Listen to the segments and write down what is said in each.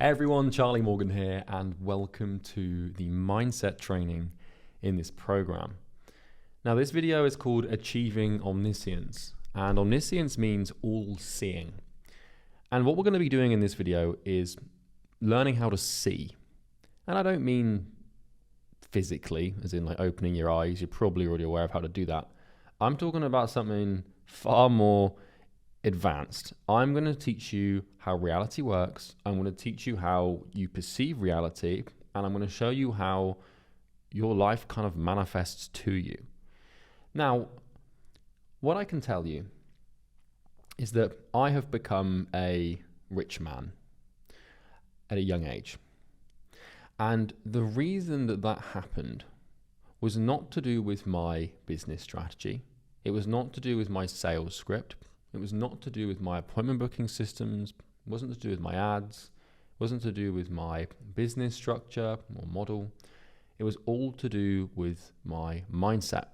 Hey everyone, Charlie Morgan here, and welcome to the mindset training in this program. Now, this video is called Achieving Omniscience, and omniscience means all-seeing. And what we're going to be doing in this video is learning how to see. And I don't mean physically, as in like opening your eyes. You're probably already aware of how to do that. I'm talking about something far more advanced. I'm going to teach you how reality works. I'm going to teach you how you perceive reality, and I'm going to show you how your life kind of manifests to you. Now, what I can tell you is that I have become a rich man at a young age. And the reason that that happened was not to do with my business strategy. It was not to do with my sales script. It was not to do with my appointment booking systems. It wasn't to do with my ads. It wasn't to do with my business structure or model. It was all to do with my mindset.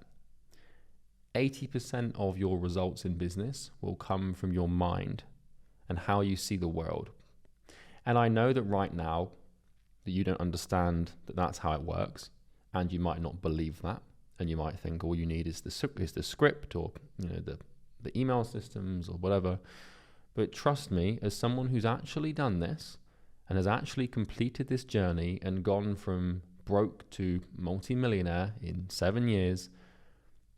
80% of your results in business will come from your mind and how you see the world. And I know that right now that you don't understand that that's how it works, and you might not believe that, and you might think all you need is the script or the email systems or whatever. But trust me, as someone who's actually done this and has actually completed this journey and gone from broke to multi-millionaire in 7 years,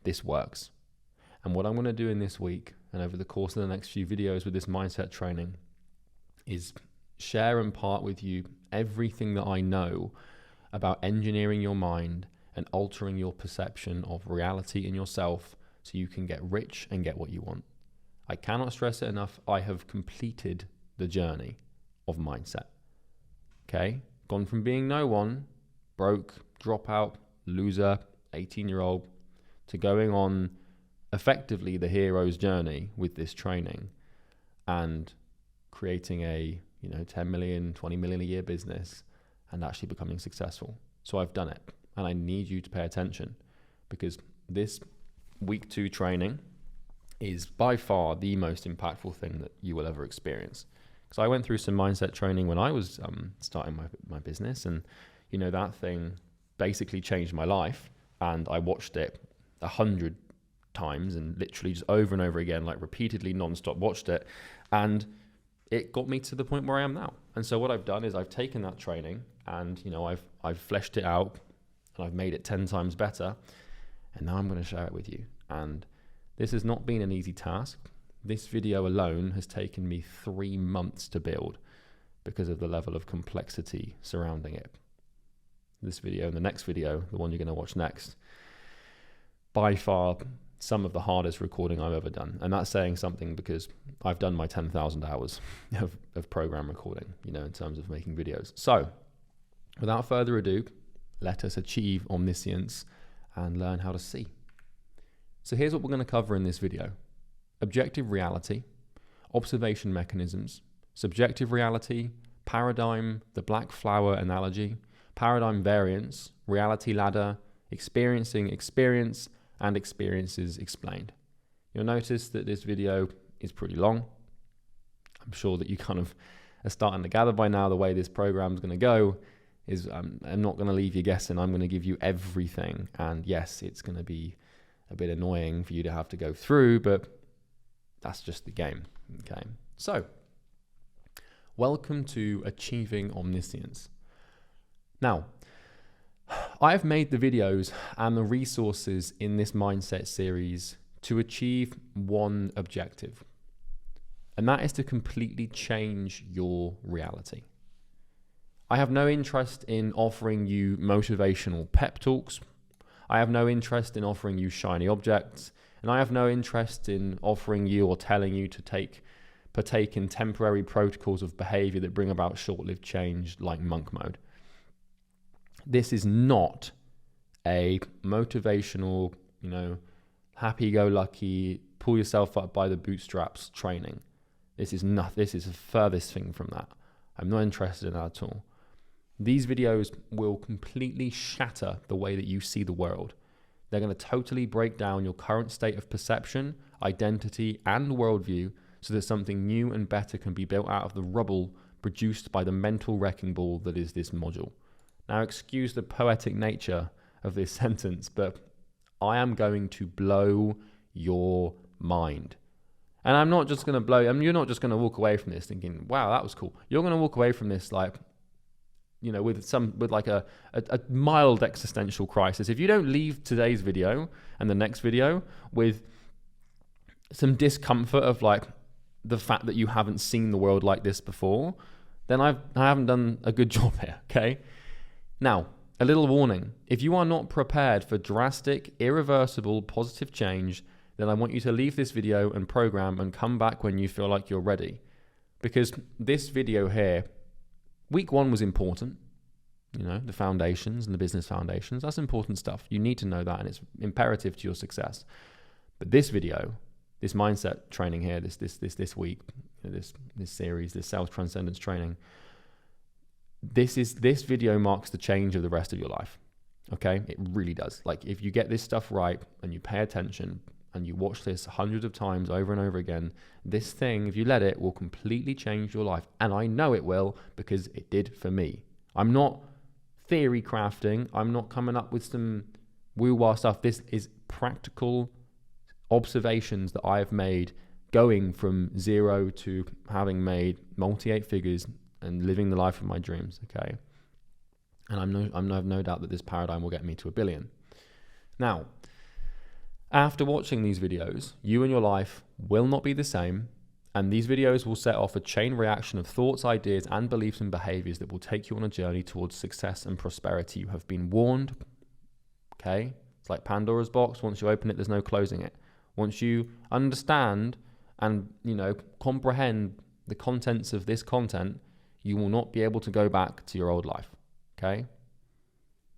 this works. And what I'm going to do in this week and over the course of the next few videos with this mindset training is share and part with you everything that I know about engineering your mind and altering your perception of reality in yourself so you can get rich and get what you want. I cannot stress it enough. I have completed the journey of mindset. Okay? Gone from being no one, broke, dropout, loser, 18-year-old, to going on effectively the hero's journey with this training and creating a 10 million, 20 million a year business and actually becoming successful. So I've done it, and I need you to pay attention, because this week 2 training is by far the most impactful thing that you will ever experience. Because I went through some mindset training when I was starting my business, and that thing basically changed my life, and I watched it 100 times and literally just over and over again, like repeatedly, non-stop watched it, and it got me to the point where I am now. And so what I've done is I've taken that training and I've fleshed it out and I've made it 10 times better, and now I'm going to share it with you. And this has not been an easy task. This video alone has taken me 3 months to build because of the level of complexity surrounding it. This video and the next video, the one you're going to watch next, by far some of the hardest recording I've ever done. And that's saying something, because I've done my 10,000 hours of program recording, in terms of making videos. So without further ado, let us achieve omniscience and learn how to see. So here's what we're going to cover in this video: objective reality, observation mechanisms, subjective reality, paradigm, the black flower analogy, paradigm variance, reality ladder, experiencing experience, and experiences explained. You'll notice that this video is pretty long. I'm sure that you kind of are starting to gather by now the way this program is going to go is I'm not going to leave you guessing. I'm going to give you everything. And yes, it's going to be a bit annoying for you to have to go through, but that's just the game. Okay. So welcome to Achieving Omniscience. Now, I've made the videos and the resources in this mindset series to achieve one objective, and that is to completely change your reality. I have no interest in offering you motivational pep talks. I have no interest in offering you shiny objects, and I have no interest in offering you or telling you to partake in temporary protocols of behavior that bring about short-lived change like monk mode. This is not a motivational, happy-go-lucky, pull yourself up by the bootstraps training. This is the furthest thing from that. I'm not interested in that at all. These videos will completely shatter the way that you see the world. They're going to totally break down your current state of perception, identity, and worldview so that something new and better can be built out of the rubble produced by the mental wrecking ball that is this module. Now, excuse the poetic nature of this sentence, but I am going to blow your mind. And I'm not just going to blow, you're not just going to walk away from this thinking, wow, that was cool. You're going to walk away from this like, with like a mild existential crisis. If you don't leave today's video and the next video with some discomfort of like the fact that you haven't seen the world like this before, then I haven't done a good job here, okay? Now, a little warning. If you are not prepared for drastic, irreversible, positive change, then I want you to leave this video and program and come back when you feel like you're ready. Because this video here, week 1 was important. The foundations and the business foundations, that's important stuff. You need to know that, and it's imperative to your success. But this video, this mindset training here, this week, this series, this sales transcendence training, this video marks the change of the rest of your life. Okay? It really does. Like, if you get this stuff right and you pay attention and you watch this hundreds of times over and over again, this thing, if you let it, will completely change your life. And I know it will, because it did for me. I'm not theory crafting. I'm not coming up with some woo-wah stuff. This is practical observations that I have made, going from 0 to having made multi-8 figures and living the life of my dreams, okay? And I have no doubt that this paradigm will get me to $1 billion. Now, after watching these videos, you and your life will not be the same, and these videos will set off a chain reaction of thoughts, ideas, and beliefs and behaviors that will take you on a journey towards success and prosperity. You have been warned, okay? It's like Pandora's box. Once you open it, there's no closing it. Once you understand and, comprehend the contents of this content, you will not be able to go back to your old life, okay?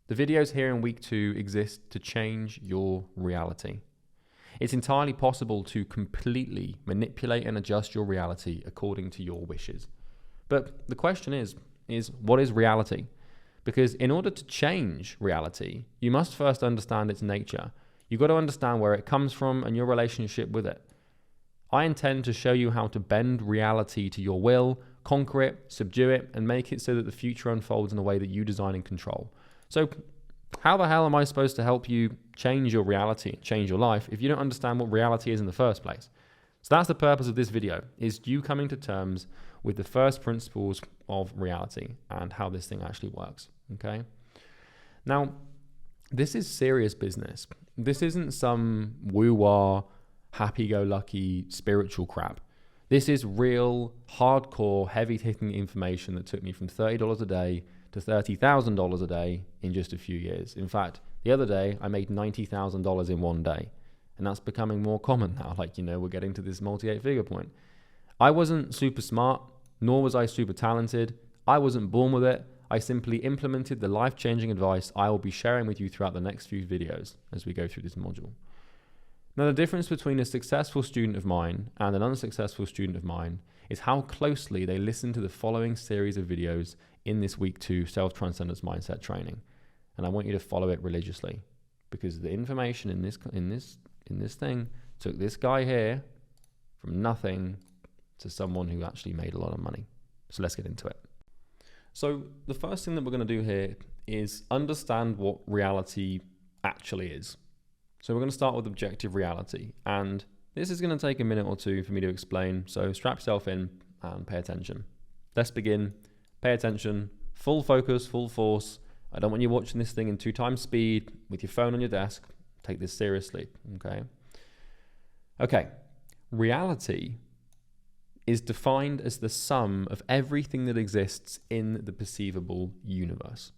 The videos here in week 2 exist to change your reality. It's entirely possible to completely manipulate and adjust your reality according to your wishes. But the question is what is reality? Because in order to change reality, you must first understand its nature. You've got to understand where it comes from and your relationship with it. I intend to show you how to bend reality to your will, conquer it, subdue it, and make it so that the future unfolds in a way that you design and control. So how the hell am I supposed to help you change your reality, change your life, if you don't understand what reality is in the first place? So that's the purpose of this video, is you coming to terms with the first principles of reality and how this thing actually works, okay? Now, this is serious business. This isn't some woo-wah, happy-go-lucky spiritual crap. This is real, hardcore, heavy-hitting information that took me from $30 a day to $30,000 a day in just a few years. In fact, the other day, I made $90,000 in one day. And that's becoming more common now. We're getting to this multi-8 figure point. I wasn't super smart, nor was I super talented. I wasn't born with it. I simply implemented the life-changing advice I will be sharing with you throughout the next few videos as we go through this module. Now, the difference between a successful student of mine and an unsuccessful student of mine is how closely they listen to the following series of videos in this week 2 self-transcendence mindset training. And I want you to follow it religiously, because the information in this thing took this guy here from nothing to someone who actually made a lot of money. So let's get into it. So the first thing that we're going to do here is understand what reality actually is. So we're going to start with objective reality, and this is going to take a minute or two for me to explain, so strap yourself in and pay attention. Let's begin. Pay attention, full focus, full force. I don't want you watching this thing in 2 times speed with your phone on your desk. Take this seriously, okay? Okay, reality is defined as the sum of everything that exists in the perceivable universe.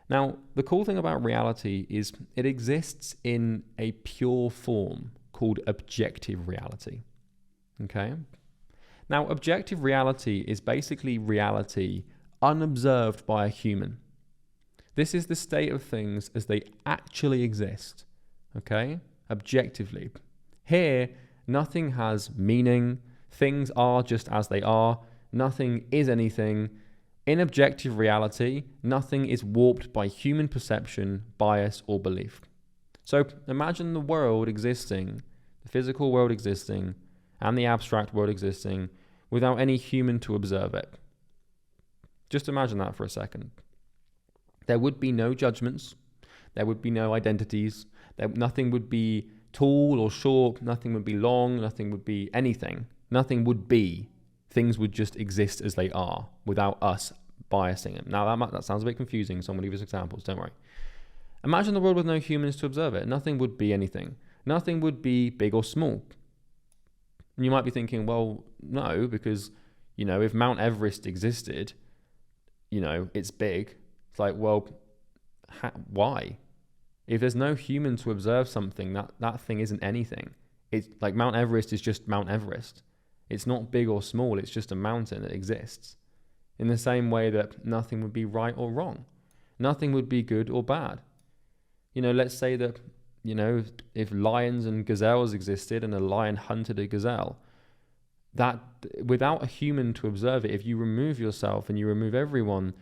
Now, the cool thing about reality is it exists in a pure form called objective reality, okay? Now, objective reality is basically reality unobserved by a human. This is the state of things as they actually exist, okay? Objectively. Here, nothing has meaning. Things are just as they are. Nothing is anything. In objective reality, nothing is warped by human perception, bias, or belief. So imagine the world existing, the physical world existing, and the abstract world existing without any human to observe it. Just imagine that for a second. There would be no judgments. There would be no identities. Nothing would be tall or short. Nothing would be long. Nothing would be anything. Nothing would be. Things would just exist as they are without us biasing them. Now, that sounds a bit confusing, so I'm going to give us examples. Don't worry. Imagine the world with no humans to observe it. Nothing would be anything. Nothing would be big or small. And you might be thinking, well, no, because, if Mount Everest existed, it's big. It's like, well, why? If there's no human to observe something, that thing isn't anything. It's like Mount Everest is just Mount Everest. It's not big or small. It's just a mountain that exists. In the same way that nothing would be right or wrong. Nothing would be good or bad. Let's say that, if lions and gazelles existed and a lion hunted a gazelle, that without a human to observe it, if you remove yourself and you remove everyone,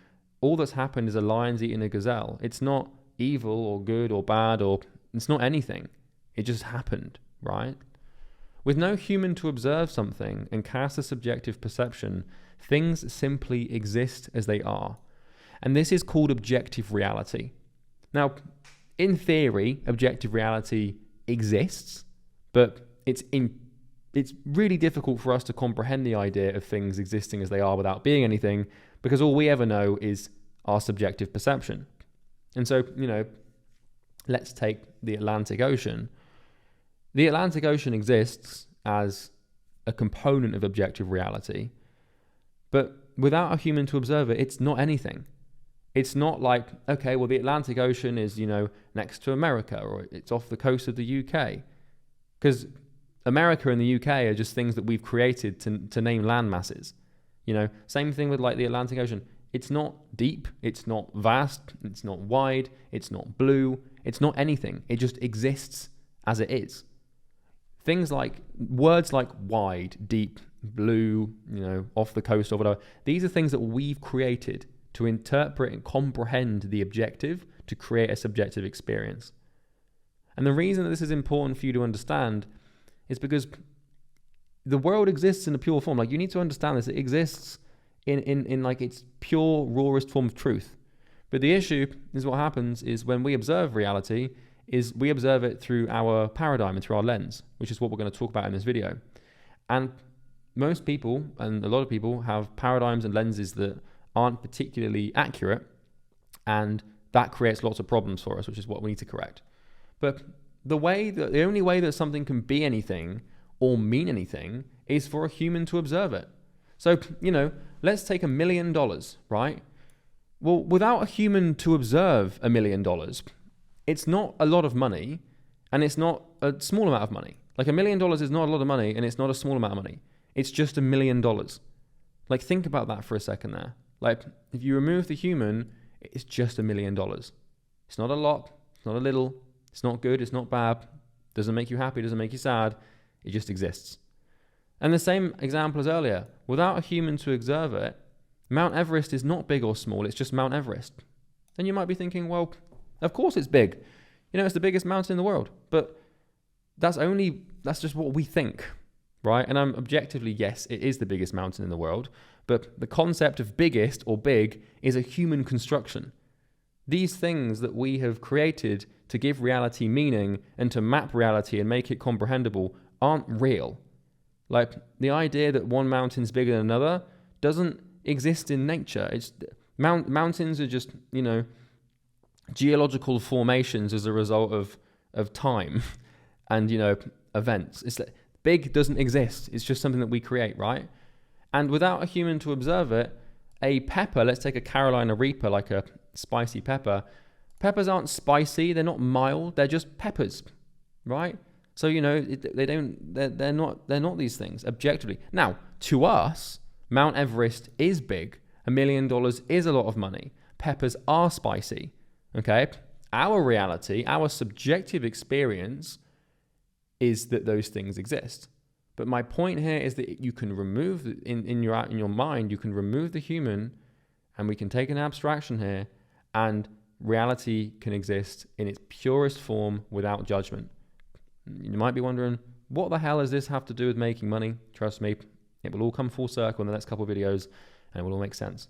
all that's happened is a lion's eating a gazelle. It's not evil or good or bad, or it's not anything. It just happened, right? With no human to observe something and cast a subjective perception, things simply exist as they are. And this is called objective reality. Now, in theory, objective reality exists, but it's really difficult for us to comprehend the idea of things existing as they are without being anything, because all we ever know is our subjective perception. And so, let's take the Atlantic Ocean. The Atlantic Ocean exists as a component of objective reality, but without a human to observe it, it's not anything. It's not like, okay, well, the Atlantic Ocean is, next to America, or it's off the coast of the UK. Because America and the UK are just things that we've created to name land masses. Same thing with like the Atlantic Ocean. It's not deep, it's not vast, it's not wide, it's not blue, it's not anything. It just exists as it is. Words like wide, deep, blue, off the coast or whatever, these are things that we've created to interpret and comprehend the objective to create a subjective experience. And the reason that this is important for you to understand is because the world exists in a pure form. Like, you need to understand this. It exists in like its pure, rawest form of truth. But the issue is what happens is when we observe reality, is we observe it through our paradigm and through our lens, which is what we're going to talk about in this video. And most people, and a lot of people, have paradigms and lenses that aren't particularly accurate, and that creates lots of problems for us, which is what we need to correct. But the only way that something can be anything or mean anything is for a human to observe it. So, let's take $1 million, right? Well, without a human to observe $1 million, it's not a lot of money, and it's not a small amount of money. Like, $1 million is not a lot of money, and it's not a small amount of money. It's just $1 million. Like, think about that for a second there. Like, if you remove the human, it's just $1 million. It's not a lot, it's not a little, it's not good, it's not bad, doesn't make you happy, doesn't make you sad, it just exists. And the same example as earlier, without a human to observe it, Mount Everest is not big or small, it's just Mount Everest. Then you might be thinking, well, of course it's big. It's the biggest mountain in the world. But that's just what we think, right? And objectively, yes, it is the biggest mountain in the world. But the concept of biggest or big is a human construction. These things that we have created to give reality meaning and to map reality and make it comprehensible aren't real. Like, the idea that one mountain's bigger than another doesn't exist in nature. Mountains are just, geological formations as a result of time and, events. It's like, big doesn't exist. It's just something that we create, right? And without a human to observe it, a pepper, let's take a Carolina Reaper, like a spicy pepper. Peppers aren't spicy, they're not mild, they're just peppers, right? So, they're not these things objectively. Now, to us, Mount Everest is big. $1 million is a lot of money. Peppers are spicy, okay? Our reality, our subjective experience is that those things exist. But my point here is that you can remove, in your mind, you can remove the human, and we can take an abstraction here, and reality can exist in its purest form without judgment. You might be wondering, what the hell does this have to do with making money? Trust me, it will all come full circle in the next couple of videos, and it will all make sense.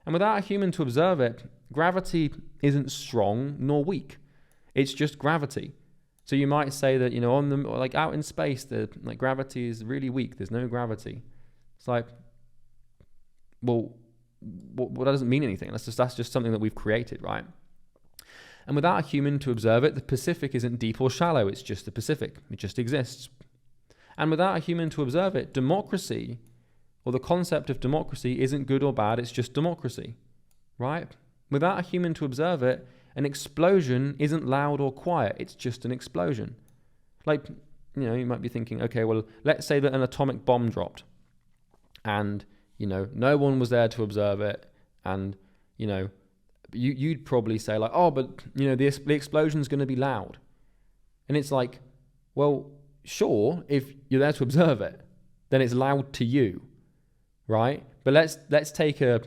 And without a human to observe it, gravity isn't strong nor weak. It's just gravity. So you might say that, on the, like out in space, like gravity is really weak. There's no gravity. It's like, well, that doesn't mean anything. That's just something that we've created, right? And without a human to observe it, the Pacific isn't deep or shallow. It's just the Pacific. It just exists. And without a human to observe it, democracy, or the concept of democracy, isn't good or bad. It's just democracy, right? Without a human to observe it, an explosion isn't loud or quiet. It's just an explosion. Like, you might be thinking, okay, well, let's say that an atomic bomb dropped and, no one was there to observe it. And, you'd probably say like, oh, but, the explosion's going to be loud. And it's like, well, sure, if you're there to observe it, then it's loud to you, right? But let's take a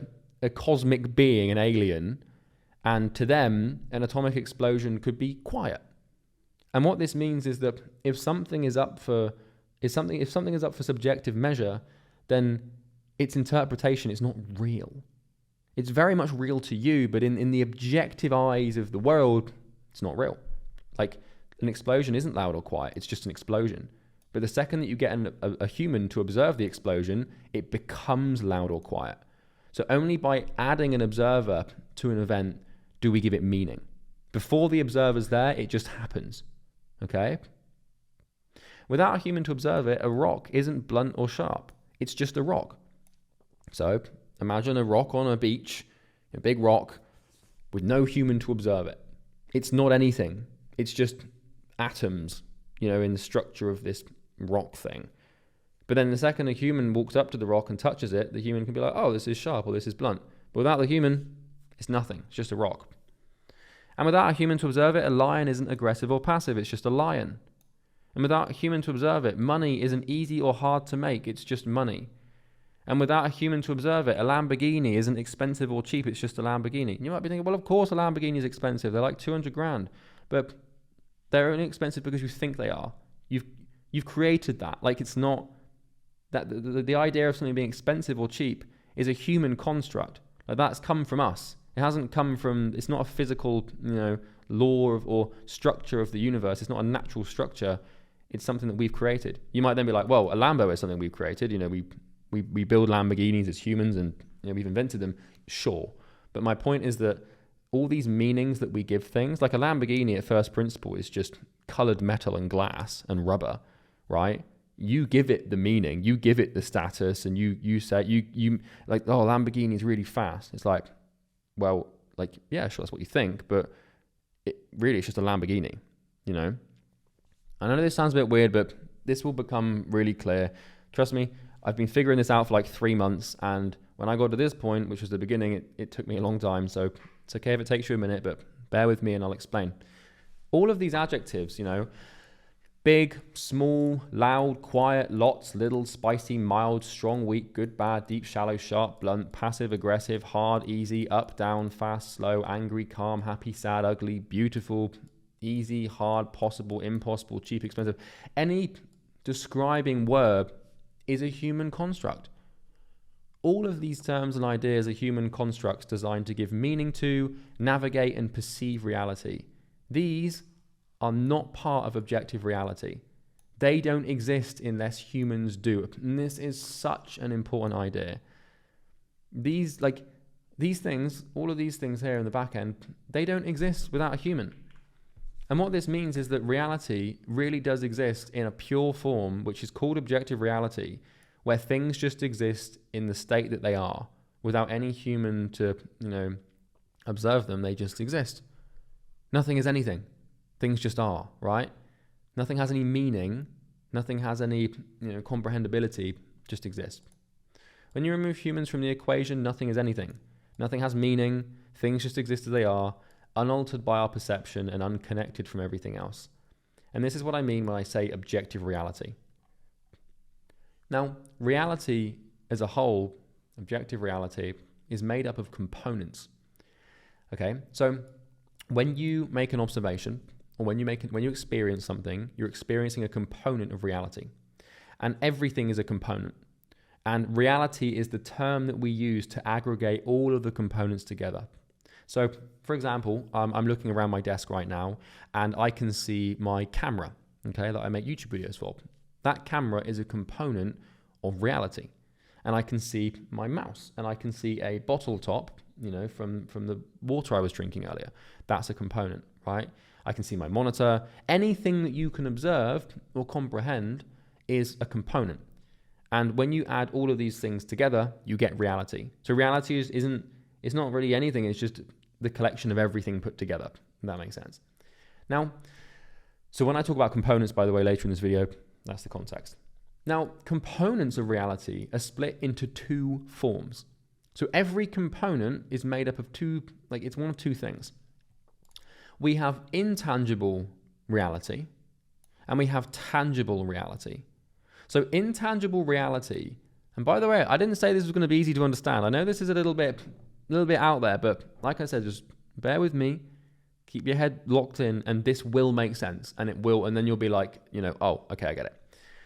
cosmic being, an alien, and to them, an atomic explosion could be quiet. And what this means is that if something is up for subjective measure, then its interpretation is not real. It's very much real to you, but in the objective eyes of the world, it's not real. Like, an explosion isn't loud or quiet, it's just an explosion. But the second that you get a human to observe the explosion, it becomes loud or quiet. So only by adding an observer to an event do we give it meaning. Before the observer's there, it just happens. Okay? Without a human to observe it, a rock isn't blunt or sharp. It's just a rock. So imagine a rock on a beach, a big rock, with no human to observe it. It's not anything. It's just atoms, in the structure of this rock thing. But then the second a human walks up to the rock and touches it, the human can be like, oh, this is sharp or this is blunt. But without the human, it's nothing. It's just a rock. And without a human to observe it, a lion isn't aggressive or passive. It's just a lion. And without a human to observe it, money isn't easy or hard to make. It's just money. And without a human to observe it, a Lamborghini isn't expensive or cheap. It's just a Lamborghini. And you might be thinking, well, of course a Lamborghini is expensive. They're like 200 grand. But they're only expensive because you think they are. You've created that. Like, it's not that the idea of something being expensive or cheap is a human construct. Like, that's come from us. It hasn't come from, it's not a physical, law or structure of the universe. It's not a natural structure. It's something that we've created. You might then be like, well, a Lambo is something we've created. We build Lamborghinis as humans and we've invented them. Sure. But my point is that all these meanings that we give things, like a Lamborghini at first principle is just colored metal and glass and rubber, right? You give it the meaning, you give it the status, and you say, you like, oh, Lamborghini is really fast. It's like, well, like, yeah, sure, that's what you think, but it's just a Lamborghini, I know this sounds a bit weird, but this will become really clear. Trust me, I've been figuring this out for like 3 months, and when I got to this point, which was the beginning, it took me a long time, so it's okay if it takes you a minute, but bear with me and I'll explain. All of these adjectives, big, small, loud, quiet, lots, little, spicy, mild, strong, weak, good, bad, deep, shallow, sharp, blunt, passive, aggressive, hard, easy, up, down, fast, slow, angry, calm, happy, sad, ugly, beautiful, easy, hard, possible, impossible, cheap, expensive. Any describing word is a human construct. All of these terms and ideas are human constructs designed to give meaning to, navigate, and perceive reality. These are not part of objective reality. They don't exist unless humans do. And this is such an important idea. These things, all of these things here in the back end, they don't exist without a human. And what this means is that reality really does exist in a pure form, which is called objective reality, where things just exist in the state that they are, without any human to, observe them. They just exist. Nothing is anything. Things just are, right? Nothing has any meaning. Nothing has any, comprehensibility. Just exists. When you remove humans from the equation, nothing is anything. Nothing has meaning. Things just exist as they are, unaltered by our perception and unconnected from everything else. And this is what I mean when I say objective reality. Now, reality as a whole, objective reality, is made up of components. Okay, so when you make an observation, or when you experience something, you're experiencing a component of reality. And everything is a component. And reality is the term that we use to aggregate all of the components together. So, for example, I'm looking around my desk right now and I can see my camera, okay, that I make YouTube videos for. That camera is a component of reality. And I can see my mouse and I can see a bottle top, from the water I was drinking earlier. That's a component, right? I can see my monitor. Anything that you can observe or comprehend is a component. And when you add all of these things together, you get reality. So reality it's not really anything. It's just the collection of everything put together. If that makes sense. Now, so when I talk about components, by the way, later in this video, that's the context. Now, components of reality are split into two forms. So every component is made up of it's one of two things. We have intangible reality and we have tangible reality. So intangible reality, and by the way, I didn't say this was going to be easy to understand. I know this is a little bit out there, but like I said, just bear with me, keep your head locked in, and this will make sense, and it will, and then you'll be like, oh, okay, I get it.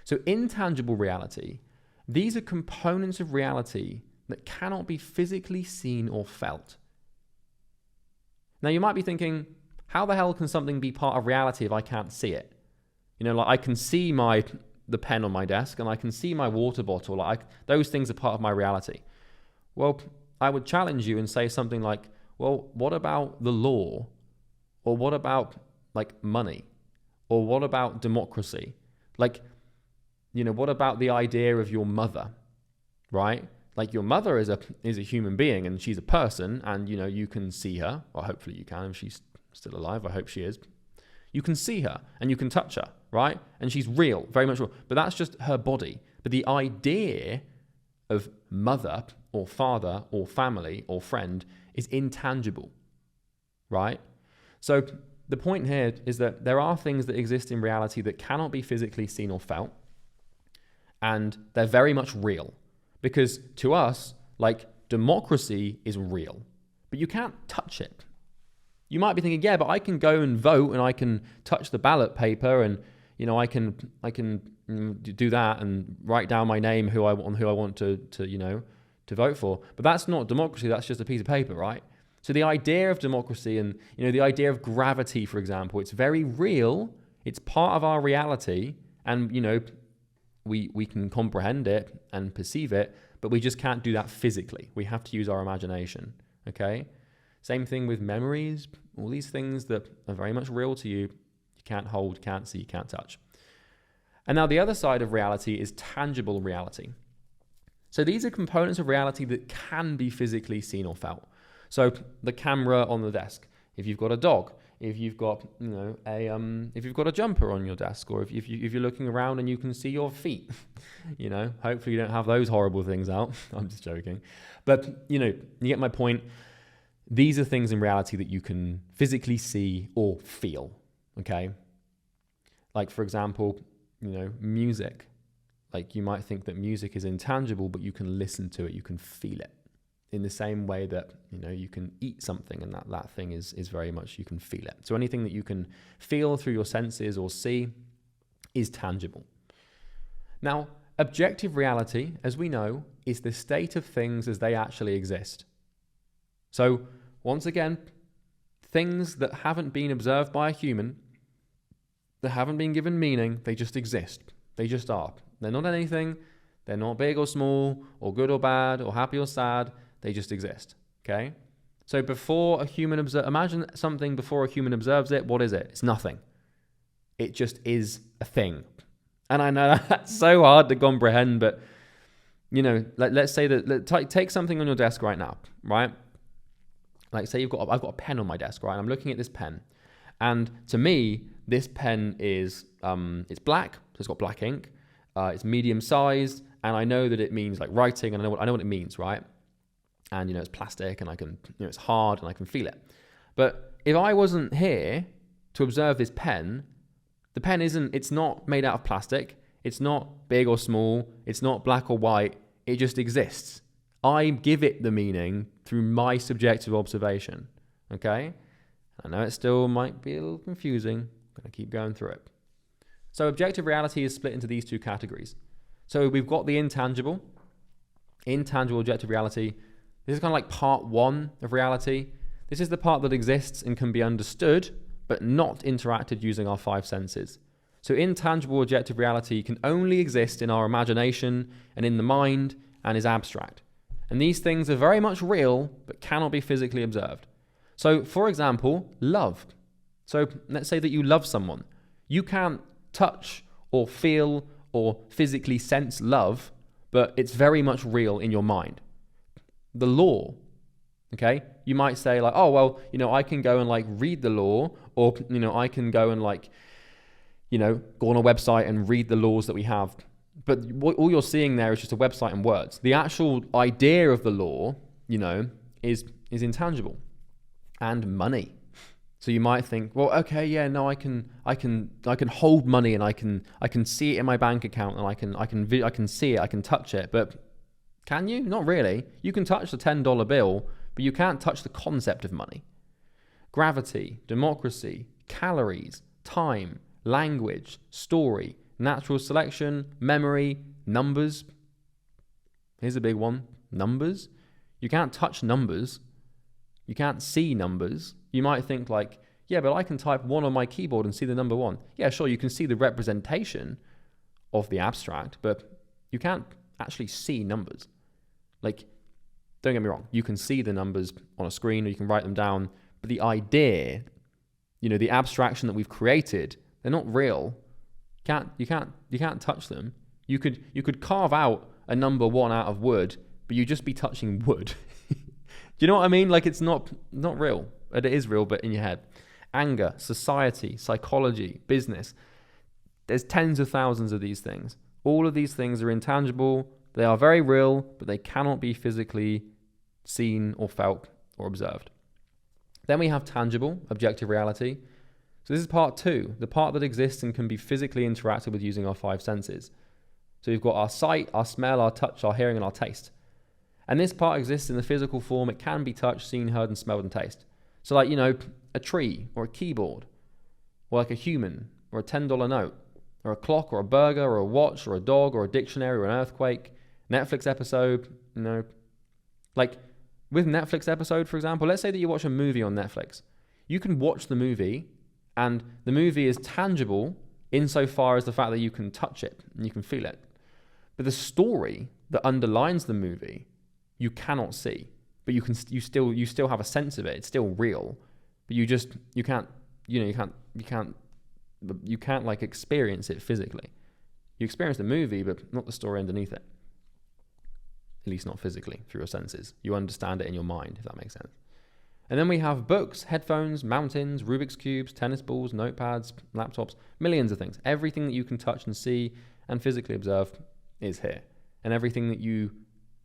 So intangible reality, these are components of reality that cannot be physically seen or felt. Now you might be thinking, how the hell can something be part of reality if I can't see it? I can see the pen on my desk and I can see my water bottle. Those things are part of my reality. Well, I would challenge you and say something like, well, what about the law? Or what about money? Or what about democracy? What about the idea of your mother, right? Your mother is a human being and she's a person and, you can see her, or hopefully you can if she's still alive. I hope she is. You can see her and you can touch her, right? And she's real, very much real. But that's just her body. But the idea of mother or father or family or friend is intangible, right? So the point here is that there are things that exist in reality that cannot be physically seen or felt. And they're very much real. Because to us, democracy is real. But you can't touch it. You might be thinking, yeah, but I can go and vote and I can touch the ballot paper and, I can do that and write down my name, who I want to vote for. But that's not democracy. That's just a piece of paper, right? So the idea of democracy and, the idea of gravity, for example, it's very real. It's part of our reality. And, we can comprehend it and perceive it, but we just can't do that physically. We have to use our imagination, okay? Same thing with memories, all these things that are very much real to you, you can't hold, can't see, can't touch. And now the other side of reality is tangible reality. So these are components of reality that can be physically seen or felt. So the camera on the desk, if you've got a dog, if you've got if you've got a jumper on your desk, or if you're looking around and you can see your feet, hopefully you don't have those horrible things out. I'm just joking, but you get my point. These are things in reality that you can physically see or feel. Okay, for example, music. You might think that music is intangible, but you can listen to it, you can feel it. In the same way that, you can eat something and that thing is very much, you can feel it. So anything that you can feel through your senses or see is tangible. Now, objective reality, as we know, is the state of things as they actually exist. So once again, things that haven't been observed by a human, that haven't been given meaning, they just exist. They just are. They're not anything. They're not big or small or good or bad or happy or sad. They just exist, okay? So before a human imagine something before a human observes it. What is it? It's nothing. It just is a thing. And I know that's so hard to comprehend, but, let's say that, take something on your desk right now, right? Say I've got a pen on my desk, right? I'm looking at this pen. And to me, this pen is, it's black, so it's got black ink. It's medium sized, and I know that it means writing, and I know what it means, right? And it's plastic, and I can, it's hard, and I can feel it. But if I wasn't here to observe this pen, the pen it's not made out of plastic. It's not big or small. It's not black or white. It just exists. I give it the meaning through my subjective observation. Okay? I know it still might be a little confusing. I'm going to keep going through it. So objective reality is split into these two categories. So we've got the intangible, intangible objective reality, this is kind of like part one of reality. This is the part that exists and can be understood, but not interacted using our five senses. So intangible objective reality can only exist in our imagination and in the mind and is abstract. And these things are very much real, but cannot be physically observed. So, for example, love. So let's say that you love someone. You can't touch or feel or physically sense love, but it's very much real in your mind. The law, okay? You might say like, oh, well, I can go and like read the law, or, I can go and like, go on a website and read the laws that we have. But all you're seeing there is just a website and words. The actual idea of the law, is intangible. And money. So you might think, well, okay, yeah, no, I can hold money and I can see it in my bank account and I can see it, I can touch it. But can you? Not really. You can touch the $10 bill, but you can't touch the concept of money. Gravity, democracy, calories, time, language, story, natural selection, memory, numbers. Here's a big one. Numbers. You can't touch numbers. You can't see numbers. You might think like, yeah, but I can type 1 on my keyboard and see the number 1. Yeah, sure, you can see the representation of the abstract, but you can't actually see numbers. Like, don't get me wrong, you can see the numbers on a screen or you can write them down, but the idea, the abstraction that we've created, they're not real. You can't touch them. You could carve out a number 1 out of wood, but you'd just be touching wood. Do you know what I mean? Like, it's not real. It is real, but in your head. Anger, society, psychology, business. There's tens of thousands of these things. All of these things are intangible. They are very real, but they cannot be physically seen or felt or observed. Then we have tangible, objective reality. So this is part 2, the part that exists and can be physically interacted with using our 5 senses. So we've got our sight, our smell, our touch, our hearing, and our taste. And this part exists in the physical form. It can be touched, seen, heard, and smelled and tasted. So like, a tree or a keyboard, or like a human or a $10 note, or a clock or a burger or a watch or a dog or a dictionary or an earthquake, Netflix episode, Like with Netflix episode, for example, let's say that you watch a movie on Netflix. You can watch the movie and the movie is tangible insofar as the fact that you can touch it and you can feel it. But the story that underlines the movie, you cannot see, but you still have a sense of it. It's still real, but you can't like experience it physically. You experience the movie, but not the story underneath it. At least not physically through your senses. You understand it in your mind, if that makes sense. And then we have books, headphones, mountains, Rubik's cubes, tennis balls, notepads, laptops, millions of things. Everything that you can touch and see and physically observe is here, and everything that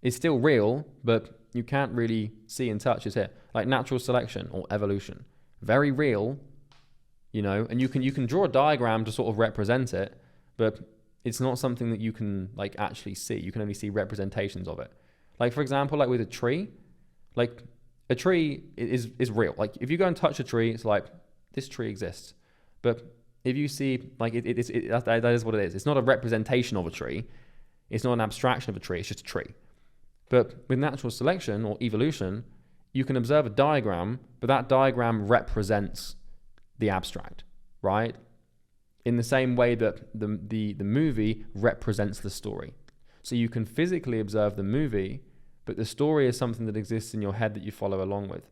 is still real, but you can't really see and touch is here. Like natural selection or evolution. Very real, and you can draw a diagram to sort of represent it, but it's not something that you can like actually see. You can only see representations of it. Like for example, like with a tree, like a tree is real. Like if you go and touch a tree, it's like this tree exists. But if you see like that is what it is. It's not a representation of a tree. It's not an abstraction of a tree. It's just a tree. But with natural selection or evolution, you can observe a diagram, but that diagram represents the abstract, right? In the same way that the movie represents the story. So you can physically observe the movie, but the story is something that exists in your head that you follow along with.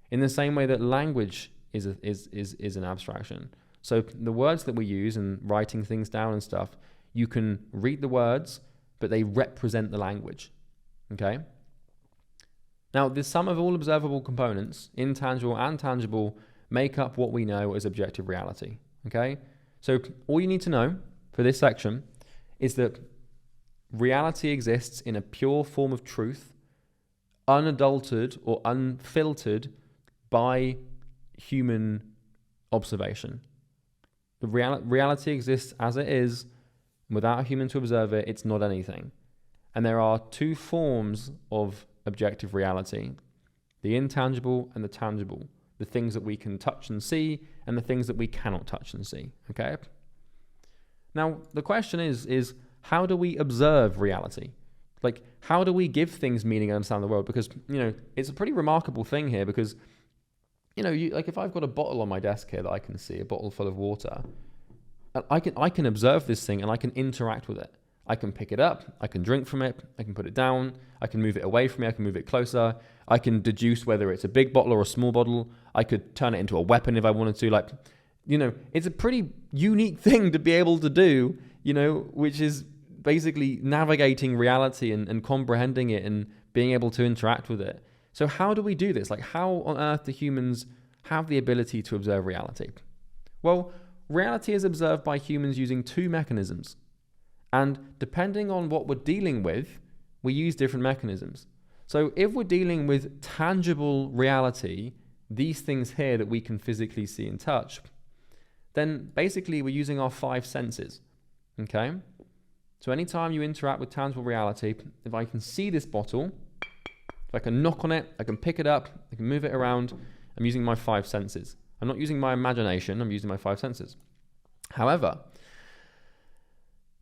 In the same way that language is an abstraction. So the words that we use and writing things down and stuff, you can read the words, but they represent the language. Okay? Now, the sum of all observable components, intangible and tangible, make up what we know as objective reality. Okay? So all you need to know for this section is that reality exists in a pure form of truth, unadulterated or unfiltered by human observation. The reality exists as it is, and without a human to observe it, it's not anything. And there are 2 forms of objective reality, the intangible and the tangible, the things that we can touch and see and the things that we cannot touch and see, okay? Now, the question is how do we observe reality? Like, how do we give things meaning and understand the world? Because, it's a pretty remarkable thing here because, like if I've got a bottle on my desk here that I can see, a bottle full of water, and I can observe this thing and I can interact with it. I can pick it up, I can drink from it, I can put it down, I can move it away from me, I can move it closer, I can deduce whether it's a big bottle or a small bottle, I could turn it into a weapon if I wanted to. Like, it's a pretty unique thing to be able to do, which is basically navigating reality and comprehending it and being able to interact with it. So how do we do this? Like, how on earth do humans have the ability to observe reality? Well, reality is observed by humans using two mechanisms. And depending on what we're dealing with, we use different mechanisms. So if we're dealing with tangible reality, these things here that we can physically see and touch, then basically we're using our five senses, okay? So anytime you interact with tangible reality, if I can see this bottle, if I can knock on it, I can pick it up, I can move it around, I'm using my five senses. I'm not using my imagination, I'm using my five senses. However,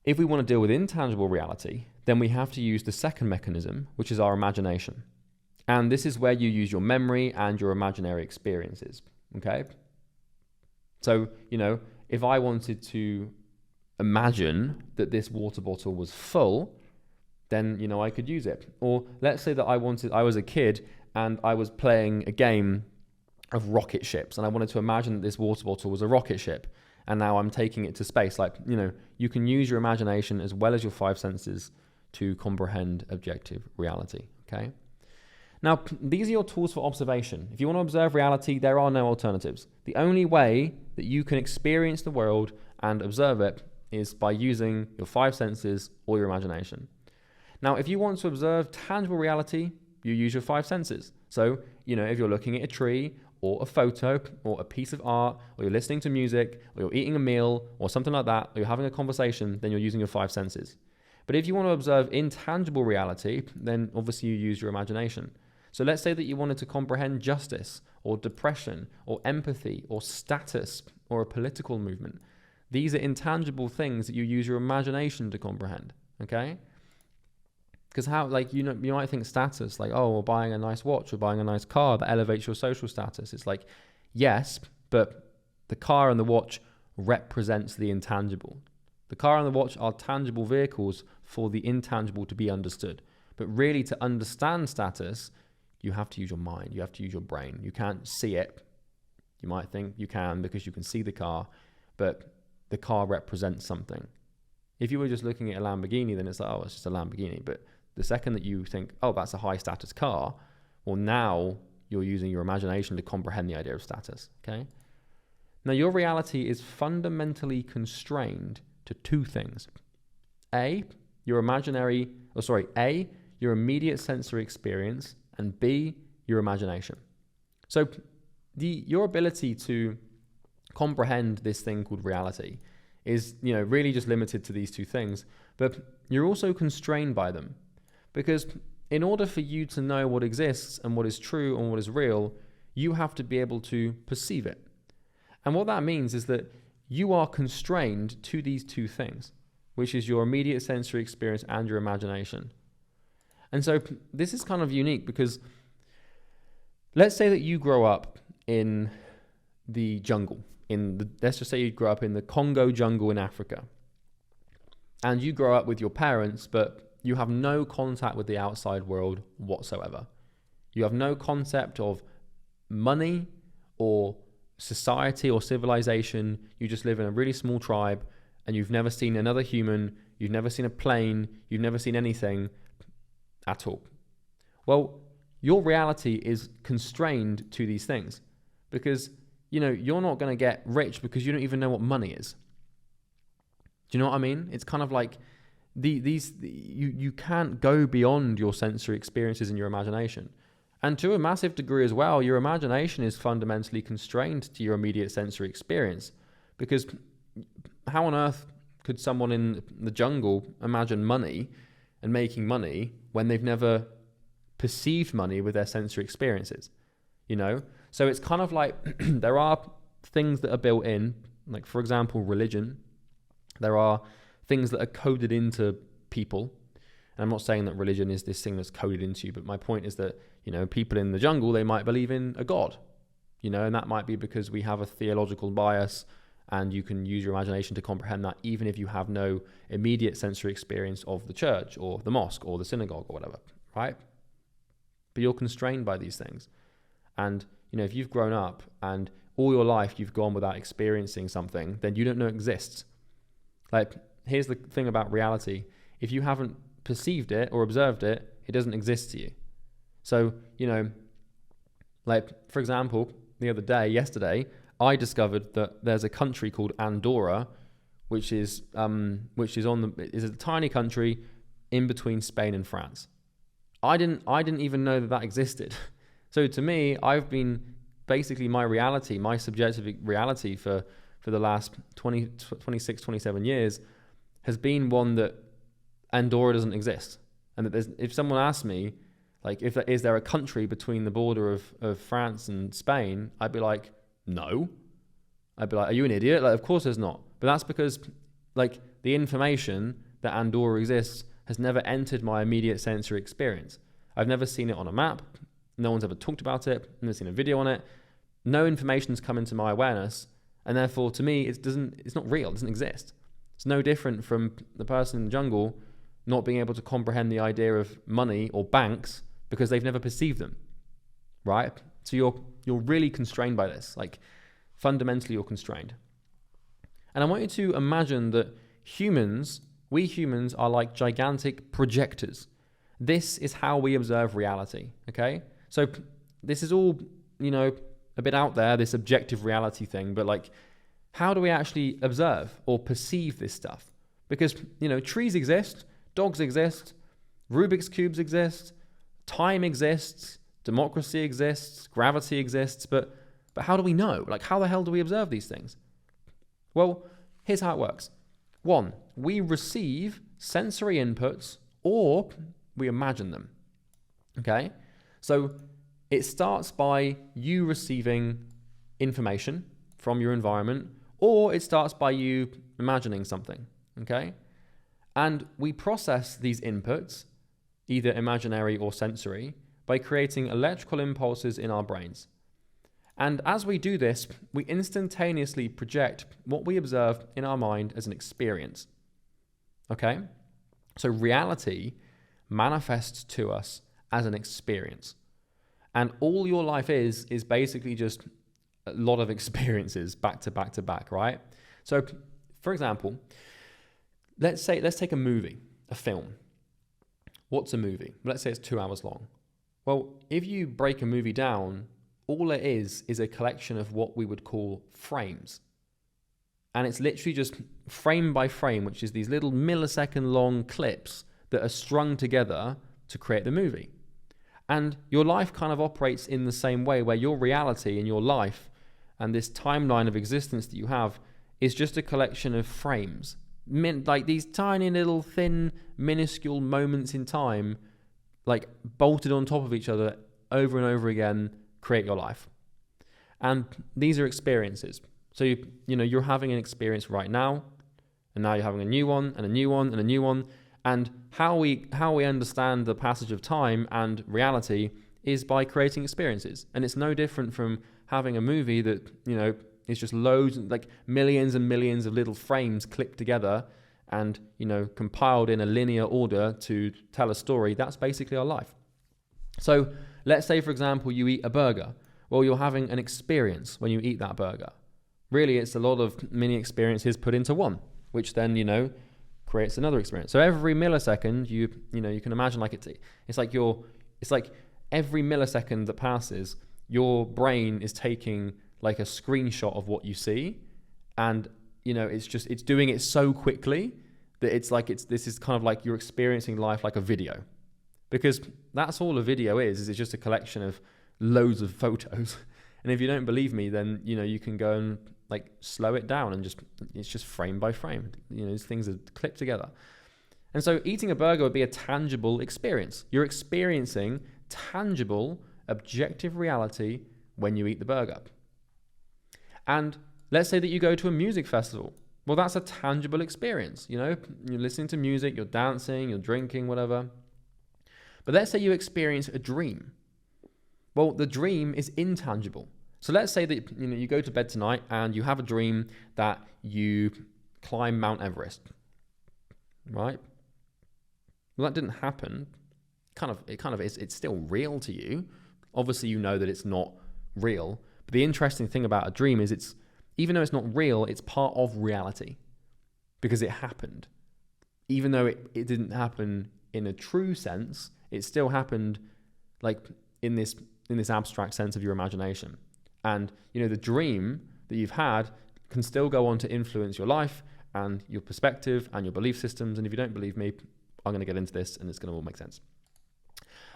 if we want to deal with intangible reality, then we have to use the second mechanism, which is our imagination. And this is where you use your memory and your imaginary experiences, okay? So, if I wanted to imagine that this water bottle was full, then, I could use it. Or let's say that I was a kid and I was playing a game of rocket ships and I wanted to imagine that this water bottle was a rocket ship. And now I'm taking it to space. Like, you can use your imagination as well as your five senses to comprehend objective reality, okay? Now, these are your tools for observation. If you want to observe reality, there are no alternatives. The only way that you can experience the world and observe it is by using your five senses or your imagination. Now, if you want to observe tangible reality, you use your five senses. So, if you're looking at a tree or a photo or a piece of art, or you're listening to music, or you're eating a meal or something like that, or you're having a conversation, then you're using your five senses. But if you want to observe intangible reality, then obviously you use your imagination. So let's say that you wanted to comprehend justice or depression or empathy or status or a political movement. These are intangible things that you use your imagination to comprehend, okay? Because you might think status, like, oh, we're buying a nice watch or buying a nice car that elevates your social status. It's like, yes, but the car and the watch represents the intangible. The car and the watch are tangible vehicles for the intangible to be understood. But really, to understand status, you have to use your mind. You have to use your brain. You can't see it. You might think you can because you can see the car, but the car represents something. If you were just looking at a Lamborghini, then it's like, oh, it's just a Lamborghini. But the second that you think, oh, that's a high status car, well, now you're using your imagination to comprehend the idea of status, okay? Now, your reality is fundamentally constrained to two things. A, your immediate sensory experience, and B, your imagination. So your ability to comprehend this thing called reality is, really just limited to these two things, but you're also constrained by them. Because in order for you to know what exists and what is true and what is real, you have to be able to perceive it. And what that means is that you are constrained to these two things, which is your immediate sensory experience and your imagination. And so this is kind of unique because let's say that you grow up in the jungle. Let's just say you grow up in the Congo jungle in Africa. And you grow up with your parents, but you have no contact with the outside world whatsoever. You have no concept of money or society or civilization. You just live in a really small tribe and you've never seen another human. You've never seen a plane. You've never seen anything at all. Well, your reality is constrained to these things because, you're not going to get rich because you don't even know what money is. Do you know what I mean? It's kind of like you can't go beyond your sensory experiences and your imagination. And to a massive degree as well, your imagination is fundamentally constrained to your immediate sensory experience. Because how on earth could someone in the jungle imagine money and making money when they've never perceived money with their sensory experiences? So it's kind of like there are things that are built in, like, for example, religion. There are things that are coded into people, And I'm not saying that religion is this thing that's coded into you, but my point is that, people in the jungle, they might believe in a god, and that might be because we have a theological bias, and you can use your imagination to comprehend that even if you have no immediate sensory experience of the church or the mosque or the synagogue or whatever, right? But you're constrained by these things. And, if you've grown up and all your life you've gone without experiencing something, then you don't know it exists. Like, here's the thing about reality. If you haven't perceived it or observed it, it doesn't exist to you. So, for example, yesterday, I discovered that there's a country called Andorra, which is a tiny country in between Spain and France. I didn't even know that existed. So to me, I've been basically my subjective reality for the last 26, 27 years has been one that Andorra doesn't exist. And that if someone asks me, is there a country between the border of France and Spain? I'd be like, no. I'd be like, are you an idiot? Of course there's not. But that's because, the information that Andorra exists has never entered my immediate sensory experience. I've never seen it on a map. No one's ever talked about it. I've never seen a video on it. No information's come into my awareness. And therefore, to me, it's not real. It doesn't exist. It's no different from the person in the jungle not being able to comprehend the idea of money or banks because they've never perceived them, right? So you're really constrained by this. Fundamentally, you're constrained. And I want you to imagine that we humans are like gigantic projectors. This is how we observe reality, okay? So this is all, a bit out there, this objective reality thing, but how do we actually observe or perceive this stuff? Because, trees exist, dogs exist, Rubik's Cubes exist, time exists, democracy exists, gravity exists, but how do we know? How the hell do we observe these things? Well, here's how it works. 1, we receive sensory inputs or we imagine them, okay? So it starts by you receiving information from your environment, or it starts by you imagining something, okay? And we process these inputs, either imaginary or sensory, by creating electrical impulses in our brains. And as we do this, we instantaneously project what we observe in our mind as an experience, okay? So reality manifests to us as an experience. And all your life is basically just a lot of experiences back to back to back, right? So, for example, let's take a movie, a film. What's a movie? Let's say it's 2 hours long. Well, if you break a movie down, all it is a collection of what we would call frames. And it's literally just frame by frame, which is these little millisecond long clips that are strung together to create the movie. And your life kind of operates in the same way, where your reality and your life and this timeline of existence that you have is just a collection of frames. These tiny little thin, minuscule moments in time, bolted on top of each other over and over again, create your life. And these are experiences. So you're having an experience right now, and now you're having a new one and a new one and a new one. And how we understand the passage of time and reality is by creating experiences. And it's no different from having a movie that, is just loads, millions and millions of little frames clipped together and, compiled in a linear order to tell a story. That's basically our life. So let's say, for example, you eat a burger. Well, you're having an experience when you eat that burger. Really, it's a lot of mini experiences put into one, which then, creates another experience. So every millisecond, you can imagine it's like every millisecond that passes, your brain is taking a screenshot of what you see, and it's doing it so quickly that this is kind of like you're experiencing life like a video, because that's all a video is it's just a collection of loads of photos. And if you don't believe me, then you can go and slow it down and it's just frame by frame. These things are clipped together. And so eating a burger would be a tangible experience. You're experiencing tangible, objective reality when you eat the burger. And let's say that you go to a music festival. Well, that's a tangible experience. You know, you're listening to music, you're dancing, you're drinking, whatever. But let's say you experience a dream. Well, the dream is intangible. So let's say that you go to bed tonight and you have a dream that you climb Mount Everest, right? Well, that didn't happen. It's still real to you. Obviously, you know that it's not real. But the interesting thing about a dream is even though it's not real, it's part of reality because it happened. Even though it didn't happen in a true sense, it still happened like in this abstract sense of your imagination. And, the dream that you've had can still go on to influence your life and your perspective and your belief systems. And if you don't believe me, I'm going to get into this and it's going to all make sense.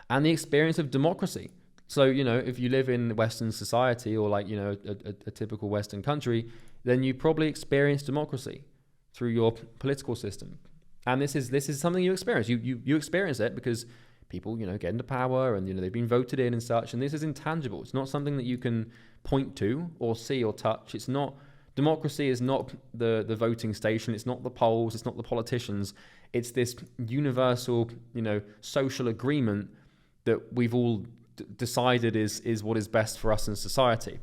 And the experience of democracy. So, if you live in Western society or a typical Western country, then you probably experience democracy through your political system. And this is something you experience. You experience it because people, get into power and, they've been voted in and such. And this is intangible. It's not something that you can point to or see or touch. It's not, democracy is not the voting station. It's not the polls. It's not the politicians. It's this universal, social agreement that we've all decided is what is best for us in society.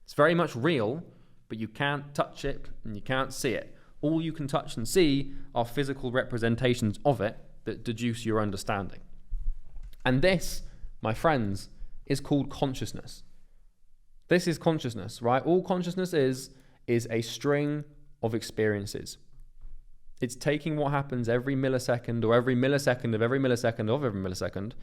It's very much real, but you can't touch it and you can't see it. All you can touch and see are physical representations of it that deduce your understanding. And this, my friends, is called consciousness. This is consciousness, right? All consciousness is a string of experiences. It's taking what happens every millisecond or every millisecond of every millisecond of every millisecond,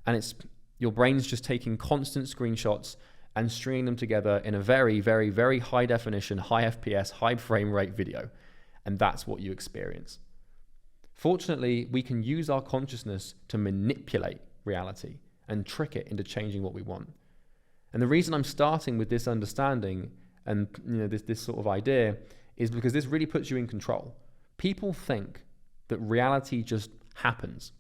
and it's your brain's just taking constant screenshots and stringing them together in a very, very, very high definition, high FPS, high frame rate video. And that's what you experience. Fortunately, we can use our consciousness to manipulate reality and trick it into changing what we want. And the reason I'm starting with this understanding and this sort of idea is because this really puts you in control. People think that reality just happens.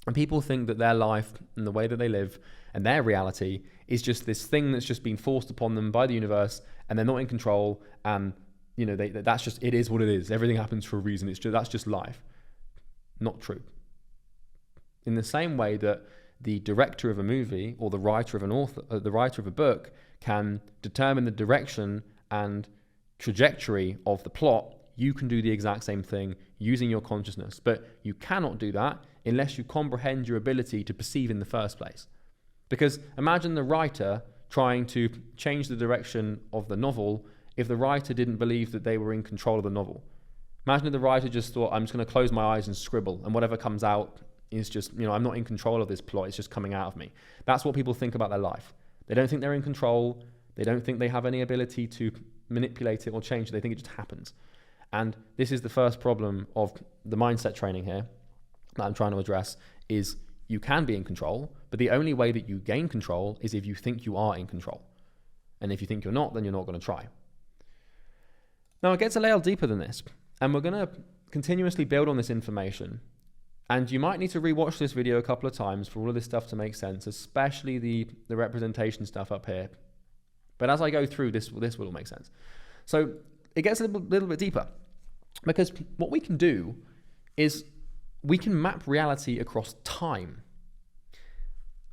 And people think that their life and the way that they live and their reality is just this thing that's just been forced upon them by the universe, and they're not in control. And that's just, it is what it is. Everything happens for a reason. That's just life. Not true. In the same way that the director of a movie or the writer of the writer of a book can determine the direction and trajectory of the plot, you can do the exact same thing using your consciousness. But you cannot do that unless you comprehend your ability to perceive in the first place. Because imagine the writer trying to change the direction of the novel if the writer didn't believe that they were in control of the novel. Imagine if the writer just thought, I'm just going to close my eyes and scribble, and whatever comes out is just, I'm not in control of this plot, it's just coming out of me. That's what people think about their life. They don't think they're in control. They don't think they have any ability to manipulate it or change it. They think it just happens. And this is the first problem of the mindset training here that I'm trying to address is you can be in control, but the only way that you gain control is if you think you are in control. And if you think you're not, then you're not going to try. Now, it gets a layer deeper than this, and we're going to continuously build on this information. And you might need to rewatch this video a couple of times for all of this stuff to make sense, especially the representation stuff up here. But as I go through, this will all make sense. So it gets a little bit deeper, because what we can do is we can map reality across time.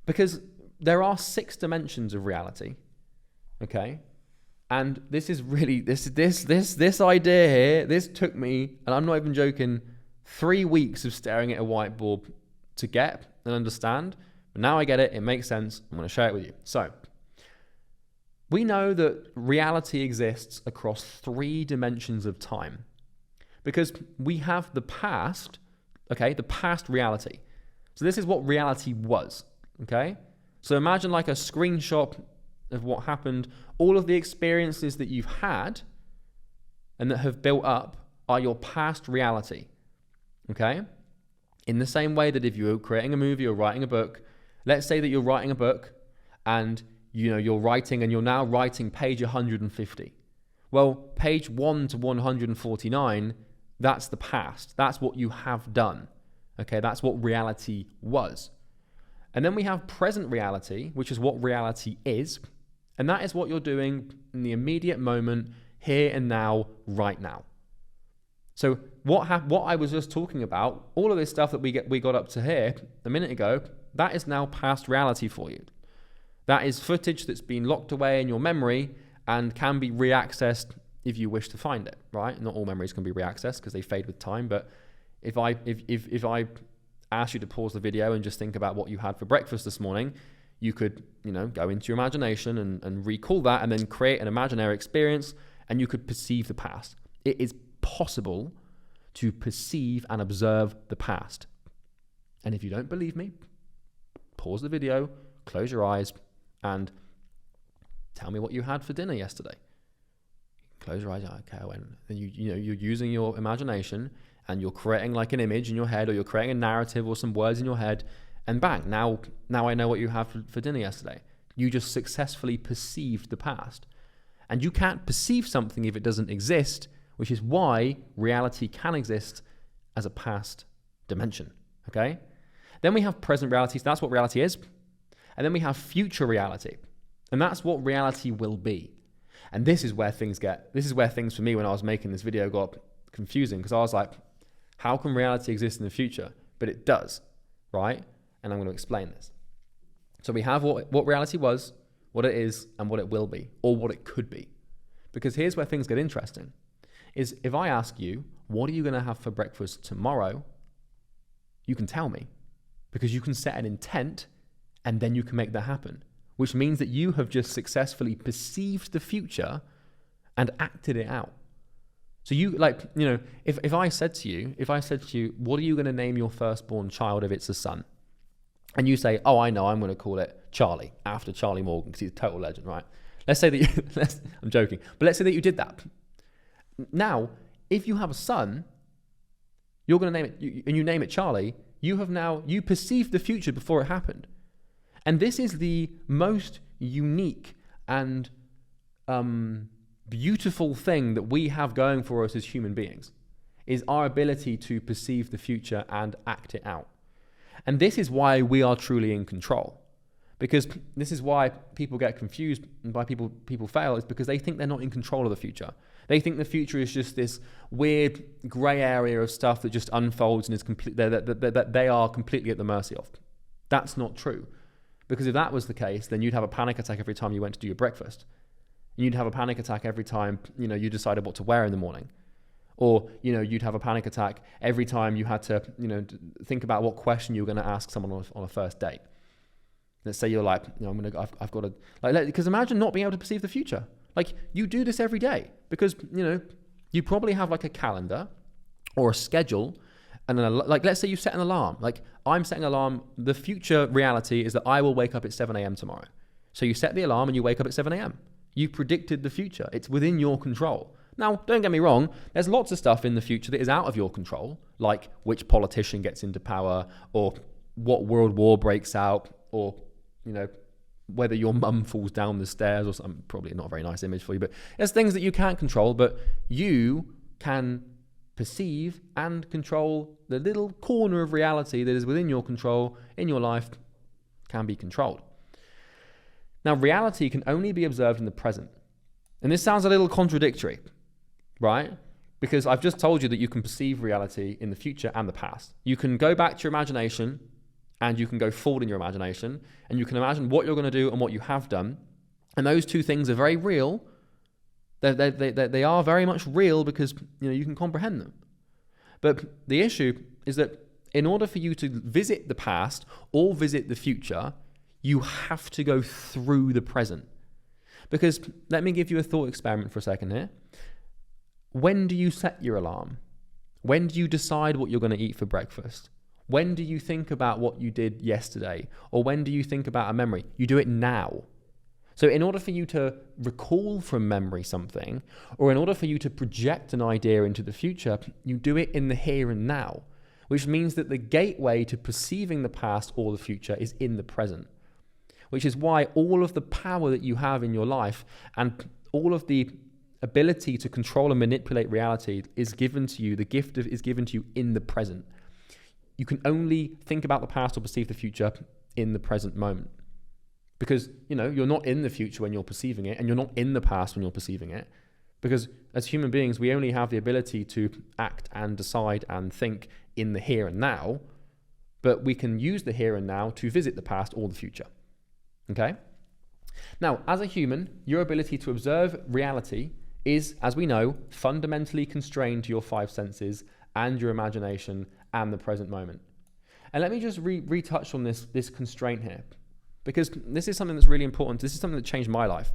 Because there are 6 dimensions of reality, okay? And this is really, this idea here, this took me, and I'm not even joking, 3 weeks of staring at a whiteboard to get and understand. But now I get it, it makes sense, I'm going to share it with you. So, we know that reality exists across 3 dimensions of time. Because we have the past, okay, the past reality. So this is what reality was, okay? So imagine like a screenshot of what happened. All of the experiences that you've had and that have built up are your past reality, okay? In the same way that if you're creating a movie or writing a book, let's say that you're writing a book and you're writing and you're now writing page 150. Well, page 1 to 149, that's the past. That's what you have done. Okay, that's what reality was. And then we have present reality, which is what reality is. And that is what you're doing in the immediate moment, here and now, right now. So what I was just talking about, all of this stuff that we got up to here a minute ago, that is now past reality for you. That is footage that's been locked away in your memory and can be reaccessed if you wish to find it, right? Not all memories can be reaccessed because they fade with time, but if I ask you to pause the video and just think about what you had for breakfast this morning, you could, go into your imagination and recall that and then create an imaginary experience, and you could perceive the past. It is possible to perceive and observe the past. And if you don't believe me, pause the video, close your eyes, and tell me what you had for dinner yesterday. Close your eyes. Okay, I went. And you're using your imagination, and you're creating like an image in your head, or you're creating a narrative or some words in your head, and bang, now I know what you had for dinner yesterday. You just successfully perceived the past. And you can't perceive something if it doesn't exist, which is why reality can exist as a past dimension, okay? Then we have present reality, so that's what reality is. And then we have future reality, and that's what reality will be. And this is where things for me when I was making this video got confusing, because I was like, how can reality exist in the future? But it does, right? And I'm going to explain this. So we have what reality was, what it is, and what it will be, or what it could be. Because here's where things get interesting, is if I ask you, what are you going to have for breakfast tomorrow? You can tell me, because you can set an intent and then you can make that happen, which means that you have just successfully perceived the future and acted it out. So you if I said to you, what are you going to name your firstborn child if it's a son? And you say, oh, I know, I'm going to call it Charlie, after Charlie Morgan, because he's a total legend, right? Let's say that I'm joking, but let's say that you did that. Now, if you have a son, you're going to name it, and you name it Charlie, you perceived the future before it happened. And this is the most unique and beautiful thing that we have going for us as human beings, is our ability to perceive the future and act it out. And this is why we are truly in control. Because this is why people get confused and why people fail, is because they think they're not in control of the future. They think the future is just this weird grey area of stuff that just unfolds and is that they are completely at the mercy of. That's not true. Because if that was the case, then you'd have a panic attack every time you went to do your breakfast. And you'd have a panic attack every time, you decided what to wear in the morning. Or, you'd have a panic attack every time you had to, think about what question you were going to ask someone on a first date. Let's say you're like, I've got to, because imagine not being able to perceive the future. Like, you do this every day because, you probably have like a calendar or a schedule. And then, let's say you set an alarm. Like, I'm setting an alarm. The future reality is that I will wake up at 7 a.m. tomorrow. So you set the alarm and you wake up at 7 a.m. You predicted the future. It's within your control. Now, don't get me wrong. There's lots of stuff in the future that is out of your control, like which politician gets into power, or what world war breaks out, or, whether your mum falls down the stairs or something. Probably not a very nice image for you, but there's things that you can't control, but you can perceive and control. The little corner of reality that is within your control in your life can be controlled. Now, reality can only be observed in the present. And this sounds a little contradictory, right? Because I've just told you that you can perceive reality in the future and the past. You can go back to your imagination and you can go forward in your imagination, and you can imagine what you're going to do and what you have done. And those two things are very real. They are very much real because you can comprehend them. But the issue is that in order for you to visit the past or visit the future, you have to go through the present. Because let me give you a thought experiment for a second here. When do you set your alarm? When do you decide what you're going to eat for breakfast? When do you think about what you did yesterday? Or when do you think about a memory? You do it now. So in order for you to recall from memory something, or in order for you to project an idea into the future, you do it in the here and now, which means that the gateway to perceiving the past or the future is in the present, which is why all of the power that you have in your life and all of the ability to control and manipulate reality is given to you, the gift is given to you in the present. You can only think about the past or perceive the future in the present moment. Because, you're not in the future when you're perceiving it, and you're not in the past when you're perceiving it. Because as human beings, we only have the ability to act and decide and think in the here and now, but we can use the here and now to visit the past or the future. Okay? Now, as a human, your ability to observe reality is, as we know, fundamentally constrained to your five senses and your imagination and the present moment. And let me just retouch on this constraint here, because this is something that's really important. This is something that changed my life.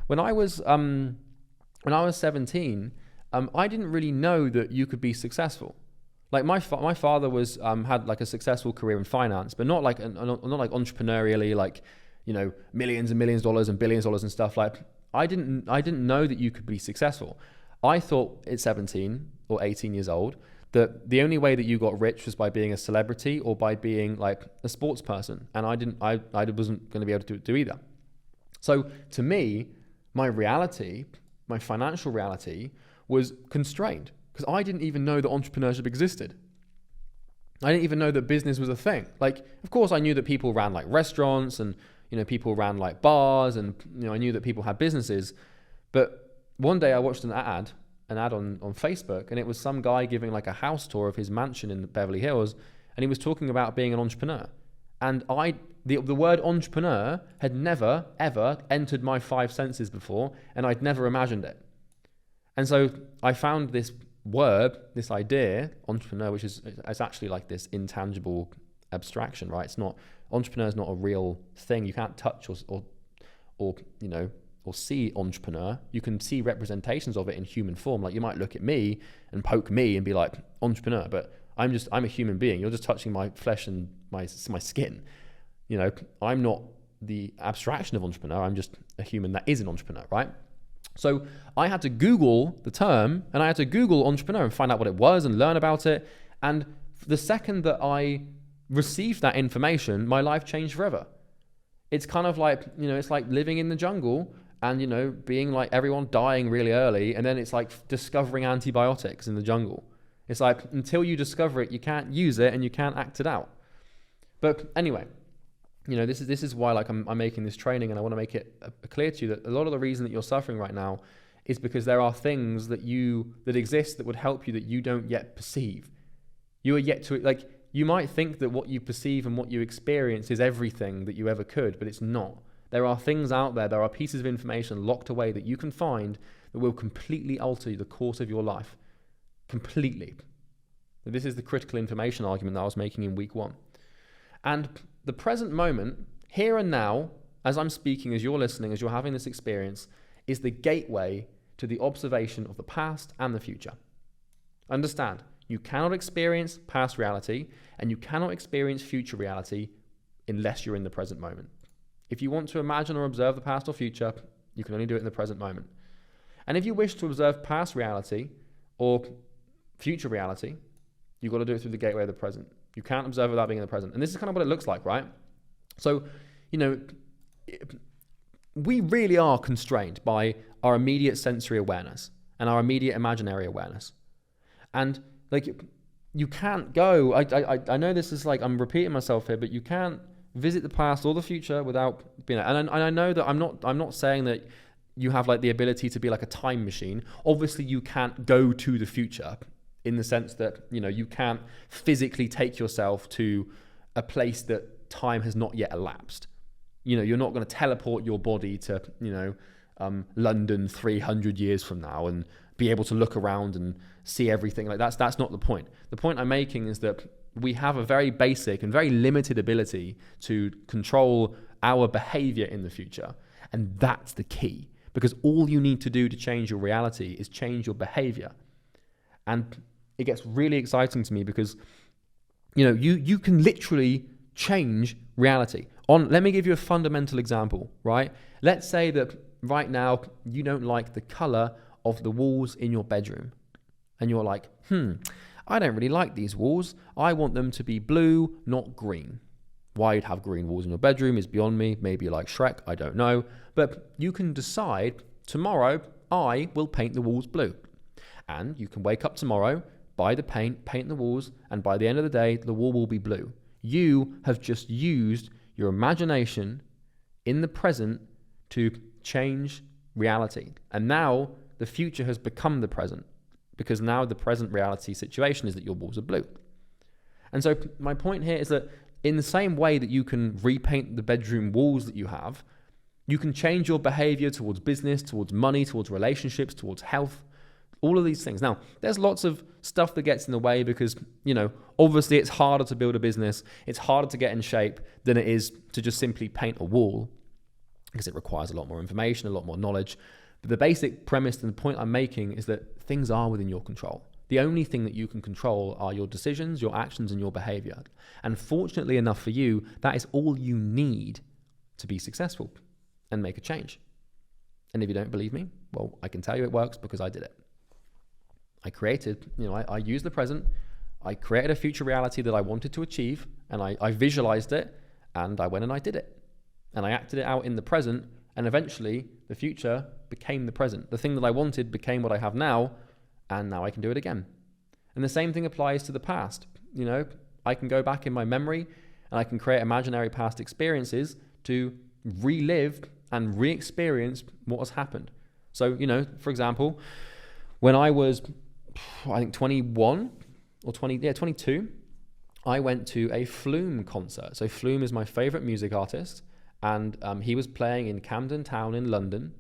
When I was 17, I didn't really know that you could be successful. Like my father was had like a successful career in finance, but not like entrepreneurially, like, you know, millions and millions of dollars and billions of dollars and stuff. Like I didn't know that you could be successful. I thought at 17 or 18 years old that the only way that you got rich was by being a celebrity or by being like a sports person, and I wasn't going to be able to do either. So to me, my reality, my financial reality, was constrained because I didn't even know that entrepreneurship existed. I didn't even know that business was a thing. Like, of course, I knew that people ran like restaurants and, you know, people ran like bars, and, you know, I knew that people had businesses. But one day I watched an ad on Facebook, and it was some guy giving like a house tour of his mansion in Beverly Hills, and he was talking about being an entrepreneur. And the word entrepreneur had never, ever entered my five senses before, and I'd never imagined it. And so I found this word, this idea, entrepreneur, which is actually like this intangible abstraction, right? It's not, entrepreneur is not a real thing. You can't touch or you know, or see entrepreneur. You can see representations of it in human form. Like you might look at me and poke me and be like entrepreneur, but I'm a human being. You're just touching my flesh and my skin. You know, I'm not the abstraction of entrepreneur. I'm just a human that is an entrepreneur, right? So I had to Google the term, and I had to Google entrepreneur and find out what it was and learn about it. And the second that I received that information, my life changed forever. It's kind of like, you know, it's like living in the jungle and, you know, being like everyone dying really early, and then it's like discovering antibiotics in the jungle. It's like until you discover it, you can't use it and you can't act it out. But anyway, you know, this is why like I'm making this training, and I want to make it clear to you that a lot of the reason that you're suffering right now is because there are things that exist that would help you that you don't yet perceive. You are yet to, like, you might think that what you perceive and what you experience is everything that you ever could, but it's not. There are things out there, there are pieces of information locked away that you can find that will completely alter the course of your life. Completely. This is the critical information argument that I was making in week 1. And the present moment, here and now, as I'm speaking, as you're listening, as you're having this experience, is the gateway to the observation of the past and the future. Understand, you cannot experience past reality and you cannot experience future reality unless you're in the present moment. If you want to imagine or observe the past or future, you can only do it in the present moment. And if you wish to observe past reality or future reality, you've got to do it through the gateway of the present. You can't observe without being in the present. And this is kind of what it looks like, right? So, you know, we really are constrained by our immediate sensory awareness and our immediate imaginary awareness. And like, you can't go, I know this is like, I'm repeating myself here, but you can't visit the past or the future without being, and I know that I'm not saying that you have like the ability to be like a time machine. Obviously you can't go to the future in the sense that, you know, you can't physically take yourself to a place that time has not yet elapsed. You know, you're not going to teleport your body to, you know, London 300 years from now and be able to look around and see everything. Like that's not the point. The point I'm making is that we have a very basic and very limited ability to control our behavior in the future. And that's the key, because all you need to do to change your reality is change your behavior. And it gets really exciting to me because, you know, you can literally change reality. Let me give you a fundamental example, right? Let's say that right now you don't like the color of the walls in your bedroom. And you're like, I don't really like these walls. I want them to be blue, not green. Why you'd have green walls in your bedroom is beyond me. Maybe you like Shrek, I don't know. But you can decide, tomorrow I will paint the walls blue. And you can wake up tomorrow, buy the paint the walls, and by the end of the day, the wall will be blue. You have just used your imagination in the present to change reality. And now the future has become the present, because now the present reality situation is that your walls are blue. And so my point here is that in the same way that you can repaint the bedroom walls that you have, you can change your behavior towards business, towards money, towards relationships, towards health, all of these things. Now, there's lots of stuff that gets in the way because, obviously it's harder to build a business. It's harder to get in shape than it is to just simply paint a wall, because it requires a lot more information, a lot more knowledge. But the basic premise and the point I'm making is that things are within your control. The only thing that you can control are your decisions, your actions, and your behavior. And fortunately enough for you, that is all you need to be successful and make a change. And if you don't believe me, well, I can tell you it works because I did it. I created, I used the present. I created a future reality that I wanted to achieve, and I visualized it, and I went and I did it. And I acted it out in the present, and eventually the future became the present. The thing that I wanted became what I have now, and now I can do it again. And the same thing applies to the past. I can go back in my memory and I can create imaginary past experiences to relive and re-experience what has happened. So, for example, when I was, I think 21 or 22, I went to a Flume concert. So Flume is my favorite music artist, and he was playing in Camden Town in London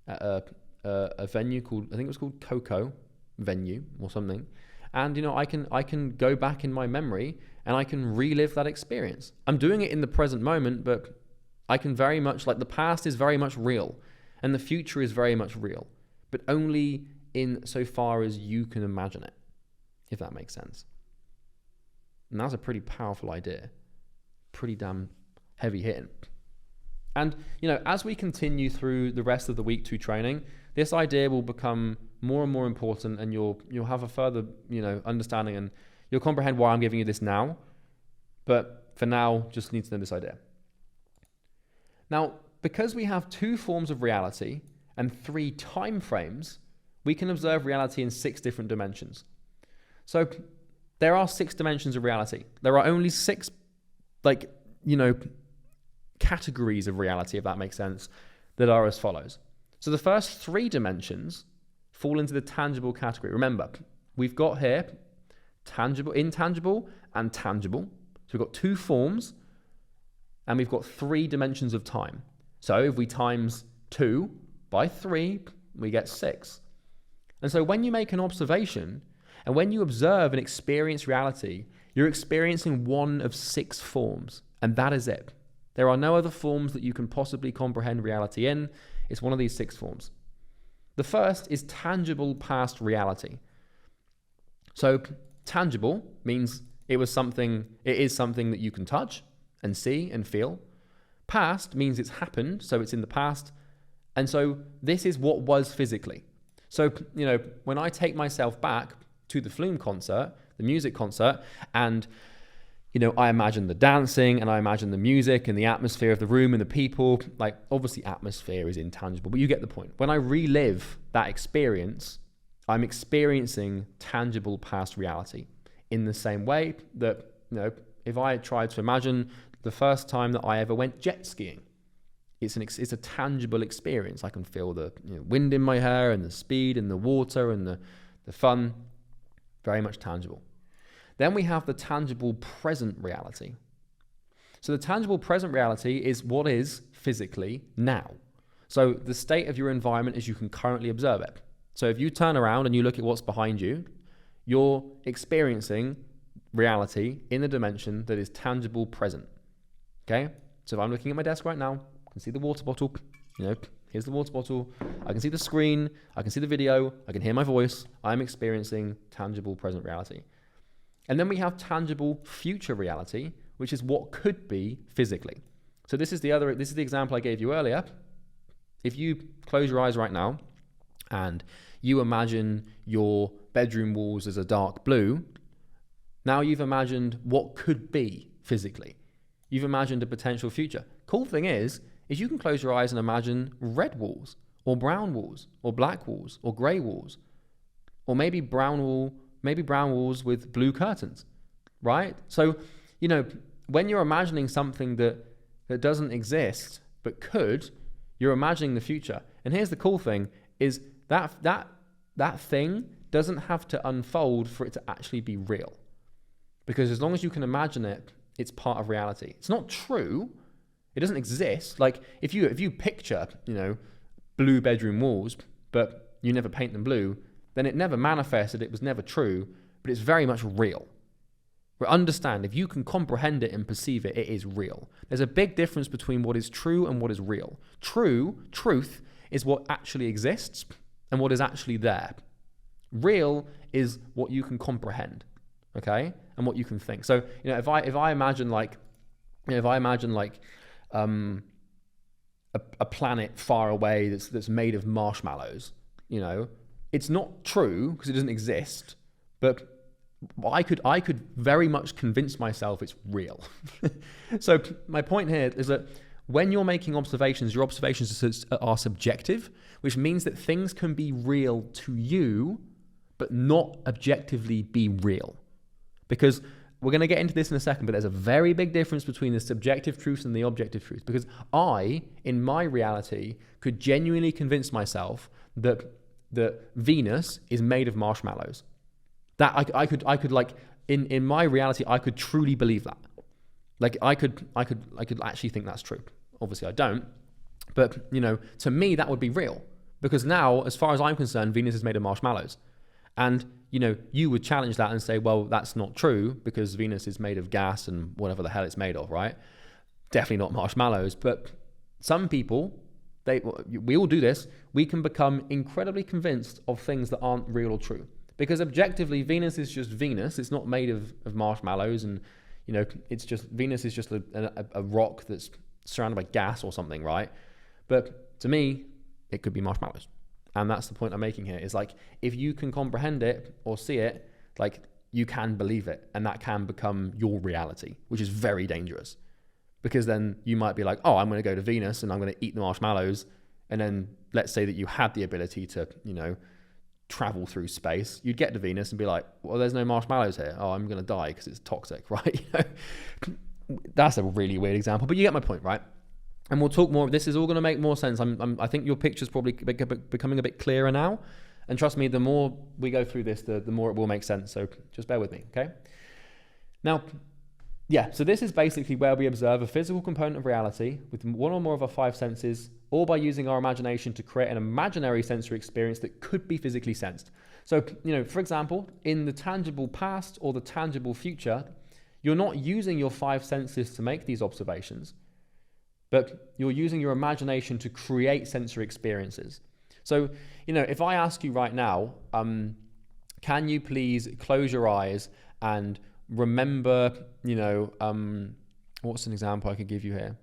at a venue called, I think it was called Coco venue or something. And I can go back in my memory and I can relive that experience. I'm doing it in the present moment, but I can very much, the past is very much real and the future is very much real, but only in so far as you can imagine it, if that makes sense. And that's a pretty powerful idea, pretty damn heavy hitting. And, as we continue through the rest of the week 2 training, this idea will become more and more important, and you'll have a further, understanding, and you'll comprehend why I'm giving you this now. But for now, just need to know this idea. Now, because we have 2 forms of reality and 3 time frames, we can observe reality in 6 different dimensions. So there are 6 dimensions of reality. There are only 6, categories of reality, if that makes sense, that are as follows. So the first 3 dimensions fall into the tangible category. Remember, we've got here tangible, intangible, and tangible. So we've got 2 forms, and we've got 3 dimensions of time. So if we times 2 by 3, we get 6. And so when you make an observation, and when you observe and experience reality, you're experiencing one of 6 forms, and that is it. There are no other forms that you can possibly comprehend reality in. It's one of these 6 forms. The first is tangible past reality. So tangible means it is something that you can touch and see and feel. Past means it's happened, so it's in the past. And so this is what was physically. So, when I take myself back to the Flume concert, the music concert, and I imagine the dancing and I imagine the music and the atmosphere of the room and the people. Obviously atmosphere is intangible, but you get the point. When I relive that experience, I'm experiencing tangible past reality in the same way that, if I tried to imagine the first time that I ever went jet skiing, it's a tangible experience. I can feel the wind in my hair and the speed and the water and the fun, very much tangible. Then we have the tangible present reality. So the tangible present reality is what is physically now. So the state of your environment as you can currently observe it. So if you turn around and you look at what's behind you, you're experiencing reality in a dimension that is tangible present. Okay? So if I'm looking at my desk right now, I can see the water bottle. Here's the water bottle. I can see the screen. I can see the video. I can hear my voice. I'm experiencing tangible present reality. And then we have tangible future reality, which is what could be physically. So this is the example I gave you earlier. If you close your eyes right now and you imagine your bedroom walls as a dark blue, now you've imagined what could be physically. You've imagined a potential future. Cool thing is you can close your eyes and imagine red walls or brown walls or black walls or gray walls, or maybe brown walls with blue curtains, right? So, when you're imagining something that doesn't exist but could, you're imagining the future. And here's the cool thing is that thing doesn't have to unfold for it to actually be real. Because as long as you can imagine it, it's part of reality. It's not true. It doesn't exist. Like if you picture, blue bedroom walls, but you never paint them blue, then it never manifested. It was never true, but it's very much real. But understand, if you can comprehend it and perceive it, it is real. There's a big difference between what is true and what is real. Truth is what actually exists and what is actually there. Real is what you can comprehend, okay, and what you can think. So, if I imagine a planet far away that's made of marshmallows, it's not true because it doesn't exist, but I could very much convince myself it's real. So my point here is that when you're making observations, your observations are subjective, which means that things can be real to you, but not objectively be real. Because we're going to get into this in a second, but there's a very big difference between the subjective truth and the objective truth. Because I, in my reality, could genuinely convince myself that Venus is made of marshmallows. That I could like in my reality, I could truly believe that. Like I could actually think that's true. Obviously I don't, but to me that would be real, because now, as far as I'm concerned, Venus is made of marshmallows. And you would challenge that and say, well, that's not true because Venus is made of gas and whatever the hell it's made of, right? Definitely not marshmallows. But some people, we all do this. We can become incredibly convinced of things that aren't real or true. Because objectively, Venus is just Venus. It's not made of marshmallows, and Venus is just a rock that's surrounded by gas or something, right? But to me, it could be marshmallows, and that's the point I'm making here. Is like, if you can comprehend it or see it, like, you can believe it, and that can become your reality, which is very dangerous. Because then you might be like, oh, I'm going to go to Venus and I'm going to eat the marshmallows, and then let's say that you had the ability to travel through space, you'd get to Venus and be like, well, there's no marshmallows here. Oh, I'm going to die because it's toxic, right? That's a really weird example, but you get my point, right? And we'll talk more. This is all going to make more sense. I think your picture's probably becoming a bit clearer now. And trust me, the more we go through this, the more it will make sense. So just bear with me, okay? Now, yeah, so this is basically where we observe a physical component of reality with one or more of our five senses, all by using our imagination to create an imaginary sensory experience that could be physically sensed. So, for example, in the tangible past or the tangible future, you're not using your five senses to make these observations, but you're using your imagination to create sensory experiences. So, if I ask you right now, can you please close your eyes and remember, what's an example I could give you here?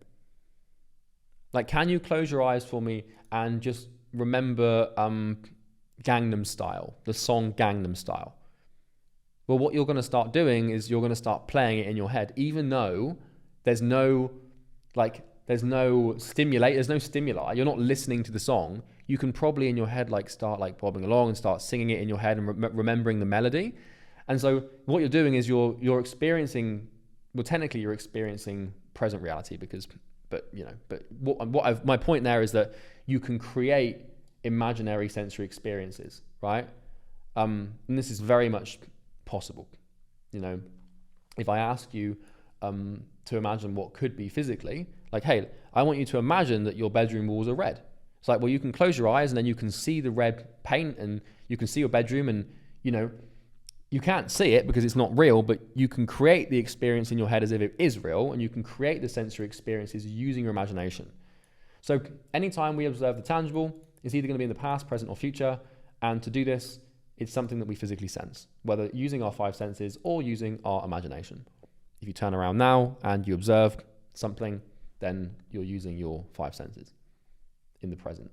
Like, can you close your eyes for me and just remember Gangnam Style, the song Gangnam Style? Well, what you're going to start doing is you're going to start playing it in your head, even though there's no stimuli, you're not listening to the song. You can probably in your head start bobbing along and start singing it in your head and remembering the melody. And so what you're doing is you're experiencing, well, technically you're experiencing present reality my point there is that you can create imaginary sensory experiences, right? And this is very much possible. If I ask you to imagine what could be physically, like, hey, I want you to imagine that your bedroom walls are red. It's like, well, you can close your eyes and then you can see the red paint and you can see your bedroom, and you can't see it because it's not real, but you can create the experience in your head as if it is real, and you can create the sensory experiences using your imagination. So anytime we observe the tangible, it's either going to be in the past, present, or future. And to do this, it's something that we physically sense, whether using our five senses or using our imagination. If you turn around now and you observe something, then you're using your five senses in the present.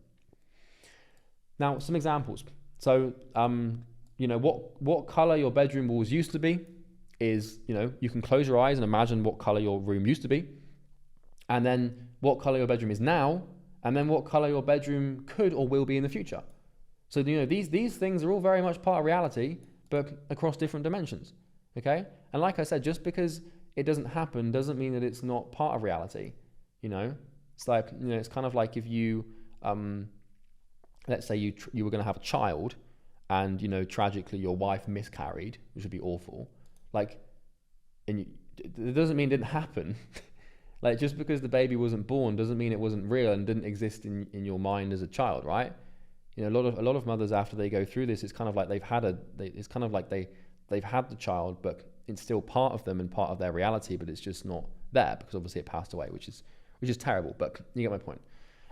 Now, some examples. So, what color your bedroom walls used to be is, you can close your eyes and imagine what color your room used to be, and then what color your bedroom is now, and then what color your bedroom could or will be in the future. So, these things are all very much part of reality, but across different dimensions, okay? And like I said, just because it doesn't happen doesn't mean that it's not part of reality, It's like, it's kind of like if you, let's say you were going to have a child, and tragically your wife miscarried, which would be awful. Like, it doesn't mean it didn't happen. Like, just because the baby wasn't born doesn't mean it wasn't real and didn't exist in your mind as a child, right? A lot of mothers, after they go through this, it's kind of like they've had the child, but it's still part of them and part of their reality, but it's just not there because obviously it passed away, which is terrible. But you get my point.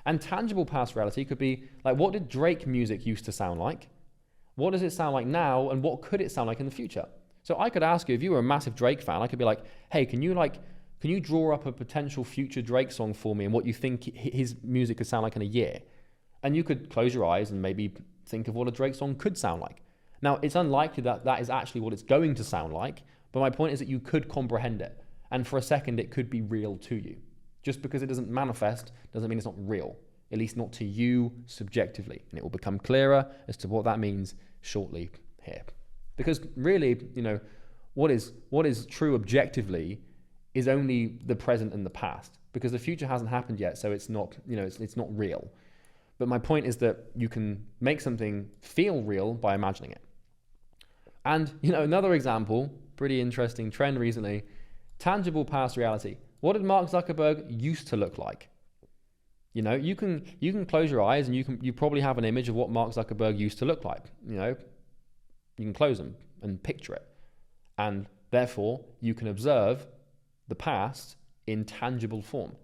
And tangible past reality could be like, what did Drake music used to sound like? What does it sound like now? And what could it sound like in the future? So I could ask you, if you were a massive Drake fan, I could be like, hey, can you draw up a potential future Drake song for me and what you think his music could sound like in a year? And you could close your eyes and maybe think of what a Drake song could sound like. Now, it's unlikely that is actually what it's going to sound like, but my point is that you could comprehend it. And for a second, it could be real to you. Just because it doesn't manifest doesn't mean it's not real, at least not to you subjectively. And it will become clearer as to what that means shortly here. Because really, what is true objectively is only the present and the past, because the future hasn't happened yet, so it's not, it's not real. But my point is that you can make something feel real by imagining it. And, another example, pretty interesting trend recently, tangible past reality. What did Mark Zuckerberg used to look like? You can close your eyes and you probably have an image of what Mark Zuckerberg used to look like. You can close them and picture it. And therefore, you can observe the past in tangible form.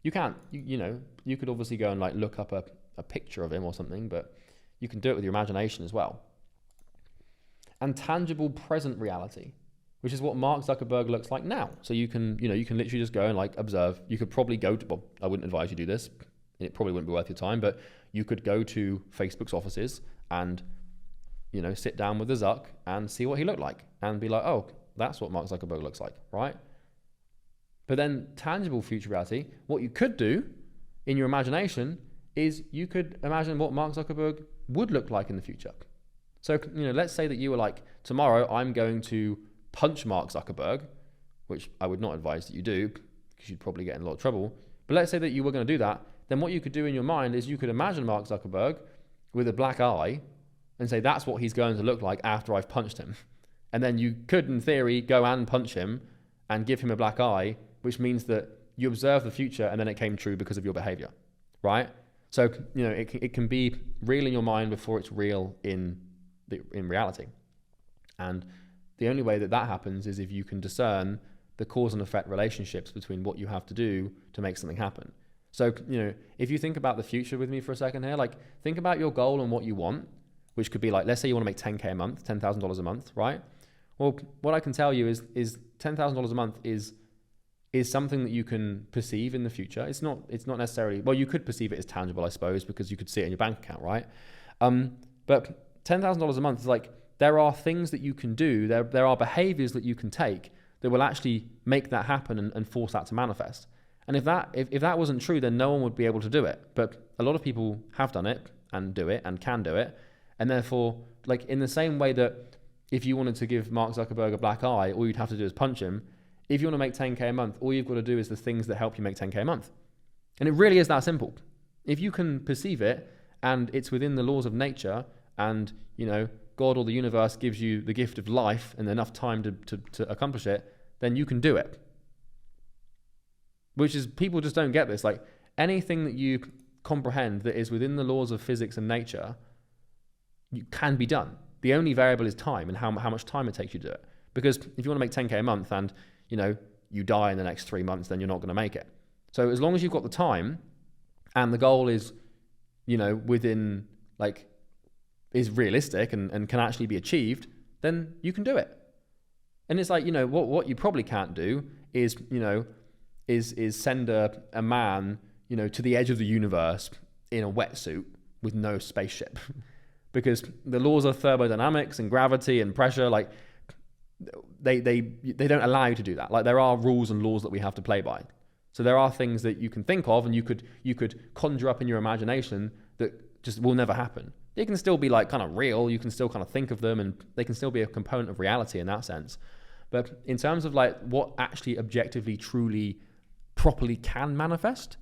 You can't, you could obviously go and look up a picture of him or something, but you can do it with your imagination as well. And tangible present reality, which is what Mark Zuckerberg looks like now. So you can literally just go and observe. You could probably go to, well, I wouldn't advise you do this. It probably wouldn't be worth your time, but you could go to Facebook's offices and, sit down with the Zuck and see what he looked like and be like, oh, that's what Mark Zuckerberg looks like, right? But then tangible future reality, what you could do in your imagination is you could imagine what Mark Zuckerberg would look like in the future. So, let's say that you were like, tomorrow I'm going to punch Mark Zuckerberg, which I would not advise that you do because you'd probably get in a lot of trouble. But let's say that you were going to do that. Then what you could do in your mind is you could imagine Mark Zuckerberg with a black eye and say, that's what he's going to look like after I've punched him. And then you could, in theory, go and punch him and give him a black eye, which means that you observe the future and then it came true because of your behavior, right? So, it can be real in your mind before it's real in reality. And the only way that happens is if you can discern the cause and effect relationships between what you have to do to make something happen. So, if you think about the future with me for a second here, think about your goal and what you want, which could be let's say you want to make $10K a month, $10,000 a month, right? Well, what I can tell you is $10,000 a month is something that you can perceive in the future. It's not necessarily, well, you could perceive it as tangible, I suppose, because you could see it in your bank account, right? But $10,000 a month is there are things that you can do, there are behaviors that you can take that will actually make that happen and force that to manifest. And if that wasn't true, then no one would be able to do it. But a lot of people have done it and do it and can do it. And therefore, in the same way that if you wanted to give Mark Zuckerberg a black eye, all you'd have to do is punch him. If you want to make 10K a month, all you've got to do is the things that help you make 10K a month. And it really is that simple. If you can perceive it and it's within the laws of nature and, God or the universe gives you the gift of life and enough time to accomplish it, then you can do it. Which is, people just don't get this. Anything that you comprehend that is within the laws of physics and nature, you can be done. The only variable is time and how much time it takes you to do it. Because if you want to make 10K a month and, you die in the next 3 months, then you're not going to make it. So as long as you've got the time and the goal is, within, is realistic and can actually be achieved, then you can do it. And it's what you probably can't do is, is send a man, to the edge of the universe in a wetsuit with no spaceship. Because the laws of thermodynamics and gravity and pressure, they don't allow you to do that. There are rules and laws that we have to play by. So there are things that you can think of and you could conjure up in your imagination that just will never happen. They can still be kind of real. You can still kind of think of them and they can still be a component of reality in that sense. But in terms of what actually objectively, truly, properly can manifest,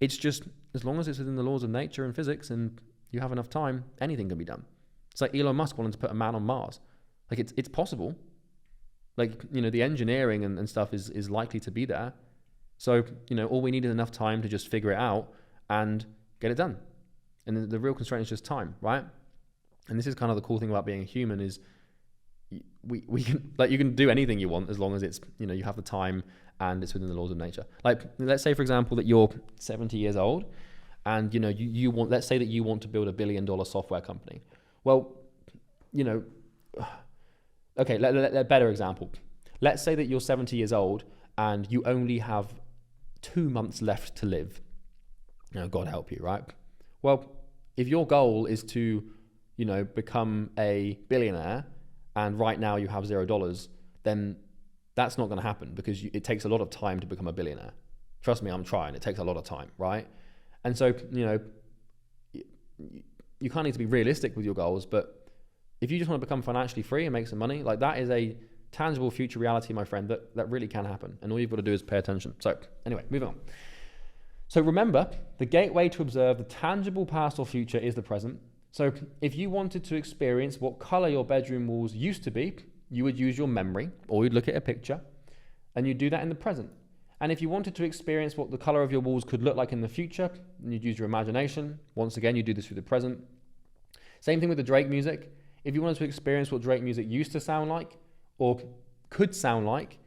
it's just as long as it's within the laws of nature and physics and, you have enough time, anything can be done. It's like Elon Musk wanting to put a man on Mars. Like it's possible. Like, the engineering and stuff is likely to be there. So, all we need is enough time to just figure it out and get it done. And the real constraint is just time, right? And this is kind of the cool thing about being a human is we can, like, you can do anything you want as long as it's, you have the time and it's within the laws of nature. Like, let's say, for example, that you're 70 years old and, you want, let's say that you want to build $1 billion software company. Well, okay, a better example. Let's say that you're 70 years old and you only have 2 months left to live. God help you, right? Well, if your goal is to, become a billionaire and right now you have $0, then that's not going to happen because it takes a lot of time to become a billionaire. Trust me, I'm trying. It takes a lot of time, right? And so, you kind of need to be realistic with your goals, but if you just want to become financially free and make some money, like that is a tangible future reality, my friend, that really can happen. And all you've got to do is pay attention. So anyway, moving on. So remember, the gateway to observe the tangible past or future is the present. So if you wanted to experience what color your bedroom walls used to be, you would use your memory or you'd look at a picture and you'd do that in the present. And if you wanted to experience what the color of your walls could look like in the future, then you'd use your imagination. Once again, you do this through the present. Same thing with the Drake music. If you wanted to experience what Drake music used to sound like or could sound like,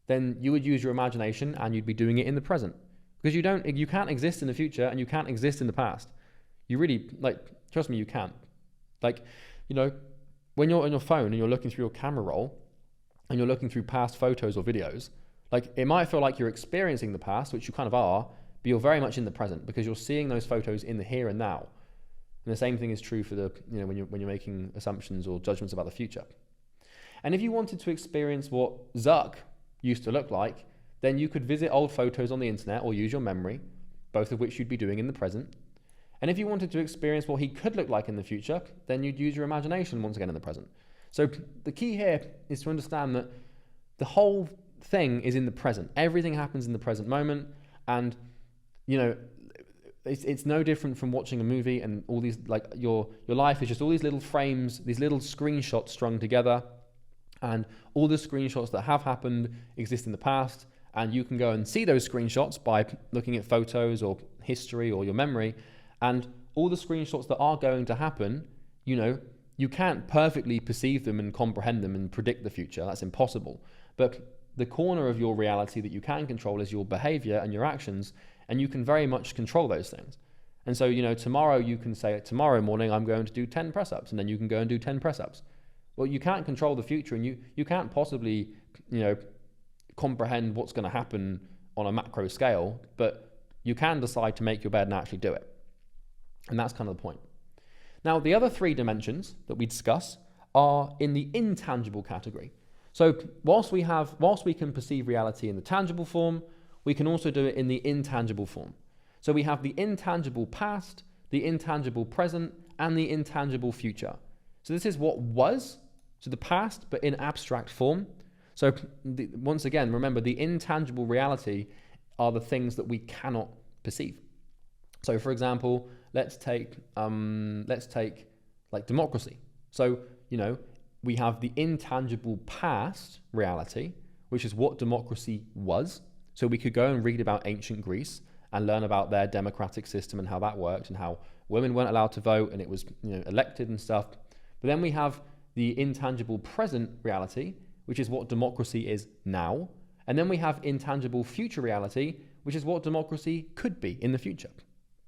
then you would use your imagination and you'd be doing it in the present. Because you can't exist in the future and you can't exist in the past. You really, trust me, you can't. When you're on your phone and you're looking through your camera roll and you're looking through past photos or videos, it might feel like you're experiencing the past, which you kind of are, but you're very much in the present because you're seeing those photos in the here and now. And the same thing is true for when you're making assumptions or judgments about the future. And if you wanted to experience what Zuck used to look like, then you could visit old photos on the internet or use your memory, both of which you'd be doing in the present. And if you wanted to experience what he could look like in the future, then you'd use your imagination once again in the present. So the key here is to understand that the whole thing is in the present. Everything happens in the present moment. And, it's no different from watching a movie and all these, your life is just all these little frames, these little screenshots strung together. And all the screenshots that have happened exist in the past. And you can go and see those screenshots by looking at photos or history or your memory. And all the screenshots that are going to happen, you can't perfectly perceive them and comprehend them and predict the future. That's impossible. But the corner of your reality that you can control is your behavior and your actions, and you can very much control those things. And so, tomorrow you can say, tomorrow morning I'm going to do 10 press-ups, and then you can go and do 10 press-ups. Well, you can't control the future, and you can't possibly, comprehend what's going to happen on a macro scale, but you can decide to make your bed and actually do it. And that's kind of the point. Now, the other 3 dimensions that we discuss are in the intangible category. So whilst we can perceive reality in the tangible form, we can also do it in the intangible form. So we have the intangible past, the intangible present, and the intangible future. So this is what was, so the past, but in abstract form. So once again, remember, the intangible reality are the things that we cannot perceive. So for example, let's take democracy. So, we have the intangible past reality, which is what democracy was. So we could go and read about ancient Greece and learn about their democratic system and how that worked and how women weren't allowed to vote and it was, elected and stuff. But then we have the intangible present reality, which is what democracy is now. And then we have intangible future reality, which is what democracy could be in the future.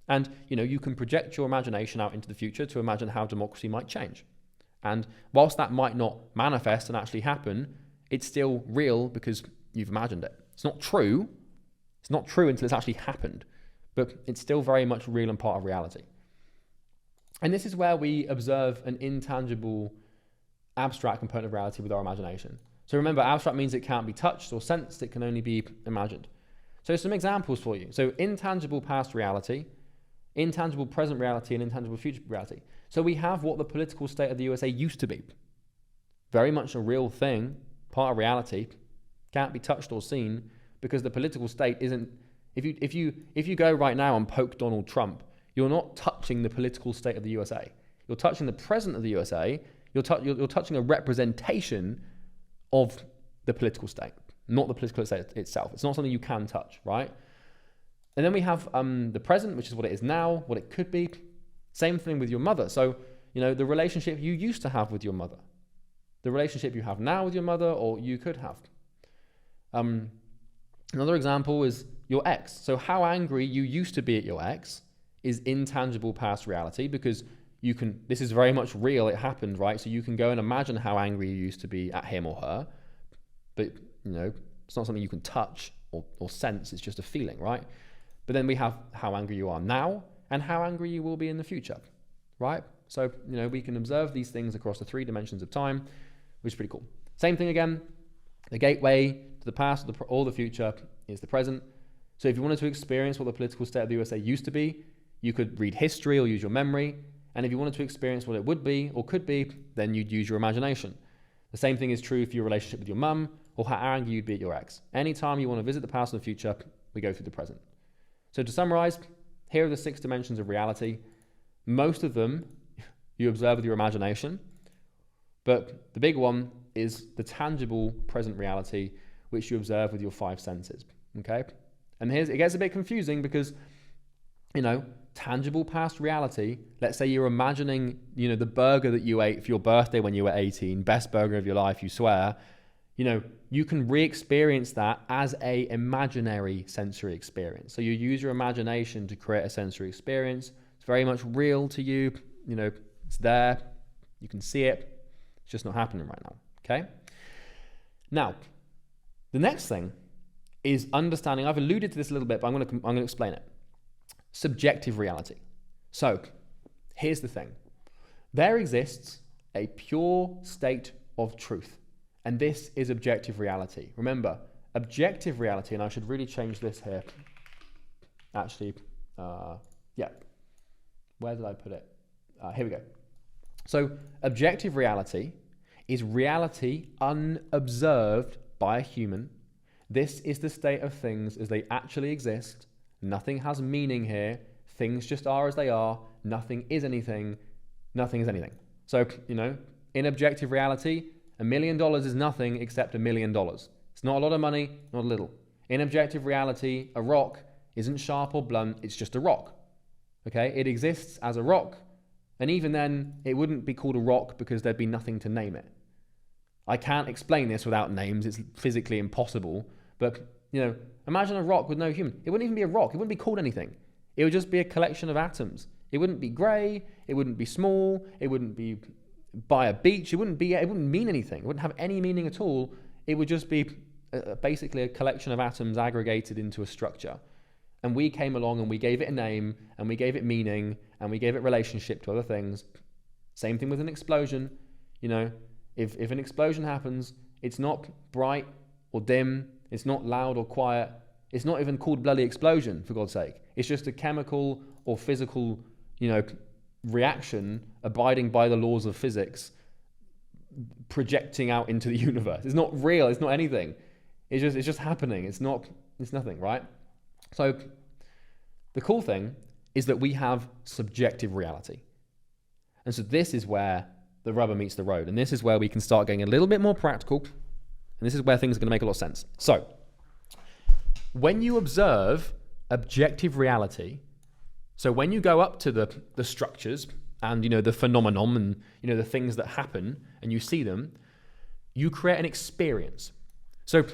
And, you can project your imagination out into the future to imagine how democracy might change. And whilst that might not manifest and actually happen, it's still real because you've imagined it. It's not true. It's not true until it's actually happened, but it's still very much real and part of reality. And this is where we observe an intangible, abstract component of reality with our imagination. So remember, abstract means it can't be touched or sensed. It can only be imagined. So some examples for you. So intangible past reality, intangible present reality, and intangible future reality. So we have what the political state of the USA used to be. Very much a real thing, part of reality, can't be touched or seen because the political state isn't. If you go right now and poke Donald Trump, you're not touching the political state of the USA. You're touching the president of the USA. You're touching a representation of the political state, not the political state itself. It's not something you can touch, right? And then we have the present, which is what it is now, what it could be. Same thing with your mother. So, the relationship you used to have with your mother, the relationship you have now with your mother, or you could have. Another example is your ex. So how angry you used to be at your ex is intangible past reality, because this is very much real, it happened, right? So you can go and imagine how angry you used to be at him or her, but it's not something you can touch or sense, it's just a feeling, right? But then we have how angry you are now and how angry you will be in the future, right? So, we can observe these things across the 3 dimensions of time, which is pretty cool. Same thing again, the gateway to the past or the future is the present. So if you wanted to experience what the political state of the USA used to be, you could read history or use your memory. And if you wanted to experience what it would be or could be, then you'd use your imagination. The same thing is true for your relationship with your mum or how angry you'd be at your ex. Anytime you want to visit the past or the future, we go through the present. So to summarize, here are the 6 dimensions of reality. Most of them you observe with your imagination, but the big one is the tangible present reality, which you observe with your 5 senses, okay? And it gets a bit confusing because, tangible past reality, let's say you're imagining, the burger that you ate for your birthday when you were 18, best burger of your life, you swear, you can re-experience that as a imaginary sensory experience. So you use your imagination to create a sensory experience. It's very much real to you, it's there, you can see it, it's just not happening right now, okay? Now, the next thing is understanding, I've alluded to this a little bit, but I'm going to explain it. Subjective reality. So, here's the thing. There exists a pure state of truth, and this is objective reality. Remember, objective reality, and I should really change this here. Actually, where did I put it? Here we go. So, objective reality is reality unobserved by a human. This is the state of things as they actually exist. Nothing has meaning here. Things just are as they are. Nothing is anything. Nothing is anything. So, in objective reality, $1 million is nothing except $1 million. It's not a lot of money, not a little. In objective reality, a rock isn't sharp or blunt. It's just a rock. Okay? It exists as a rock. And even then, it wouldn't be called a rock because there'd be nothing to name it. I can't explain this without names. It's physically impossible. But, imagine a rock with no human. It wouldn't even be a rock. It wouldn't be called anything. It would just be a collection of atoms. It wouldn't be grey. It wouldn't be small. It wouldn't be by a beach. It wouldn't mean anything. It wouldn't have any meaning at all. It would just be basically a collection of atoms aggregated into a structure. And we came along and we gave it a name and we gave it meaning and we gave it relationship to other things. Same thing with an explosion. If an explosion happens, it's not bright or dim. It's not loud or quiet. It's not even called bloody explosion, for God's sake. It's just a chemical or physical, reaction abiding by the laws of physics, projecting out into the universe. It's not real. It's not anything. It's just happening. It's nothing, right? So the cool thing is that we have subjective reality. And so this is where the rubber meets the road. And this is where we can start getting a little bit more practical. And this is where things are going to make a lot of sense. So when you observe objective reality, so when you go up to the structures and, the phenomenon and, the things that happen and you see them, you create an experience. So,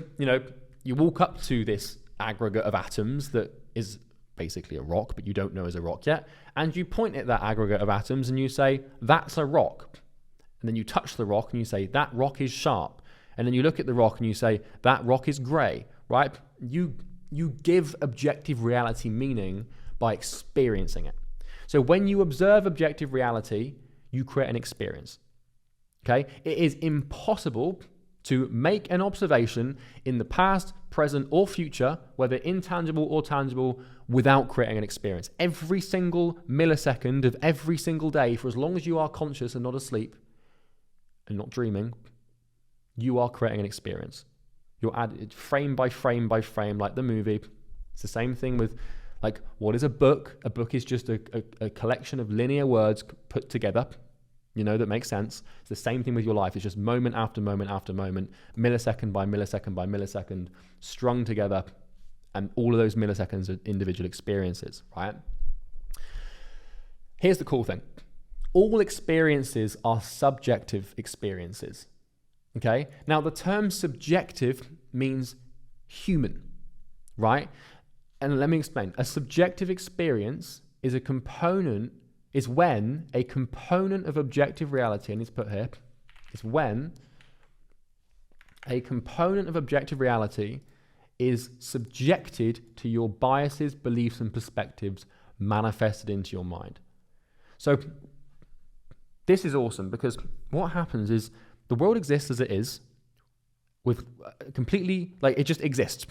you walk up to this aggregate of atoms that is basically a rock, but you don't know is a rock yet. And you point at that aggregate of atoms and you say, that's a rock. And then you touch the rock and you say, that rock is sharp. And then you look at the rock and you say, that rock is grey, right? You give objective reality meaning by experiencing it. So when you observe objective reality, you create an experience. Okay? It is impossible to make an observation in the past, present, or future, whether intangible or tangible, without creating an experience. Every single millisecond of every single day, for as long as you are conscious and not asleep and not dreaming, you are creating an experience. You're added frame by frame by frame, like the movie. It's the same thing with Like, what is a book? A book is just a collection of linear words put together, that makes sense. It's the same thing with your life. It's just moment after moment after moment, millisecond by millisecond by millisecond, strung together. And all of those milliseconds are individual experiences, right? Here's the cool thing. All experiences are subjective experiences, okay? Now, the term subjective means human, right? And let me explain. A subjective experience is when a component of objective reality, I need to put here, is when a component of objective reality is subjected to your biases, beliefs, and perspectives manifested into your mind. So this is awesome, because what happens is the world exists as it is, with completely, like, it just exists.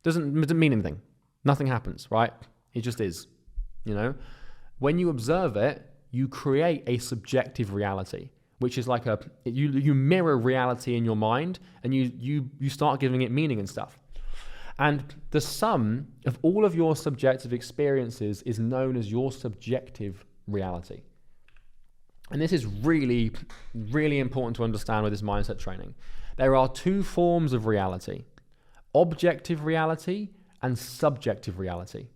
Doesn't mean anything. Nothing happens, right? It just is, When you observe it, you create a subjective reality, which is like you mirror reality in your mind, and you start giving it meaning and stuff. And the sum of all of your subjective experiences is known as your subjective reality. And this is really, really important to understand with this mindset training. There are two forms of reality: objective reality and subjective reality.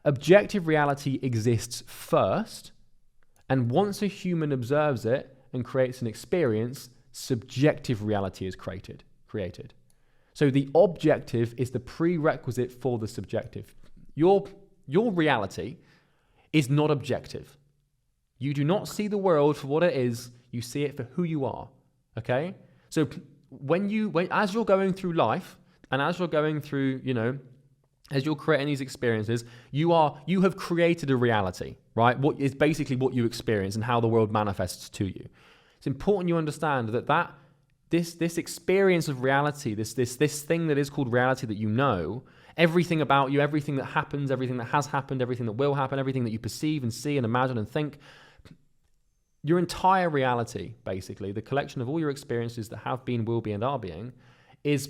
Objective reality exists first, and once a human observes it and creates an experience, subjective reality is created. So the objective is the prerequisite for the subjective. Your reality is not objective. You do not see the world for what it is, you see it for who you are, okay? So as you're going through life, and as you're going through, as you're creating these experiences, you have created a reality, right? What is basically what you experience and how the world manifests to you. It's important you understand that this experience of reality, this thing that is called reality that everything about you, everything that happens, everything that has happened, everything that will happen, everything that you perceive and see and imagine and think, your entire reality, basically, the collection of all your experiences that have been, will be, and are being, is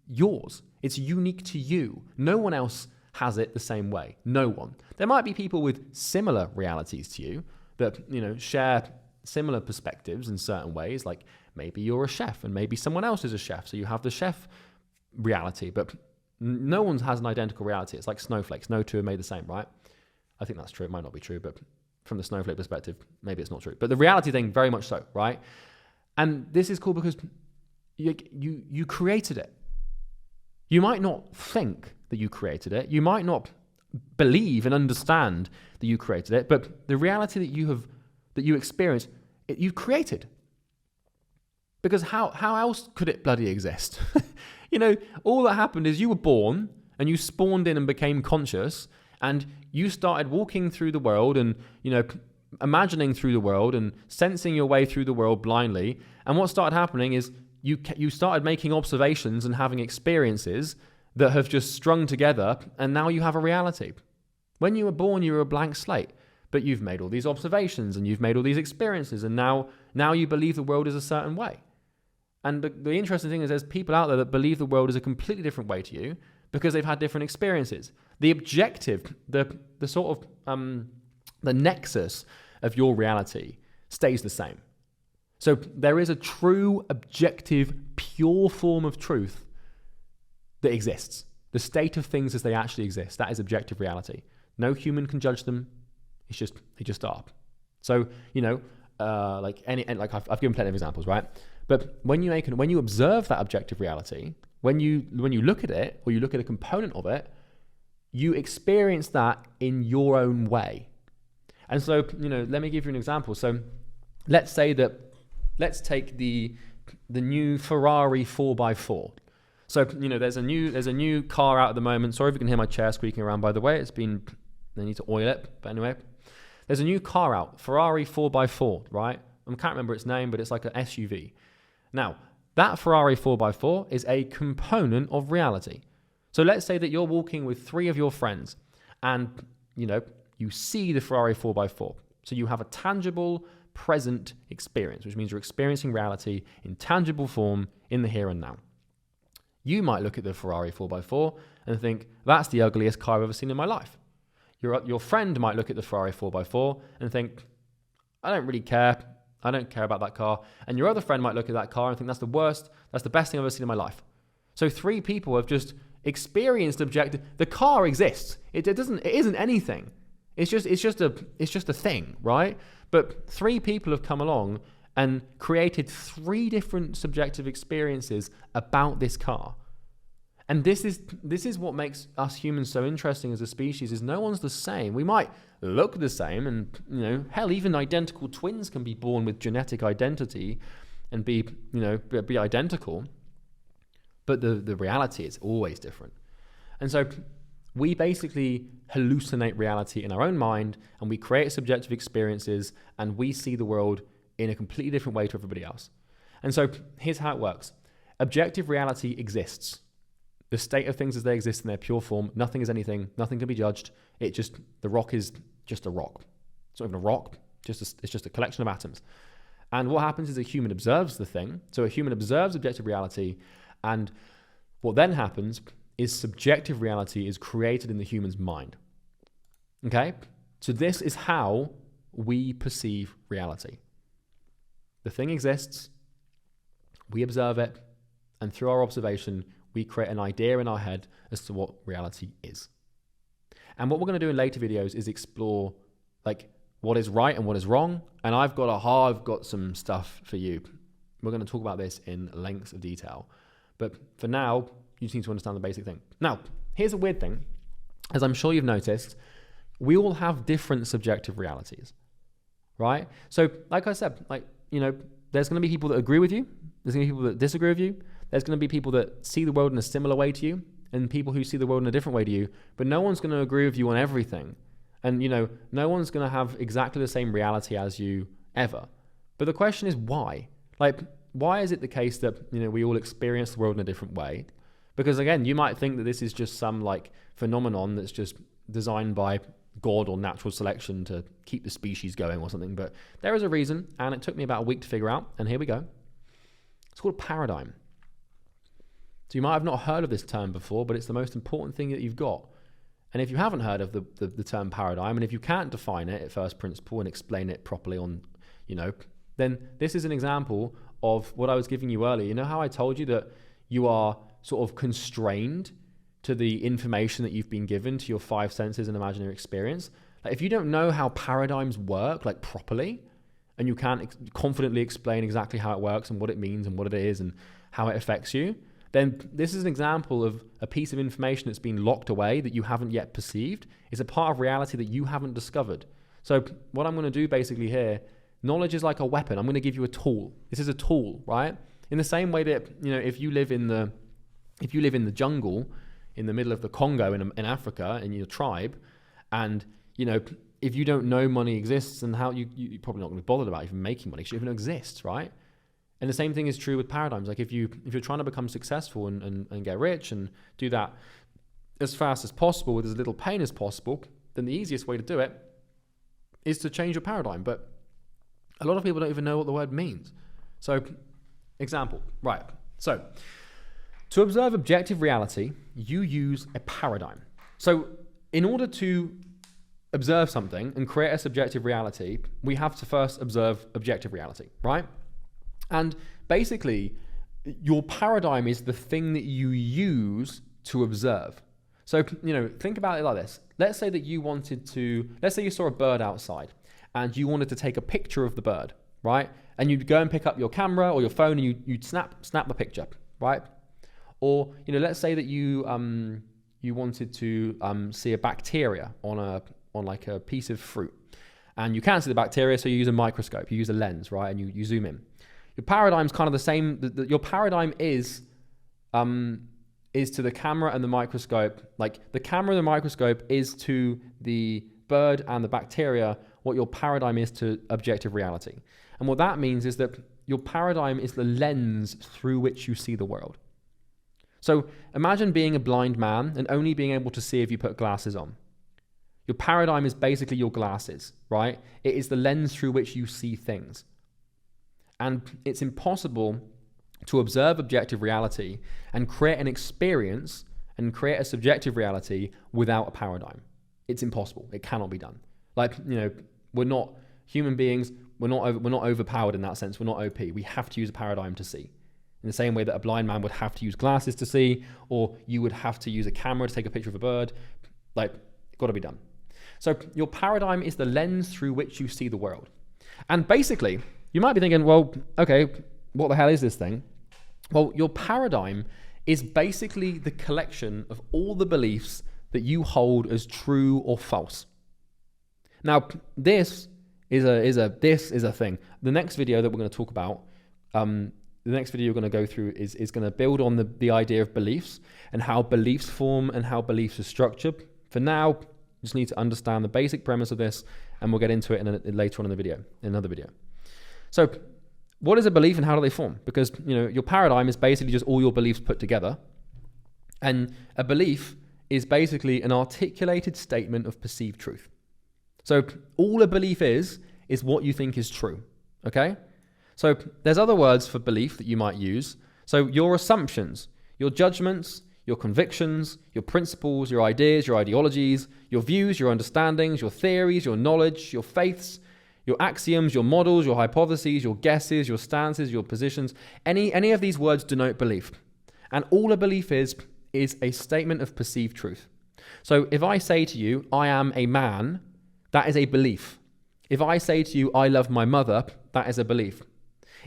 yours. It's unique to you. No one else has it the same way. No one. There might be people with similar realities to you that, share similar perspectives in certain ways. Like maybe you're a chef and maybe someone else is a chef. So you have the chef reality, but no one has an identical reality. It's like snowflakes. No two are made the same, right? I think that's true. It might not be true, but from the snowflake perspective, maybe it's not true. But the reality thing, very much so, right? And this is cool because you created it. You might not think that you created it. You might not believe and understand that you created it, but the reality that you experience, you've created. Because how else could it bloody exist? All that happened is you were born and you spawned in and became conscious, and you started walking through the world and, imagining through the world and sensing your way through the world blindly. And what started happening is you started making observations and having experiences that have just strung together, and now you have a reality. When you were born, you were a blank slate, but you've made all these observations and you've made all these experiences, and now you believe the world is a certain way. And the interesting thing is there's people out there that believe the world is a completely different way to you because they've had different experiences. The objective, the sort of the nexus of your reality stays the same. So there is a true, objective, pure form of truth that exists. The state of things as they actually exist. That is objective reality. No human can judge them. They just are. So I've given plenty of examples, right? But when you observe that objective reality, when you look at it, or you look at a component of it, you experience that in your own way. And so, let me give you an example. So let's take the new Ferrari 4x4. So, there's a new car out at the moment. Sorry if you can hear my chair squeaking around, by the way. They need to oil it. But anyway, there's a new car out, Ferrari 4x4, right? I can't remember its name, but it's like an SUV. Now, that Ferrari 4x4 is a component of reality. So let's say that you're walking with 3 of your friends and, you see the Ferrari 4x4. So you have a tangible, present experience, which means you're experiencing reality in tangible form in the here and now. You might look at the Ferrari 4x4 and think, that's the ugliest car I've ever seen in my life. Your friend might look at the Ferrari 4x4 and think, I don't really care. I don't care about that car. And your other friend might look at that car and think, that's the worst, that's the best thing I've ever seen in my life. So 3 people have just experienced objective. The car exists. It isn't anything. It's just a thing, right? But 3 people have come along and created 3 different subjective experiences about this car. And this is what makes us humans so interesting as a species, is no one's the same. We might look the same, and hell, even identical twins can be born with genetic identity and be identical. But the reality is always different. And so we basically hallucinate reality in our own mind, and we create subjective experiences, and we see the world in a completely different way to everybody else. And so here's how it works. Objective reality exists. The state of things as they exist in their pure form. Nothing is anything. Nothing can be judged. The rock is just a rock. It's not even a rock. It's just a collection of atoms. And what happens is a human observes the thing. So a human observes objective reality, and what then happens is subjective reality is created in the human's mind. Okay? So this is how we perceive reality. The thing exists, we observe it, and through our observation, we create an idea in our head as to what reality is. And what we're going to do in later videos is explore what is right and what is wrong. And I've got some stuff for you. We're going to talk about this in lengths of detail. But for now, you just need to understand the basic thing. Now, here's a weird thing. As I'm sure you've noticed, we all have different subjective realities, right? So like I said, there's going to be people that agree with you. There's going to be people that disagree with you. There's going to be people that see the world in a similar way to you, and people who see the world in a different way to you, but no one's going to agree with you on everything. And, no one's going to have exactly the same reality as you ever. But the question is why? Why is it the case that, we all experience the world in a different way? Because again, you might think that this is just some phenomenon that's just designed by God or natural selection to keep the species going or something. But there is a reason, and it took me about a week to figure out, and here we go. It's called paradigm. So you might have not heard of this term before, but it's the most important thing that you've got. And if you haven't heard of the term paradigm, and if you can't define it at first principle and explain it properly then this is an example of what I was giving you earlier. You know how I told you that you are sort of constrained to the information that you've been given, to your 5 senses and imaginary experience? If you don't know how paradigms work properly, and you can't confidently explain exactly how it works and what it means and what it is and how it affects you, then this is an example of a piece of information that's been locked away that you haven't yet perceived. It's a part of reality that you haven't discovered. So what I'm going to do basically here, knowledge is like a weapon. I'm going to give you a tool. This is a tool, right? In the same way that, if you live in the jungle in the middle of the Congo in Africa in your tribe, and if you don't know money exists, and how you're probably not going to be bothered about even making money because it even exists, right? And the same thing is true with paradigms. If you're trying to become successful and get rich and do that as fast as possible with as little pain as possible, then the easiest way to do it is to change your paradigm. But a lot of people don't even know what the word means. So, example, right? So, to observe objective reality, you use a paradigm. So, in order to observe something and create a subjective reality, we have to first observe objective reality, right? And basically, your paradigm is the thing that you use to observe. So, think about it like this. Let's say you saw a bird outside and you wanted to take a picture of the bird, right? And you'd go and pick up your camera or your phone and you'd snap the picture, right? Or, let's say that you wanted to see a bacteria on a piece of fruit, and you can't see the bacteria, so you use a microscope, you use a lens, right? And you zoom in. Your paradigm's kind of the same. Your paradigm is to the camera and the microscope. The camera and the microscope is to the bird and the bacteria what your paradigm is to objective reality. And what that means is that your paradigm is the lens through which you see the world. So imagine being a blind man and only being able to see if you put glasses on. Your paradigm is basically your glasses, right? It is the lens through which you see things. And it's impossible to observe objective reality and create an experience and create a subjective reality without a paradigm. It's impossible. It cannot be done. Like, we're not human beings. We're not overpowered in that sense. We're not OP. We have to use a paradigm to see. In the same way that a blind man would have to use glasses to see, or you would have to use a camera to take a picture of a bird. Like, got to be done. So your paradigm is the lens through which you see the world. And basically, you might be thinking, well, okay, what the hell is this thing? Well, your paradigm is basically the collection of all the beliefs that you hold as true or false. Now, this is a thing. The next video that we're going to talk about, the next video we're going to go through is going to build on the idea of beliefs and how beliefs form and how beliefs are structured. For now, you just need to understand the basic premise of this, and we'll get into it later on in another video. So, what is a belief and how do they form? Because your paradigm is basically just all your beliefs put together, and a belief is basically an articulated statement of perceived truth. So all a belief is what you think is true, okay? So there's other words for belief that you might use. So your assumptions, your judgments, your convictions, your principles, your ideas, your ideologies, your views, your understandings, your theories, your knowledge, your faiths, your axioms, your models, your hypotheses, your guesses, your stances, your positions, any of these words denote belief. And all a belief is a statement of perceived truth. So if I say to you, I am a man, that is a belief. If I say to you, I love my mother, that is a belief.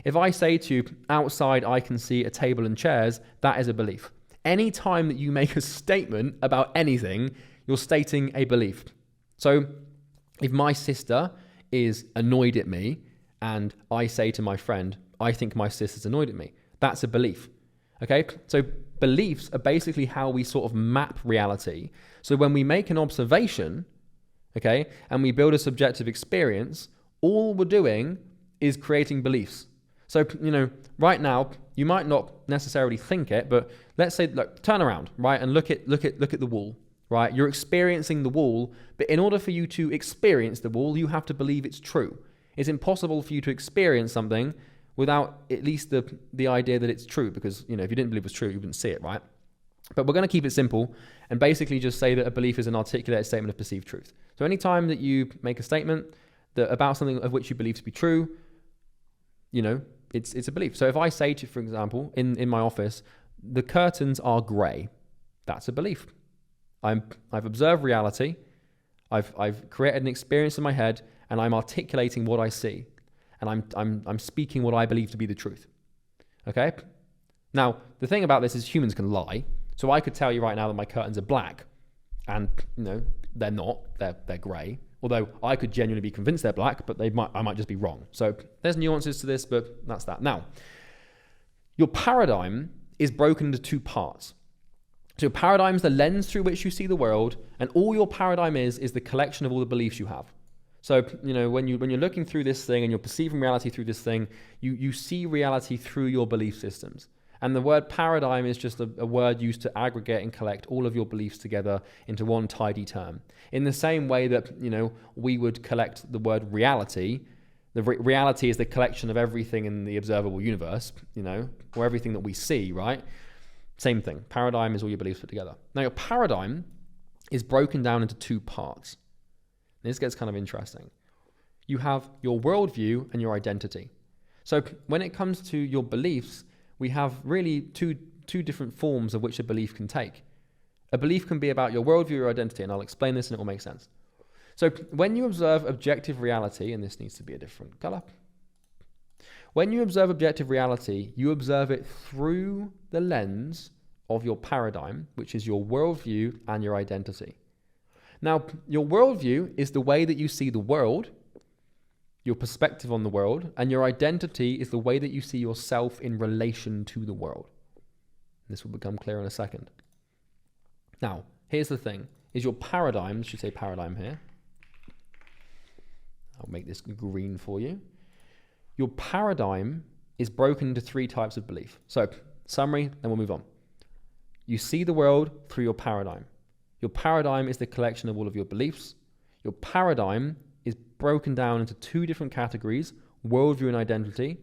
If I say to you, outside I can see a table and chairs, that is a belief. Any time that you make a statement about anything, you're stating a belief. So if my sister is annoyed at me and I say to my friend, I think my sister's annoyed at me, that's a belief. Okay? So beliefs are basically how we sort of map reality. So when we make an observation, okay, and we build a subjective experience, all we're doing is creating beliefs. So, right now, you might not necessarily think it, but let's say, look, turn around, right, and look at the wall, right? You're experiencing the wall, but in order for you to experience the wall, you have to believe it's true. It's impossible for you to experience something without at least the idea that it's true, because, if you didn't believe it was true, you wouldn't see it, right? But we're going to keep it simple and basically just say that a belief is an articulated statement of perceived truth. So anytime that you make a statement about something of which you believe to be true, it's a belief. So if I say to you, for example, in my office, the curtains are grey, that's a belief. I've observed reality, I've created an experience in my head, and I'm articulating what I see, and I'm speaking what I believe to be the truth. Okay? Now, the thing about this is humans can lie. So I could tell you right now that my curtains are black, and they're not. They're grey. Although I could genuinely be convinced they're black, but I might just be wrong. So there's nuances to this, but that's that. Now, your paradigm is broken into two parts. So your paradigm is the lens through which you see the world, and all your paradigm is the collection of all the beliefs you have. So when you're looking through this thing and you're perceiving reality through this thing, you see reality through your belief systems. And the word paradigm is just a word used to aggregate and collect all of your beliefs together into one tidy term. In the same way that, we would collect the word reality. The reality is the collection of everything in the observable universe, or everything that we see, right? Same thing. Paradigm is all your beliefs put together. Now, your paradigm is broken down into two parts. This gets kind of interesting. You have your worldview and your identity. So when it comes to your beliefs, we have really two different forms of which a belief can take. A belief can be about your worldview or identity, and I'll explain this and it will make sense. So when you observe objective reality, and this needs to be a different color. When you observe objective reality, you observe it through the lens of your paradigm, which is your worldview and your identity. Now, your worldview is the way that you see the world, your perspective on the world, and your identity is the way that you see yourself in relation to the world. This will become clear in a second. Now, here's the thing, is your paradigm, I should say paradigm here. I'll make this green for you. Your paradigm is broken into three types of belief. So, summary, then we'll move on. You see the world through your paradigm. Your paradigm is the collection of all of your beliefs. Your paradigm is broken down into two different categories, worldview and identity.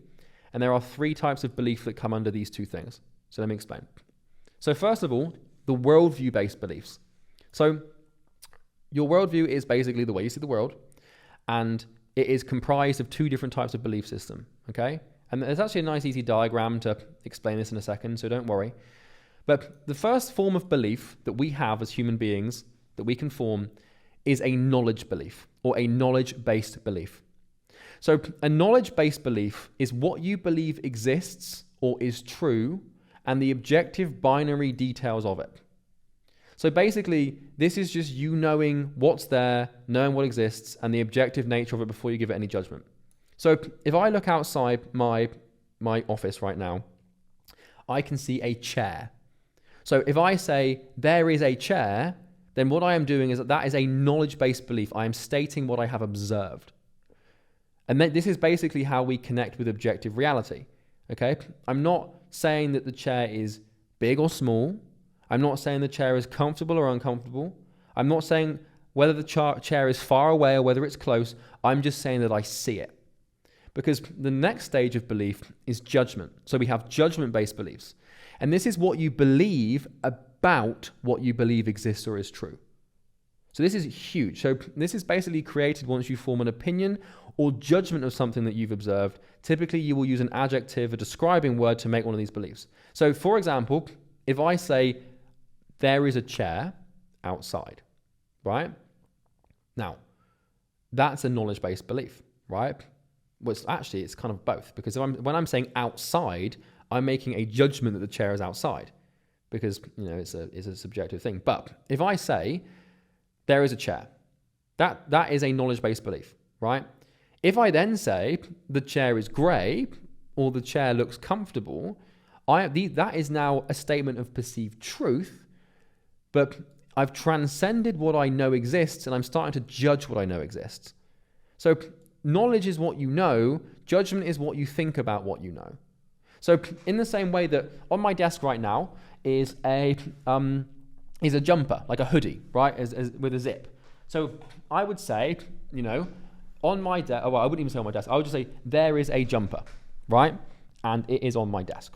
And there are three types of belief that come under these two things. So let me explain. So first of all, the worldview-based beliefs. So Your worldview is basically the way you see the world, and it is comprised of two different types of belief system, okay? And there's actually a nice easy diagram to explain this in a second, so don't worry. But the first form of belief that we have as human beings that we can form is a knowledge belief or a knowledge-based belief. So a knowledge-based belief is what you believe exists or is true and the objective binary details of it. So basically, this is just you knowing what's there, knowing what exists, and the objective nature of it before you give it any judgment. So if I look outside my office right now, I can see a chair. So if I say there is a chair, then what I am doing is that is a knowledge-based belief. I am stating what I have observed. And this is basically how we connect with objective reality. Okay? I'm not saying that the chair is big or small. I'm not saying the chair is comfortable or uncomfortable. I'm not saying whether the chair is far away or whether it's close. I'm just saying that I see it. Because the next stage of belief is judgment. So we have judgment-based beliefs. And this is what you believe about what you believe exists or is true. So this is huge. So this is basically created once you form an opinion or judgment of something that you've observed. Typically, you will use an adjective, a describing word to make one of these beliefs. So for example, if I say, there is a chair outside, right? Now, that's a knowledge-based belief, right? Well, it's kind of both, because when I'm saying outside, I'm making a judgment that the chair is outside, because it's a subjective thing. But if I say there is a chair, that is a knowledge-based belief, right? If I then say the chair is grey or the chair looks comfortable, that is now a statement of perceived truth. But I've transcended what I know exists, and I'm starting to judge what I know exists. So knowledge is what you know, judgment is what you think about what you know. So in the same way that on my desk right now is a jumper, like a hoodie, right, with a zip. So I would say, on my desk, I wouldn't even say on my desk, I would just say there is a jumper, right, and it is on my desk.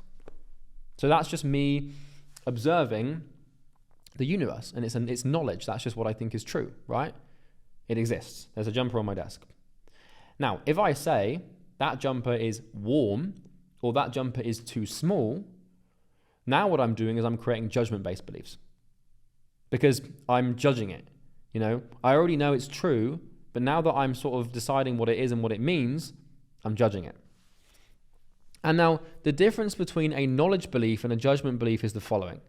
So that's just me observing the universe, and it's knowledge. That's just what I think is true, right? It exists. There's a jumper on my desk. Now, if I say that jumper is warm or that jumper is too small, now what I'm doing is I'm creating judgment-based beliefs because I'm judging it. I already know it's true, but now that I'm sort of deciding what it is and what it means, I'm judging it. And now the difference between a knowledge belief and a judgment belief is the following.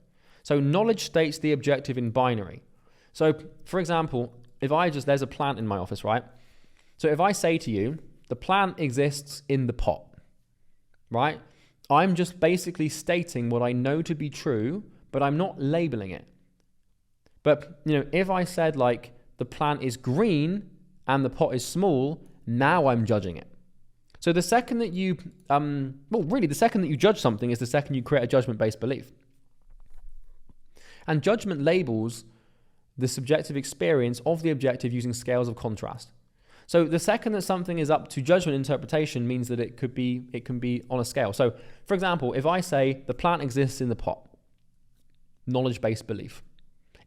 So knowledge states the objective in binary. So for example, there's a plant in my office, right? So if I say to you, the plant exists in the pot, right? I'm just basically stating what I know to be true, but I'm not labeling it. But, if I said like the plant is green and the pot is small, now I'm judging it. So the second that you, the second that you judge something is the second you create a judgment-based belief. And judgment labels the subjective experience of the objective using scales of contrast. So the second that something is up to judgment interpretation means that it can be on a scale. So for example, if I say the plant exists in the pot, knowledge-based belief.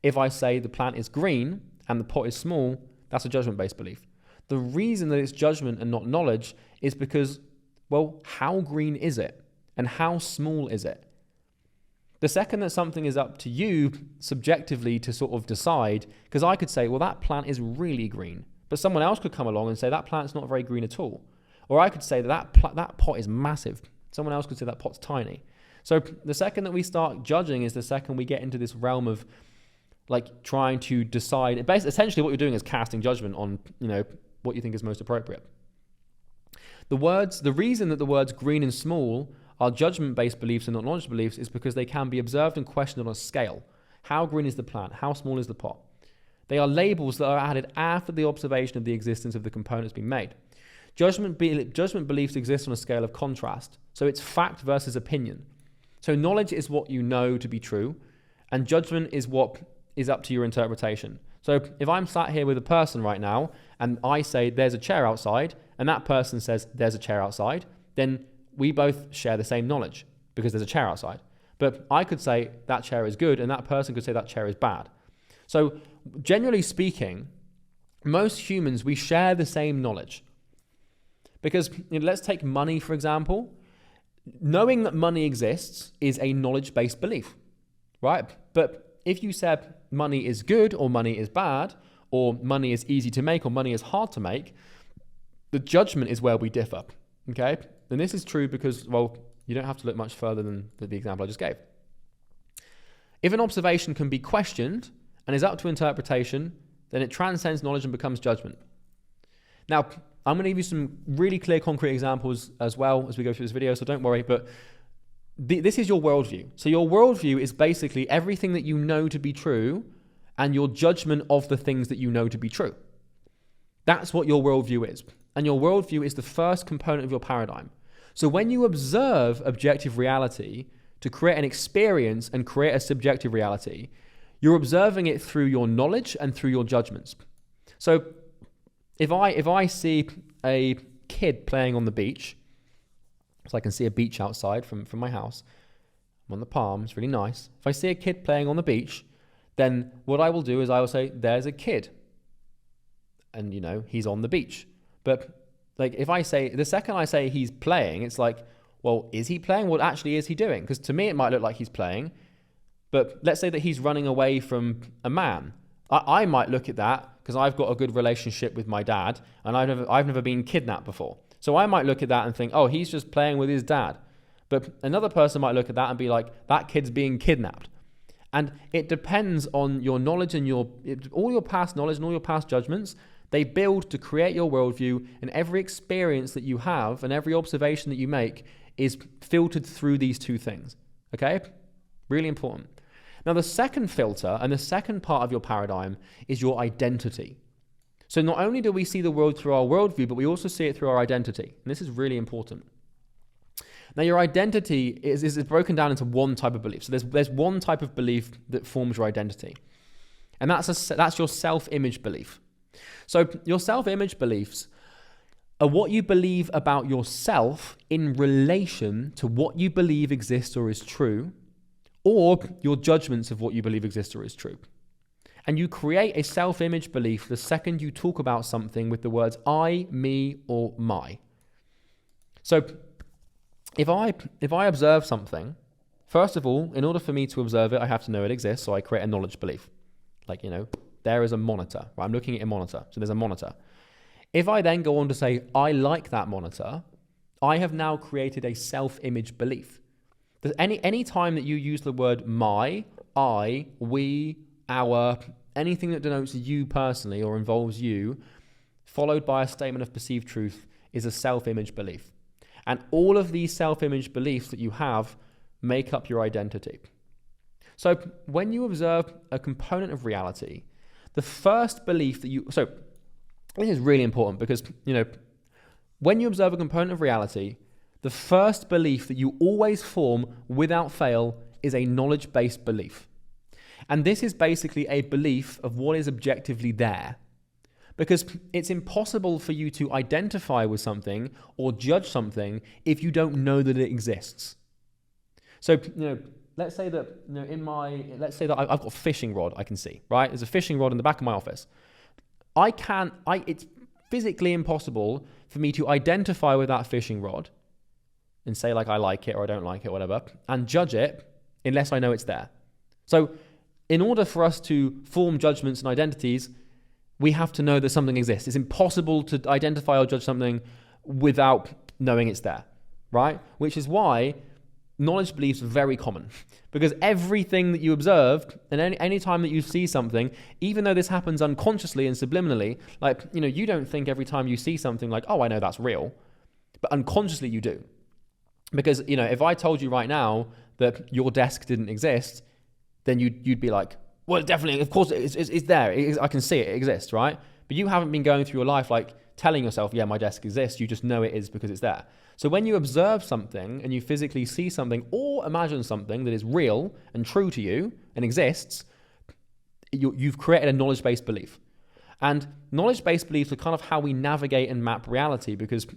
If I say the plant is green and the pot is small, that's a judgment-based belief. The reason that it's judgment and not knowledge is because, how green is it? And how small is it? The second that something is up to you subjectively to sort of decide, because I could say, that plant is really green, but someone else could come along and say that plant's not very green at all. Or I could say that pot is massive. Someone else could say that pot's tiny. So the second that we start judging is the second we get into this realm of like trying to decide. Essentially what you're doing is casting judgment on, what you think is most appropriate. The reason that the words green and small are judgment-based beliefs and not knowledge beliefs is because they can be observed and questioned on a scale. How green is the plant? How small is the pot? They are labels that are added after the observation of the existence of the components being made. Judgment beliefs exist on a scale of contrast. So it's fact versus opinion. So knowledge is what you know to be true, and judgment is what is up to your interpretation. So if I'm sat here with a person right now, and I say there's a chair outside, and that person says there's a chair outside, then we both share the same knowledge because there's a chair outside. But I could say that chair is good, and that person could say that chair is bad. So generally speaking, most humans, we share the same knowledge. Because let's take money, for example. Knowing that money exists is a knowledge-based belief, right? But if you said money is good or money is bad, or money is easy to make or money is hard to make, the judgment is where we differ, okay? And this is true because, well, you don't have to look much further than the example I just gave. If an observation can be questioned and is up to interpretation, then it transcends knowledge and becomes judgment. Now, I'm going to give you some really clear, concrete examples as well as we go through this video, so don't worry, but this is your worldview. So your worldview is basically everything that you know to be true and your judgment of the things that you know to be true. That's what your worldview is. And your worldview is the first component of your paradigm. So when you observe objective reality to create an experience and create a subjective reality, you're observing it through your knowledge and through your judgments. So if I see a kid playing on the beach, so I can see a beach outside from my house, I'm on the palm, it's really nice. If I see a kid playing on the beach, then what I will do is I will say, there's a kid. And, he's on the beach. But like if I say, the second I say he's playing, it's like, well, is he playing? What actually is he doing? Because to me, it might look like he's playing. But let's say that he's running away from a man. I might look at that because I've got a good relationship with my dad and I've never been kidnapped before. So I might look at that and think, oh, he's just playing with his dad. But another person might look at that and be like, that kid's being kidnapped. And it depends on your knowledge and all your past knowledge and all your past judgments. They build to create your worldview, and every experience that you have and every observation that you make is filtered through these two things. Okay? Really important. Now, the second filter and the second part of your paradigm is your identity. So not only do we see the world through our worldview, but we also see it through our identity. And this is really important. Now, your identity is broken down into one type of belief. So there's one type of belief that forms your identity. And that's your self-image belief. So your self-image beliefs are what you believe about yourself in relation to what you believe exists or is true, or your judgments of what you believe exists or is true. And you create a self-image belief the second you talk about something with the words I, me, or my. So if I observe something, first of all, in order for me to observe it, I have to know it exists, so I create a knowledge belief. Like, there is a monitor. Right? I'm looking at a monitor, so there's a monitor. If I then go on to say, I like that monitor, I have now created a self-image belief. Any time that you use the word my, I, we, our, anything that denotes you personally or involves you, followed by a statement of perceived truth, is a self-image belief. And all of these self-image beliefs that you have make up your identity. So when you observe a component of reality, the first belief that so this is really important because, when you observe a component of reality, the first belief that you always form without fail is a knowledge-based belief. And this is basically a belief of what is objectively there. Because it's impossible for you to identify with something or judge something if you don't know that it exists. So, let's say that I've got a fishing rod I can see, right? There's a fishing rod in the back of my office. It's physically impossible for me to identify with that fishing rod and say like I like it or I don't like it, whatever, and judge it unless I know it's there. So in order for us to form judgments and identities, we have to know that something exists. It's impossible to identify or judge something without knowing it's there, right? Which is why knowledge beliefs are very common, because everything that you observe and any time that you see something, even though this happens unconsciously and subliminally, like, you don't think every time you see something like, oh, I know that's real, but unconsciously you do. Because, if I told you right now that your desk didn't exist, then you'd be like, well, definitely, of course it's there. I can see it, it exists, right? But you haven't been going through your life like telling yourself, yeah, my desk exists. You just know it is because it's there. So when you observe something and you physically see something or imagine something that is real and true to you and exists, you've created a knowledge-based belief. And knowledge-based beliefs are kind of how we navigate and map reality because,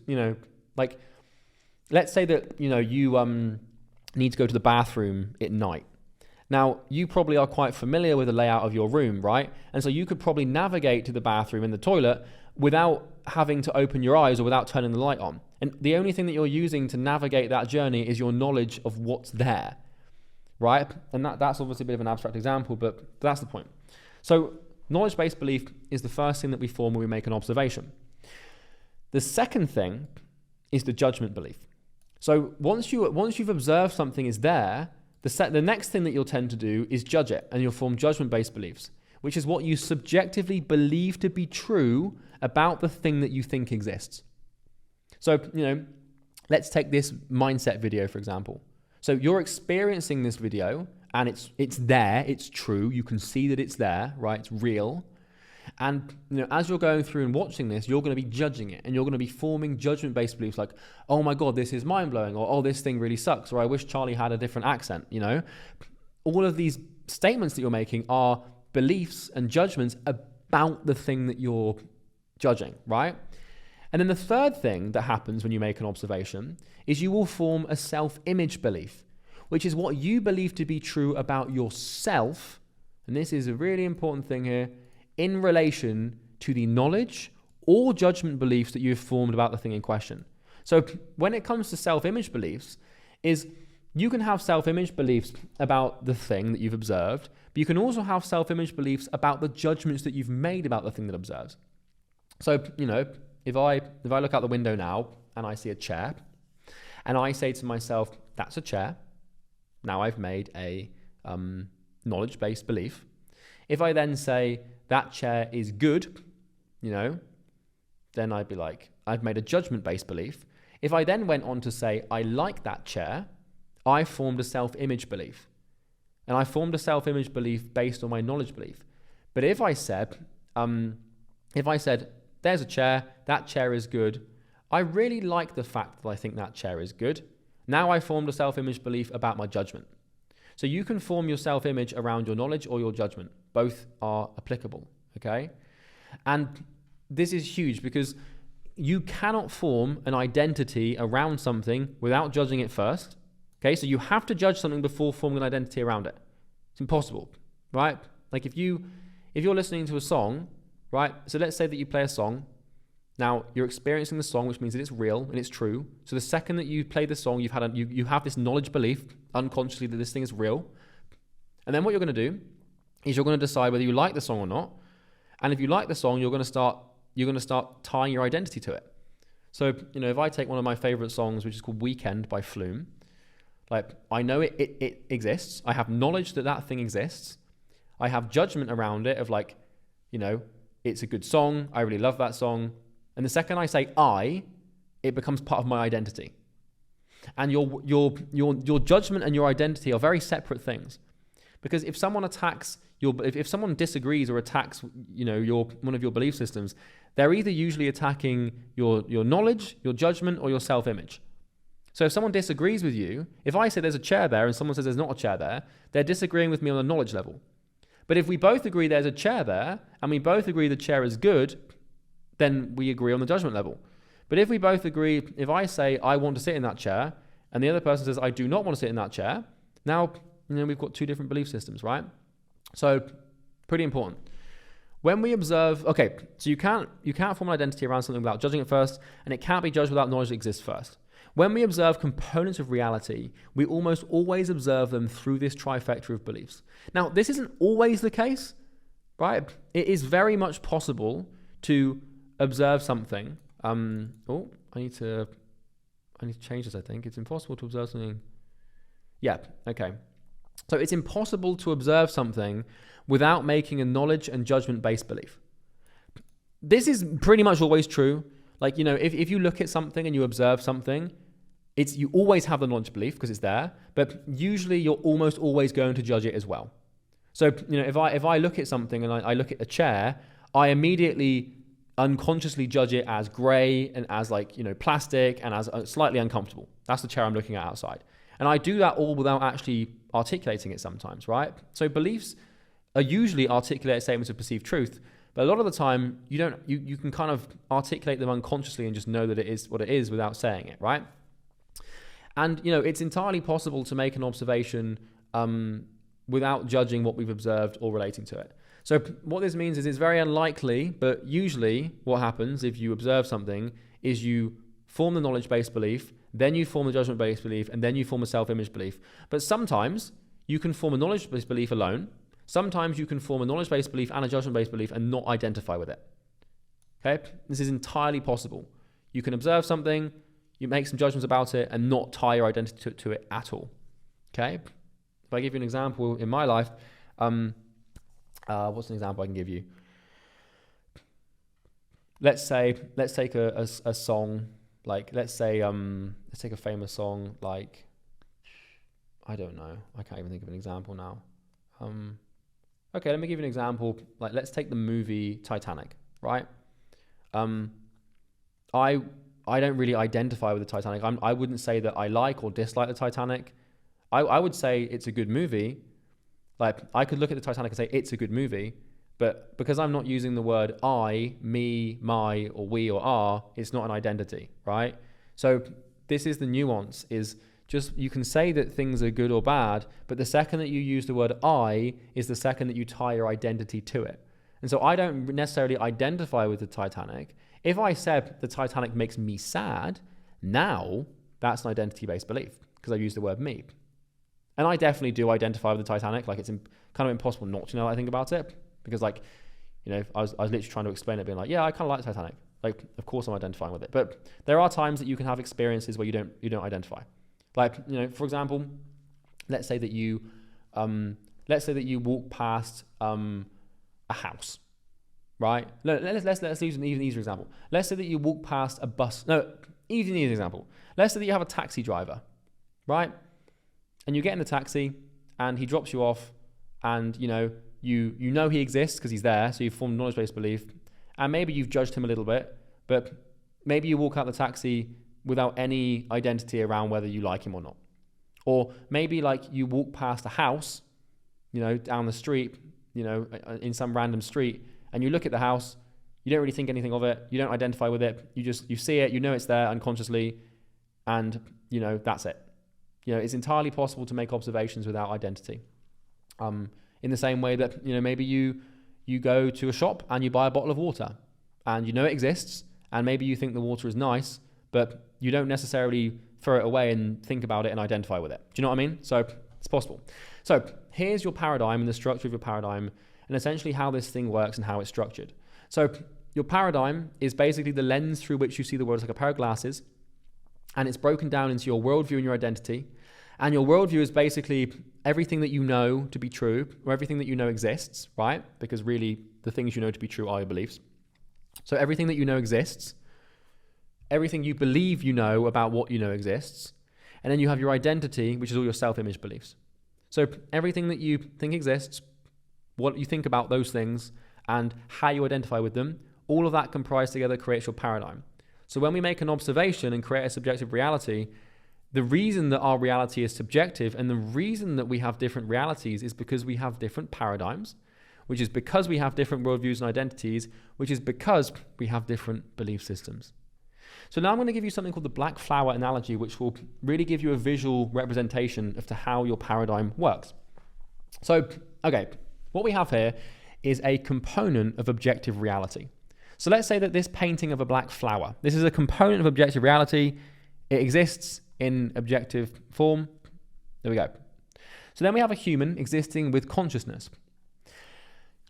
like, let's say that, you need to go to the bathroom at night. Now, you probably are quite familiar with the layout of your room, right? And so you could probably navigate to the bathroom and the toilet without having to open your eyes or without turning the light on. And the only thing that you're using to navigate that journey is your knowledge of what's there, right? And that's obviously a bit of an abstract example, but that's the point. So knowledge-based belief is the first thing that we form when we make an observation. The second thing is the judgment belief. So once you've observed something is there, the next thing that you'll tend to do is judge it, and you'll form judgment-based beliefs, which is what you subjectively believe to be true about the thing that you think exists. So, let's take this mindset video, for example. So you're experiencing this video, and it's there, it's true, you can see that it's there, right? It's real. And as you're going through and watching this, you're going to be judging it, and you're going to be forming judgment-based beliefs like, oh my God, this is mind-blowing, or oh, this thing really sucks, or I wish Charlie had a different accent, All of these statements that you're making are beliefs and judgments about the thing that you're judging, right? And then the third thing that happens when you make an observation is you will form a self-image belief, which is what you believe to be true about yourself, and this is a really important thing here, in relation to the knowledge or judgment beliefs that you've formed about the thing in question. So when it comes to self-image beliefs, is you can have self-image beliefs about the thing that you've observed, but you can also have self-image beliefs about the judgments that you've made about the thing that observes. So, if I look out the window now and I see a chair, and I say to myself, that's a chair, now I've made a knowledge-based belief. If I then say, that chair is good, then I'd be like, I've made a judgment-based belief. If I then went on to say, I like that chair, I formed a self-image belief. And I formed a self-image belief based on my knowledge belief. But if I said, there's a chair, that chair is good, I really like the fact that I think that chair is good. Now I formed a self-image belief about my judgment. So you can form your self-image around your knowledge or your judgment. Both are applicable, okay? And this is huge because you cannot form an identity around something without judging it first, okay? So you have to judge something before forming an identity around it. It's impossible, right? Like if you're listening to a song, right? So let's say that you play a song. Now you're experiencing the song, which means that it's real and it's true. So the second that you play the song, you have this knowledge belief unconsciously that this thing is real. And then what you're going to do is you're going to decide whether you like the song or not. And if you like the song, you're going to start tying your identity to it. So, if I take one of my favorite songs, which is called Weekend by Flume, like I know it exists. I have knowledge that thing exists. I have judgment around it of like, it's a good song. I really love that song. And the second I say it becomes part of my identity. And your judgment and your identity are very separate things. Because if someone attacks if someone disagrees or attacks, one of your belief systems, they're either usually attacking your knowledge, your judgment, or your self-image. So if someone disagrees with you, if I say there's a chair there and someone says there's not a chair there, they're disagreeing with me on a knowledge level. But if we both agree there's a chair there and we both agree the chair is good, then we agree on the judgment level. But if we both agree, if I say I want to sit in that chair and the other person says I do not want to sit in that chair, now we've got two different belief systems, right? So pretty important. When we observe, okay, so you can't form an identity around something without judging it first, and it can't be judged without knowledge that exists first. When we observe components of reality, we almost always observe them through this trifecta of beliefs. Now, this isn't always the case, right? It is very much possible to observe something. I need to change this, I think. It's impossible to observe something. Yeah, okay. So it's impossible to observe something without making a knowledge and judgment-based belief. This is pretty much always true. Like, if you look at something and you observe something, you always have the knowledge belief because it's there, but usually you're almost always going to judge it as well. So, if I look at something and I look at a chair, I immediately unconsciously judge it as grey and as plastic and as slightly uncomfortable. That's the chair I'm looking at outside. And I do that all without actually articulating it sometimes, right? So beliefs are usually articulated statements of perceived truth, but a lot of the time you can kind of articulate them unconsciously and just know that it is what it is without saying it, right? And it's entirely possible to make an observation without judging what we've observed or relating to it. So what this means is it's very unlikely, but usually what happens if you observe something is you form the knowledge-based belief, then you form the judgment-based belief, and then you form a self-image belief. But sometimes you can form a knowledge-based belief alone. Sometimes you can form a knowledge-based belief and a judgment-based belief and not identify with it. Okay? This is entirely possible. You can observe something, you make some judgments about it, and not tie your identity to it at all. Okay? If I give you an example in my life, what's an example I can give you? Let's take a song, like let's take a famous song like, I don't know, I can't even think of an example now. Okay, let me give you an example. Like, let's take the movie Titanic, right? I don't really identify with the Titanic. I wouldn't say that I like or dislike the Titanic. I would say it's a good movie. Like, I could look at the Titanic and say it's a good movie, but because I'm not using the word I, me, my, or we, or our, it's not an identity, right? So this is the nuance, is just, you can say that things are good or bad, but the second that you use the word I is the second that you tie your identity to it. And so I don't necessarily identify with the Titanic. If I said the Titanic makes me sad, now that's an identity-based belief because I've used the word me. And I definitely do identify with the Titanic. Like, it's kind of impossible not to know what I think about it, because, like, you know, I was literally trying to explain it, being like, yeah, I kind of like the Titanic. Like, of course I'm identifying with it. But there are times that you can have experiences where you don't identify. Like, you know, for example, let's say that you walk past a house, right? Let's use an even easier example. Let's say that you walk past a bus. No, even easier example. Let's say that you have a taxi driver, right? And you get in the taxi and he drops you off, and you know he exists because he's there, so you've formed a knowledge-based belief, and maybe you've judged him a little bit, but maybe you walk out the taxi without any identity around whether you like him or not. Or maybe, like, you walk past a house, you know, down the street, you know, in some random street, and you look at the house, you don't really think anything of it, you don't identify with it, you see it, you know it's there unconsciously, and, you know, that's it. You know, it's entirely possible to make observations without identity. In the same way that, you know, maybe you go to a shop and you buy a bottle of water, and you know it exists, and maybe you think the water is nice, but you don't necessarily throw it away and think about it and identify with it. Do you know what I mean? So it's possible. So here's your paradigm and the structure of your paradigm, and essentially how this thing works and how it's structured. So your paradigm is basically the lens through which you see the world. It's like a pair of glasses, and it's broken down into your worldview and your identity. And your worldview is basically everything that you know to be true, or everything that you know exists, right? Because really, the things you know to be true are your beliefs. So everything that you know exists, everything you believe you know about what you know exists, and then you have your identity, which is all your self-image beliefs. So everything that you think exists, what you think about those things, and how you identify with them, all of that comprised together creates your paradigm. So when we make an observation and create a subjective reality, the reason that our reality is subjective and the reason that we have different realities is because we have different paradigms, which is because we have different worldviews and identities, which is because we have different belief systems. So now I'm going to give you something called the black flower analogy, which will really give you a visual representation of how your paradigm works. So, okay, what we have here is a component of objective reality. So let's say that this painting of a black flower, this is a component of objective reality. It exists in objective form. There we go. So then we have a human existing with consciousness.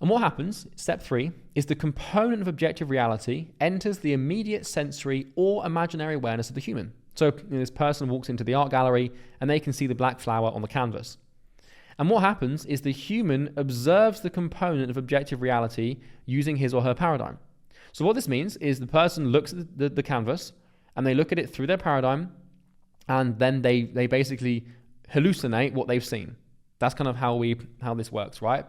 And what happens, step 3, is the component of objective reality enters the immediate sensory or imaginary awareness of the human. So, you know, this person walks into the art gallery and they can see the black flower on the canvas. And what happens is the human observes the component of objective reality using his or her paradigm. So what this means is the person looks at the canvas and they look at it through their paradigm, and then they basically hallucinate what they've seen. That's kind of how this works, right?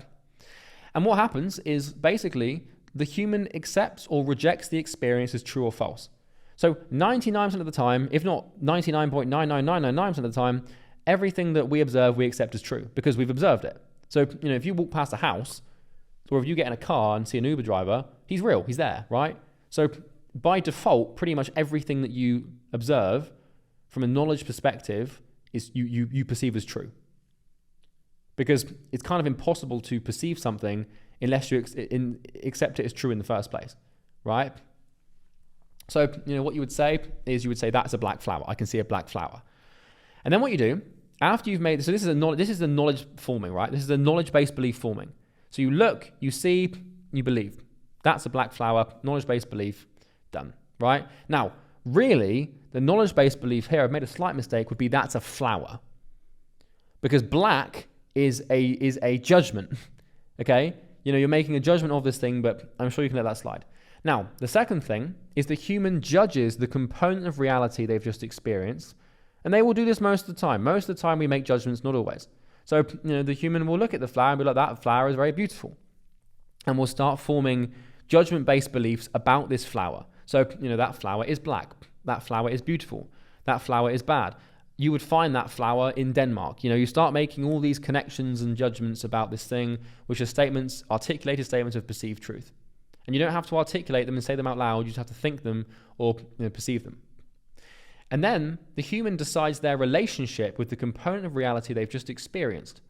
And what happens is basically the human accepts or rejects the experience as true or false. So 99% of the time, if not 99.99999% of the time, everything that we observe, we accept as true because we've observed it. So, you know, if you walk past a house, or if you get in a car and see an Uber driver, he's real, he's there, right? So by default, pretty much everything that you observe from a knowledge perspective is you perceive as true. because it's kind of impossible to perceive something unless you accept it as true in the first place, right? So, what you would say is that's a black flower. I can see a black flower. And then what you do, after you've made this, so this is the knowledge forming, right? This is the knowledge-based belief forming. So you look, you see, you believe. That's a black flower, knowledge-based belief, done, right? Now, really, the knowledge-based belief here, I've made a slight mistake, would be that's a flower. Because black is a judgment, okay? You're making a judgment of this thing, but I'm sure you can let that slide. Now, the second thing is the human judges the component of reality they've just experienced, and they will do this most of the time. Most of the time we make judgments, not always. So, the human will look at the flower and be like, that flower is very beautiful. And we'll start forming judgment-based beliefs about this flower. So, that flower is black. That flower is beautiful. That flower is bad. You would find that flower in Denmark. You start making all these connections and judgments about this thing, which are articulated statements of perceived truth. And you don't have to articulate them and say them out loud. You just have to think them or perceive them. And then the human decides their relationship with the component of reality they've just experienced.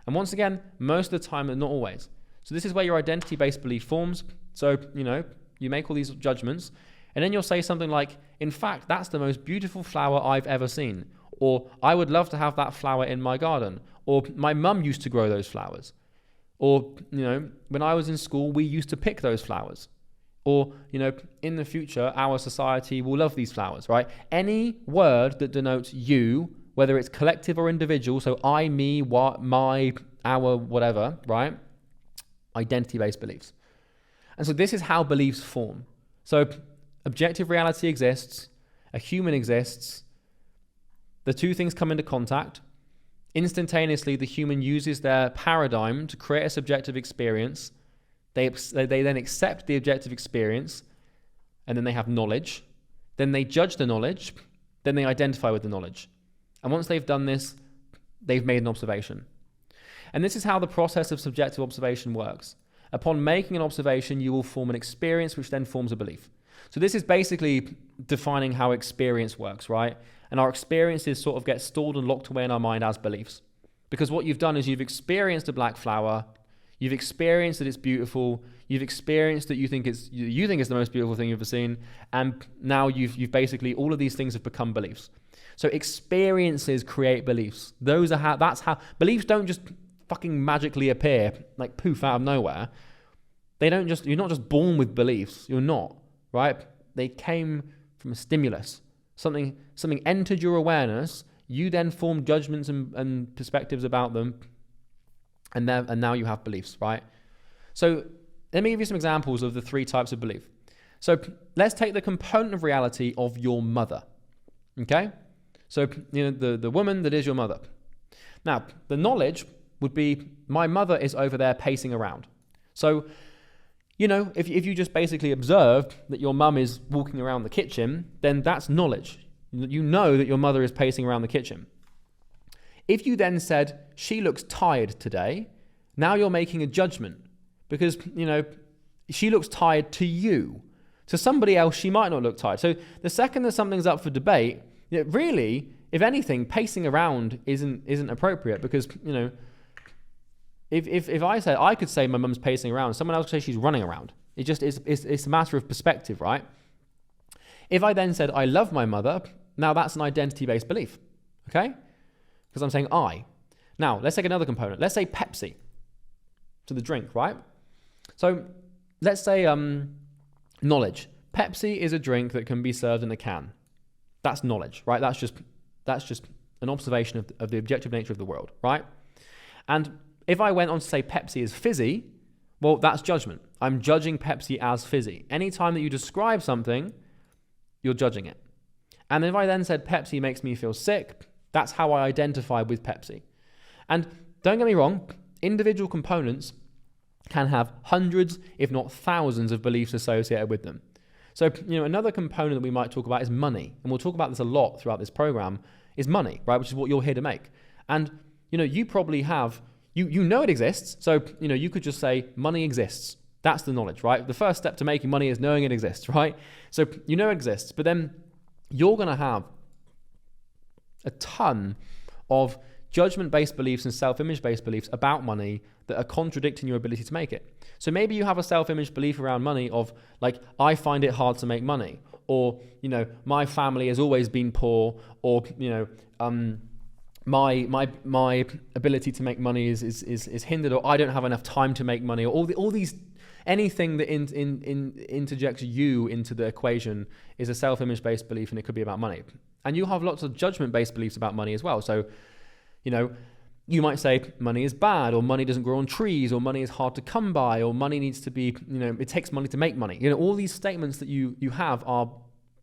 And once again, most of the time, but not always. So this is where your identity-based belief forms. So, you make all these judgments, and then you'll say something like, in fact, that's the most beautiful flower I've ever seen. Or, I would love to have that flower in my garden. Or, my mum used to grow those flowers. Or, when I was in school, we used to pick those flowers. Or, in the future, our society will love these flowers, right? Any word that denotes you, whether it's collective or individual, so I, me, what, my, our, whatever, right? Identity-based beliefs. And so this is how beliefs form. So objective reality exists, a human exists, the two things come into contact. Instantaneously, the human uses their paradigm to create a subjective experience. They then accept the objective experience, and then they have knowledge. Then they judge the knowledge. Then they identify with the knowledge. And once they've done this, they've made an observation. And this is how the process of subjective observation works. Upon making an observation, you will form an experience, which then forms a belief. So this is basically defining how experience works, right? And our experiences sort of get stored and locked away in our mind as beliefs. Because what you've done is you've experienced a black flower, you've experienced that it's beautiful, you've experienced that you think it's the most beautiful thing you've ever seen, and now you've basically, all of these things have become beliefs. So experiences create beliefs. That's how beliefs don't just fucking magically appear, like poof, out of nowhere. You're not just born with beliefs. You're not, right? They came from a stimulus. Something entered your awareness. You then formed judgments and perspectives about them, and now you have beliefs, right? So let me give you some examples of the three types of belief. So let's take the component of reality of your mother, okay? So, the woman that is your mother. Now, the knowledge would be, my mother is over there pacing around. So, if you just basically observed that your mum is walking around the kitchen, then that's knowledge. You know that your mother is pacing around the kitchen. If you then said, she looks tired today, now you're making a judgment because, she looks tired to you. To somebody else, she might not look tired. So the second that something's up for debate, really, if anything, pacing around isn't appropriate because, if I could say my mum's pacing around, someone else could say she's running around. It's a matter of perspective, right? If I then said I love my mother, now that's an identity-based belief, okay? Because I'm saying I. Now, let's take another component. Let's say Pepsi, to the drink, right? So let's say knowledge. Pepsi is a drink that can be served in a can. That's knowledge, right? That's just an observation of the objective nature of the world, right? And if I went on to say Pepsi is fizzy, well, that's judgment. I'm judging Pepsi as fizzy. Anytime that you describe something, you're judging it. And if I then said Pepsi makes me feel sick, that's how I identify with Pepsi. And don't get me wrong, individual components can have hundreds, if not thousands, of beliefs associated with them. So, another component that we might talk about is money. And we'll talk about this a lot throughout this program, is money, right? Which is what you're here to make. And, you probably have, you know it exists. So, you could just say money exists. That's the knowledge, right? The first step to making money is knowing it exists, right? So you know it exists, but then you're going to have a ton of judgment-based beliefs and self-image-based beliefs about money that are contradicting your ability to make it. So maybe you have a self-image belief around money of like, I find it hard to make money, or, you know, my family has always been poor, or, you know, my ability to make money is hindered, or I don't have enough time to make money, or all these anything that interjects you into the equation is a self-image based belief, and it could be about money. And you have lots of judgment-based beliefs about money as well. So, you know, you might say money is bad, or money doesn't grow on trees, or money is hard to come by, or money needs to be, you know, it takes money to make money. You know, all these statements that you have are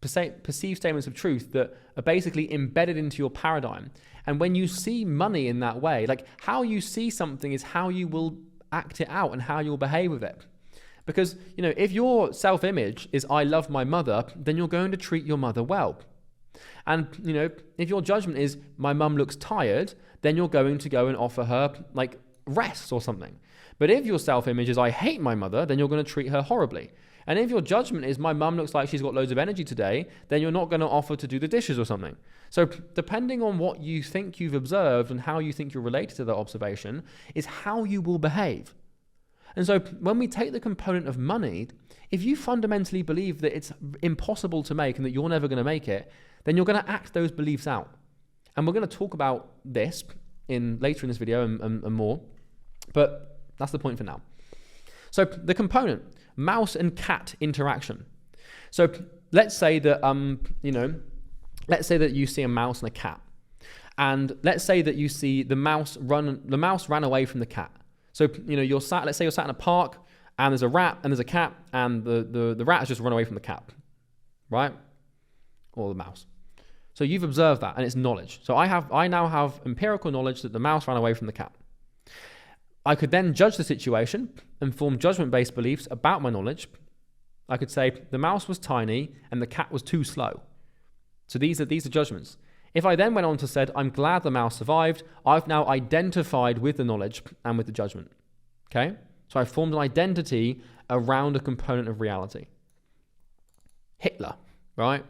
perceived statements of truth that are basically embedded into your paradigm. And when you see money in that way, like how you see something is how you will act it out and how you'll behave with it. Because, you know, if your self-image is I love my mother, then you're going to treat your mother well. And, you know, if your judgment is my mum looks tired, then you're going to go and offer her like rest or something. But if your self-image is I hate my mother, then you're going to treat her horribly. And if your judgment is my mum looks like she's got loads of energy today, then you're not going to offer to do the dishes or something. So depending on what you think you've observed and how you think you're related to that observation is how you will behave. And so when we take the component of money, if you fundamentally believe that it's impossible to make and that you're never going to make it, then you're going to act those beliefs out. And we're going to talk about this later in this video and more, but that's the point for now. So the component, mouse and cat interaction. So let's say that, let's say that you see a mouse and a cat. And let's say that you see the mouse ran away from the cat. So, you know, let's say you're sat in a park and there's a rat and there's a cat, and the rat has just run away from the cat, right? Or the mouse. So you've observed that, and it's knowledge. So I now have empirical knowledge that the mouse ran away from the cat. I could then judge the situation and form judgment-based beliefs about my knowledge. I could say the mouse was tiny and the cat was too slow. So these are judgments. If I then went on to said, I'm glad the mouse survived, I've now identified with the knowledge and with the judgment. Okay? So I formed an identity around a component of reality. Hitler, right?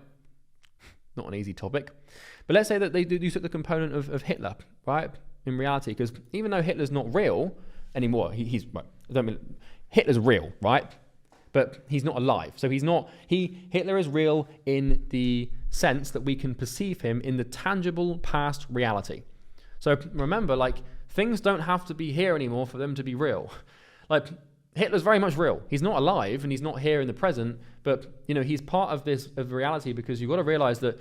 Not an easy topic. But let's say that you took the component of Hitler, right? In reality, because even though Hitler's not real anymore, Hitler's real, right? But he's not alive. So Hitler is real in the sense that we can perceive him in the tangible past reality. So remember, like, things don't have to be here anymore for them to be real. Like, Hitler's very much real. He's not alive and he's not here in the present, but, you know, he's part of reality, because you've got to realize that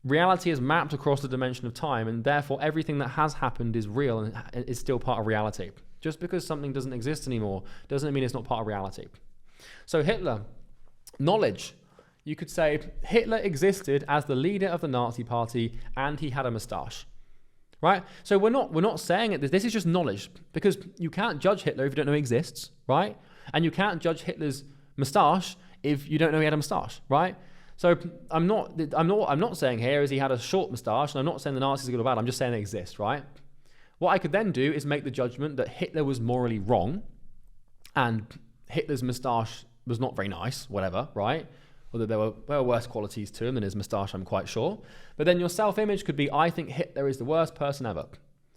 reality is mapped across the dimension of time, and therefore everything that has happened is real and is still part of reality. Just because something doesn't exist anymore doesn't mean it's not part of reality. So Hitler, knowledge. You could say Hitler existed as the leader of the Nazi party and he had a moustache, right? So we're not saying it. This is just knowledge, because you can't judge Hitler if you don't know he exists, right? And you can't judge Hitler's moustache if you don't know he had a moustache, right? So I'm not saying here is he had a short moustache, and I'm not saying the Nazis are good or bad. I'm just saying they exist, right? What I could then do is make the judgment that Hitler was morally wrong, and Hitler's moustache was not very nice, whatever, right? Although there were worse qualities to him than his moustache, I'm quite sure. But then your self-image could be, I think Hitler is the worst person ever.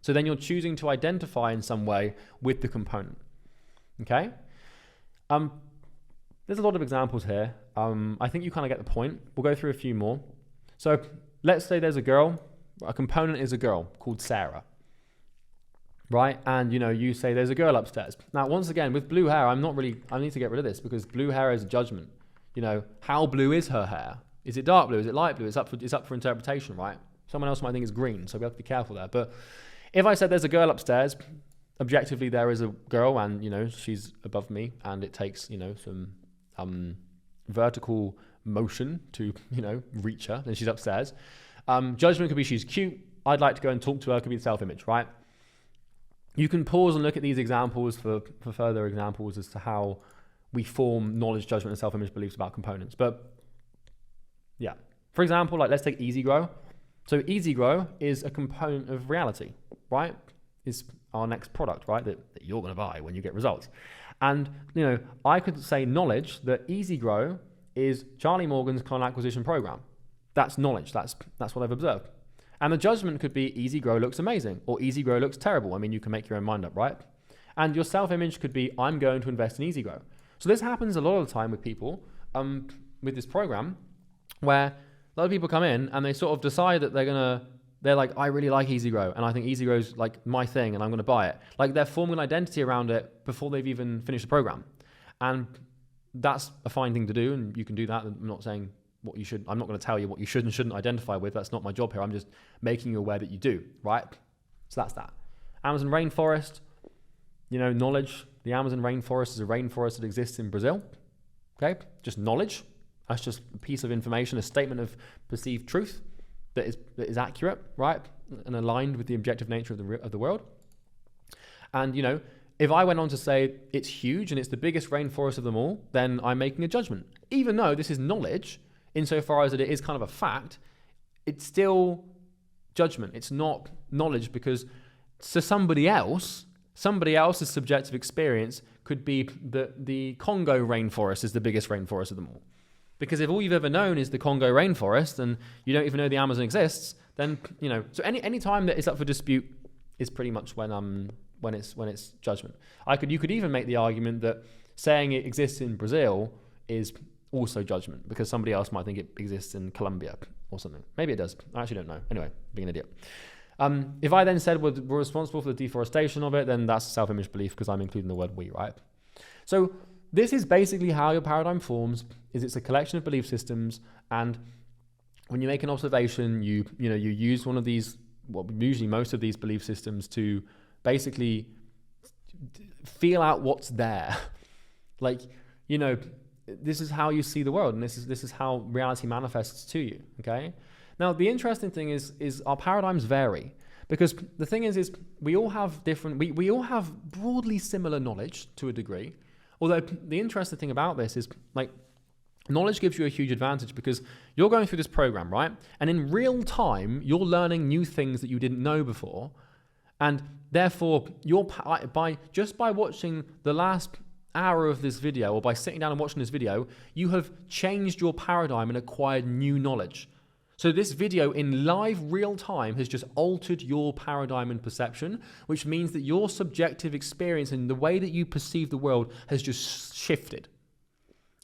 So then you're choosing to identify in some way with the component. Okay? There's a lot of examples here. I think you kind of get the point. We'll go through a few more. So let's say there's a girl. A component is a girl called Sarah. Right? And, you know, you say there's a girl upstairs. Now, once again, with blue hair, I need to get rid of this, because blue hair is a judgment. You know, how blue is her hair? Is it dark blue? Is it light blue? It's up for interpretation, right? Someone else might think it's green, so we have to be careful there. But if I said there's a girl upstairs, objectively there is a girl, and, you know, she's above me, and it takes, you know, some vertical motion to, you know, reach her, and she's upstairs. Judgment could be she's cute. I'd like to go and talk to her. Could be self-image, right? You can pause and look at these examples for further examples as to how we form knowledge, judgment, and self-image beliefs about components. But yeah, for example, like let's take easy grow. So easy grow is a component of reality, right? Is our next product, right? That you're going to buy when you get results. And, you know, I could say knowledge that easy grow is Charlie Morgan's client acquisition program. That's knowledge. That's what I've observed. And the judgment could be easy grow looks amazing or easy grow looks terrible. I mean, you can make your own mind up, right? And your self-image could be, I'm going to invest in easy grow. So this happens a lot of the time with people with this program, where a lot of people come in and they sort of decide that they're like, I really like easy grow and I think easy grow is like my thing and I'm going to buy it. Like they're forming an identity around it before they've even finished the program. And that's a fine thing to do, and you can do that. I'm not saying what you should, I'm not going to tell you what you should and shouldn't identify with. That's not my job here. I'm just making you aware that you do, right? So that's that. Amazon rainforest, knowledge. The Amazon rainforest is a rainforest that exists in Brazil. Okay, just knowledge. That's just a piece of information, a statement of perceived truth that is accurate, right, and aligned with the objective nature of the world. And if I went on to say it's huge and it's the biggest rainforest of them all, then I'm making a judgment. Even though this is knowledge, insofar as that it is kind of a fact, it's still judgment. It's not knowledge, because to somebody else's subjective experience could be that the Congo rainforest is the biggest rainforest of them all. Because if all you've ever known is the Congo rainforest and you don't even know the Amazon exists, then, so any time that is up for dispute is pretty much when it's judgment. You could even make the argument that saying it exists in Brazil is also judgment, because somebody else might think it exists in Colombia or something. Maybe it does. I actually don't know. Anyway, being an idiot. If I then said we're responsible for the deforestation of it, then that's a self-image belief, because I'm including the word we, right? So this is basically how your paradigm forms. It's a collection of belief systems, and when you make an observation, you use one of these, usually most of these belief systems, to basically feel out what's there. This is how you see the world, and this is how reality manifests to you. Okay. Now, the interesting thing is our paradigms vary, because the thing is we all have we all have broadly similar knowledge to a degree. Although the interesting thing about this is, knowledge gives you a huge advantage, because you're going through this program, right? And in real time, you're learning new things that you didn't know before. And therefore, by watching the last hour of this video, or by sitting down and watching this video, you have changed your paradigm and acquired new knowledge. So this video in live real time has just altered your paradigm and perception, which means that your subjective experience and the way that you perceive the world has just shifted.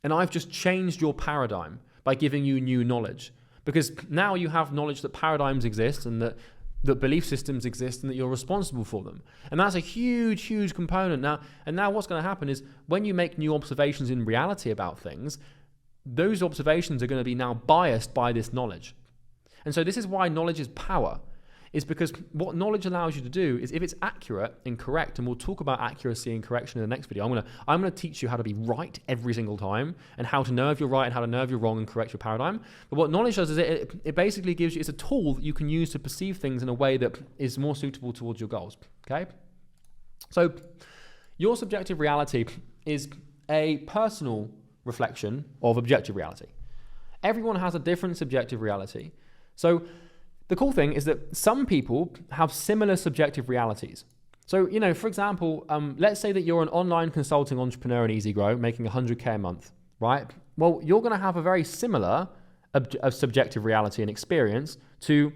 And I've just changed your paradigm by giving you new knowledge, because now you have knowledge that paradigms exist and that belief systems exist and that you're responsible for them. And that's a huge, huge component. Now what's going to happen is, when you make new observations in reality about things, those observations are going to be now biased by this knowledge. And so this is why knowledge is power, is because what knowledge allows you to do is, if it's accurate and correct, and we'll talk about accuracy and correction in the next video. I'm gonna teach you how to be right every single time, and how to know if you're right and how to know if you're wrong and correct your paradigm. But what knowledge does is it basically gives you, it's a tool that you can use to perceive things in a way that is more suitable towards your goals. Okay? So your subjective reality is a personal reflection of objective reality. Everyone has a different subjective reality. So the cool thing is that some people have similar subjective realities. So, for example, let's say that you're an online consulting entrepreneur in Easy Grow making 100K a month, right? Well, you're going to have a very similar subjective reality and experience to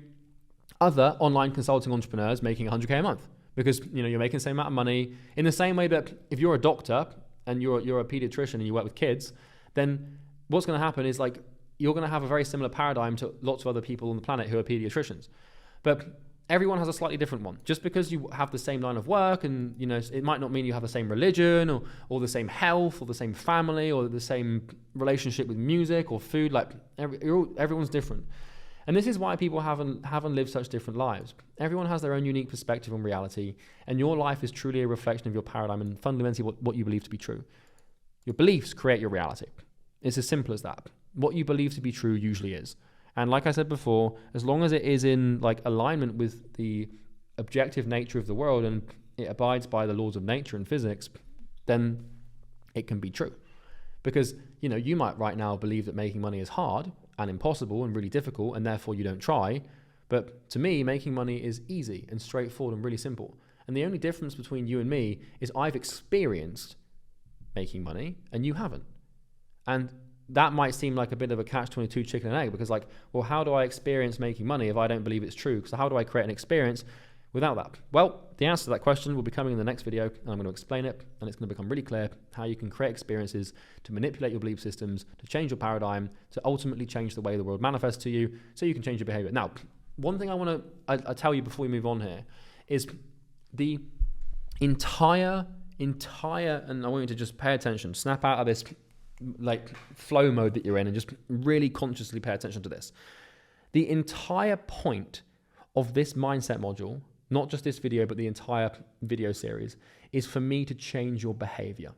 other online consulting entrepreneurs making 100K a month, because, you're making the same amount of money. In the same way that if you're a doctor and you're a pediatrician and you work with kids, then what's going to happen is, you're going to have a very similar paradigm to lots of other people on the planet who are pediatricians. But everyone has a slightly different one. Just because you have the same line of work, and it might not mean you have the same religion or the same health or the same family or the same relationship with music or food. Everyone's different. And this is why people haven't lived such different lives. Everyone has their own unique perspective on reality, and your life is truly a reflection of your paradigm and fundamentally what you believe to be true. Your beliefs create your reality. It's as simple as that. What you believe to be true usually is. And like I said before, as long as it is in alignment with the objective nature of the world and it abides by the laws of nature and physics, then it can be true. Because, you might right now believe that making money is hard and impossible and really difficult, and therefore you don't try. But to me, making money is easy and straightforward and really simple. And the only difference between you and me is I've experienced making money and you haven't. And that might seem like a bit of a catch-22 chicken and egg, because like, well, how do I experience making money if I don't believe it's true? So how do I create an experience without that? Well, the answer to that question will be coming in the next video, and I'm going to explain it, and it's going to become really clear how you can create experiences to manipulate your belief systems, to change your paradigm, to ultimately change the way the world manifests to you, so you can change your behavior. Now, one thing I want to tell you before we move on here is the entire, and I want you to just pay attention, snap out of this like flow mode that you're in, and just really consciously pay attention to this. The entire point of this mindset module, not just this video, but the entire video series, is for me to change your behavior.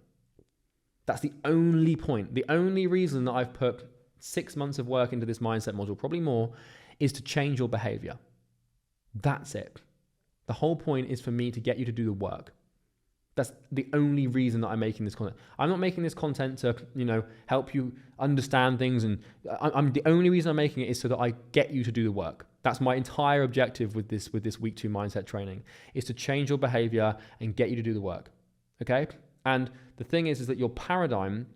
That's the only point. The only reason that I've put 6 months of work into this mindset module, probably more, is to change your behavior. That's it. The whole point is for me to get you to do the work. That's the only reason that I'm making this content. I'm not making this content to, help you understand things, and I'm the only reason I'm making it is so that I get you to do the work. That's my entire objective with this week 2 mindset training, is to change your behavior and get you to do the work. Okay? And the thing is that your paradigm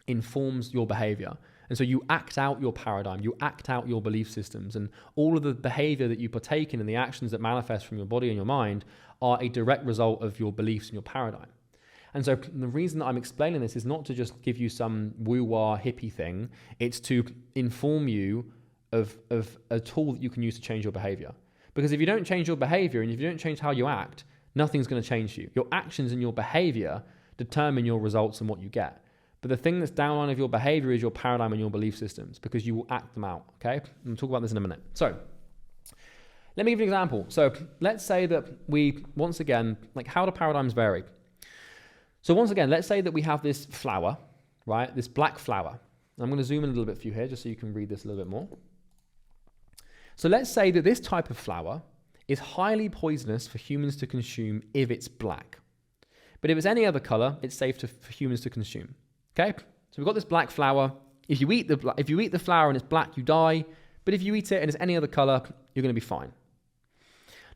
informs your behavior. And so you act out your paradigm, you act out your belief systems, and all of the behavior that you partake in and the actions that manifest from your body and your mind are a direct result of your beliefs and your paradigm. And so the reason that I'm explaining this is not to just give you some woo-wah hippie thing, it's to inform you of a tool that you can use to change your behavior. Because if you don't change your behavior and if you don't change how you act, nothing's going to change you. Your actions and your behavior determine your results and what you get. But the thing that's downline of your behavior is your paradigm and your belief systems, because you will act them out, okay? We'll talk about this in a minute. So let me give you an example. So let's say that we, once again, like, how do paradigms vary? So once again, let's say that we have this flower, right? This black flower. I'm going to zoom in a little bit for you here just so you can read this a little bit more. So let's say that this type of flower is highly poisonous for humans to consume if it's black. But if it's any other color, it's safe for humans to consume. Okay, so we've got this black flower. If you eat the flower and it's black, you die. But if you eat it and it's any other color, you're going to be fine.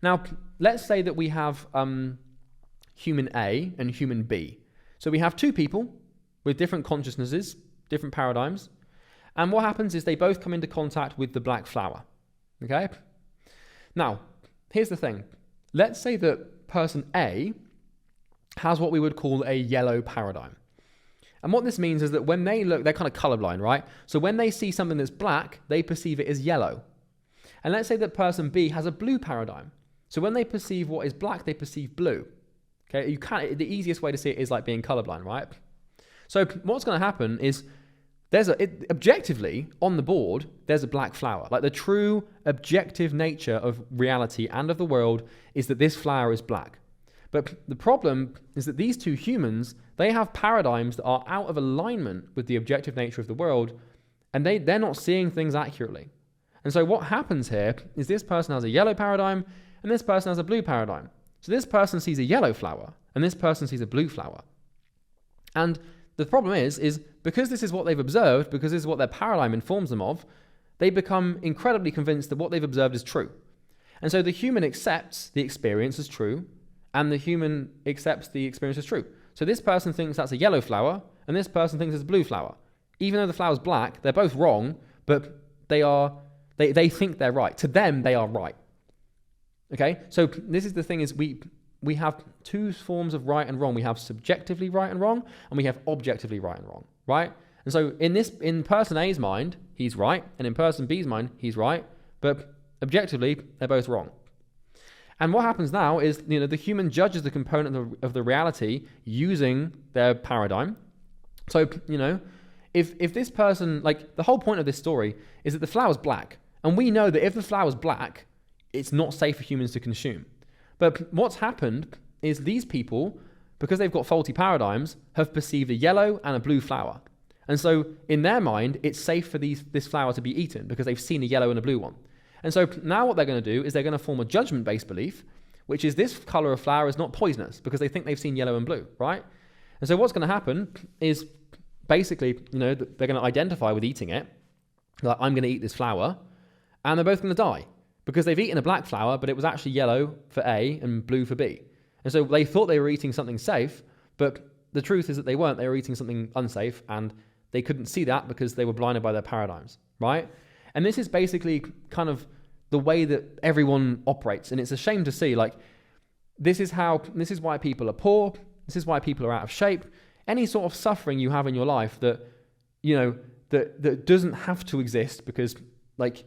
Now, let's say that we have human A and human B. So we have two people with different consciousnesses, different paradigms. And what happens is they both come into contact with the black flower. Okay? Now, here's the thing. Let's say that person A has what we would call a yellow paradigm. And what this means is that when they look, they're kind of colorblind, right? So when they see something that's black, they perceive it as yellow. And let's say that person B has a blue paradigm. So when they perceive what is black, they perceive blue. Okay, the easiest way to see it is like being colorblind, right? So what's going to happen is objectively on the board, there's a black flower. Like, the true objective nature of reality and of the world is that this flower is black. But the problem is that these two humans, they have paradigms that are out of alignment with the objective nature of the world, and they're not seeing things accurately. And so what happens here is this person has a yellow paradigm, and this person has a blue paradigm. So this person sees a yellow flower, and this person sees a blue flower. And the problem is because this is what they've observed, because this is what their paradigm informs them of, they become incredibly convinced that what they've observed is true. And so the human accepts the experience as true, and the human accepts the experience as true. So this person thinks that's a yellow flower, and this person thinks it's a blue flower. Even though the flower's black, they're both wrong, but they think they're right. To them, they are right. Okay? So this is the thing, is we have two forms of right and wrong. We have subjectively right and wrong, and we have objectively right and wrong, right? And so in person A's mind, he's right, and in person B's mind, he's right, but objectively, they're both wrong. And what happens now is, the human judges the component of the reality using their paradigm. So, if this person, like, the whole point of this story is that the flower's black. And we know that if the flower's black, it's not safe for humans to consume. But what's happened is these people, because they've got faulty paradigms, have perceived a yellow and a blue flower. And so in their mind, it's safe for this flower to be eaten because they've seen a yellow and a blue one. And so now what they're going to do is they're going to form a judgment-based belief, which is this color of flower is not poisonous because they think they've seen yellow and blue, right? And so what's going to happen is basically, they're going to identify with eating it, like, I'm going to eat this flower, and they're both going to die because they've eaten a black flower, but it was actually yellow for A and blue for B. And so they thought they were eating something safe, but the truth is that they weren't. They were eating something unsafe, and they couldn't see that because they were blinded by their paradigms, right? And this is basically kind of the way that everyone operates. And it's a shame to see, like, this is why people are poor. This is why people are out of shape. Any sort of suffering you have in your life that, that doesn't have to exist because, like,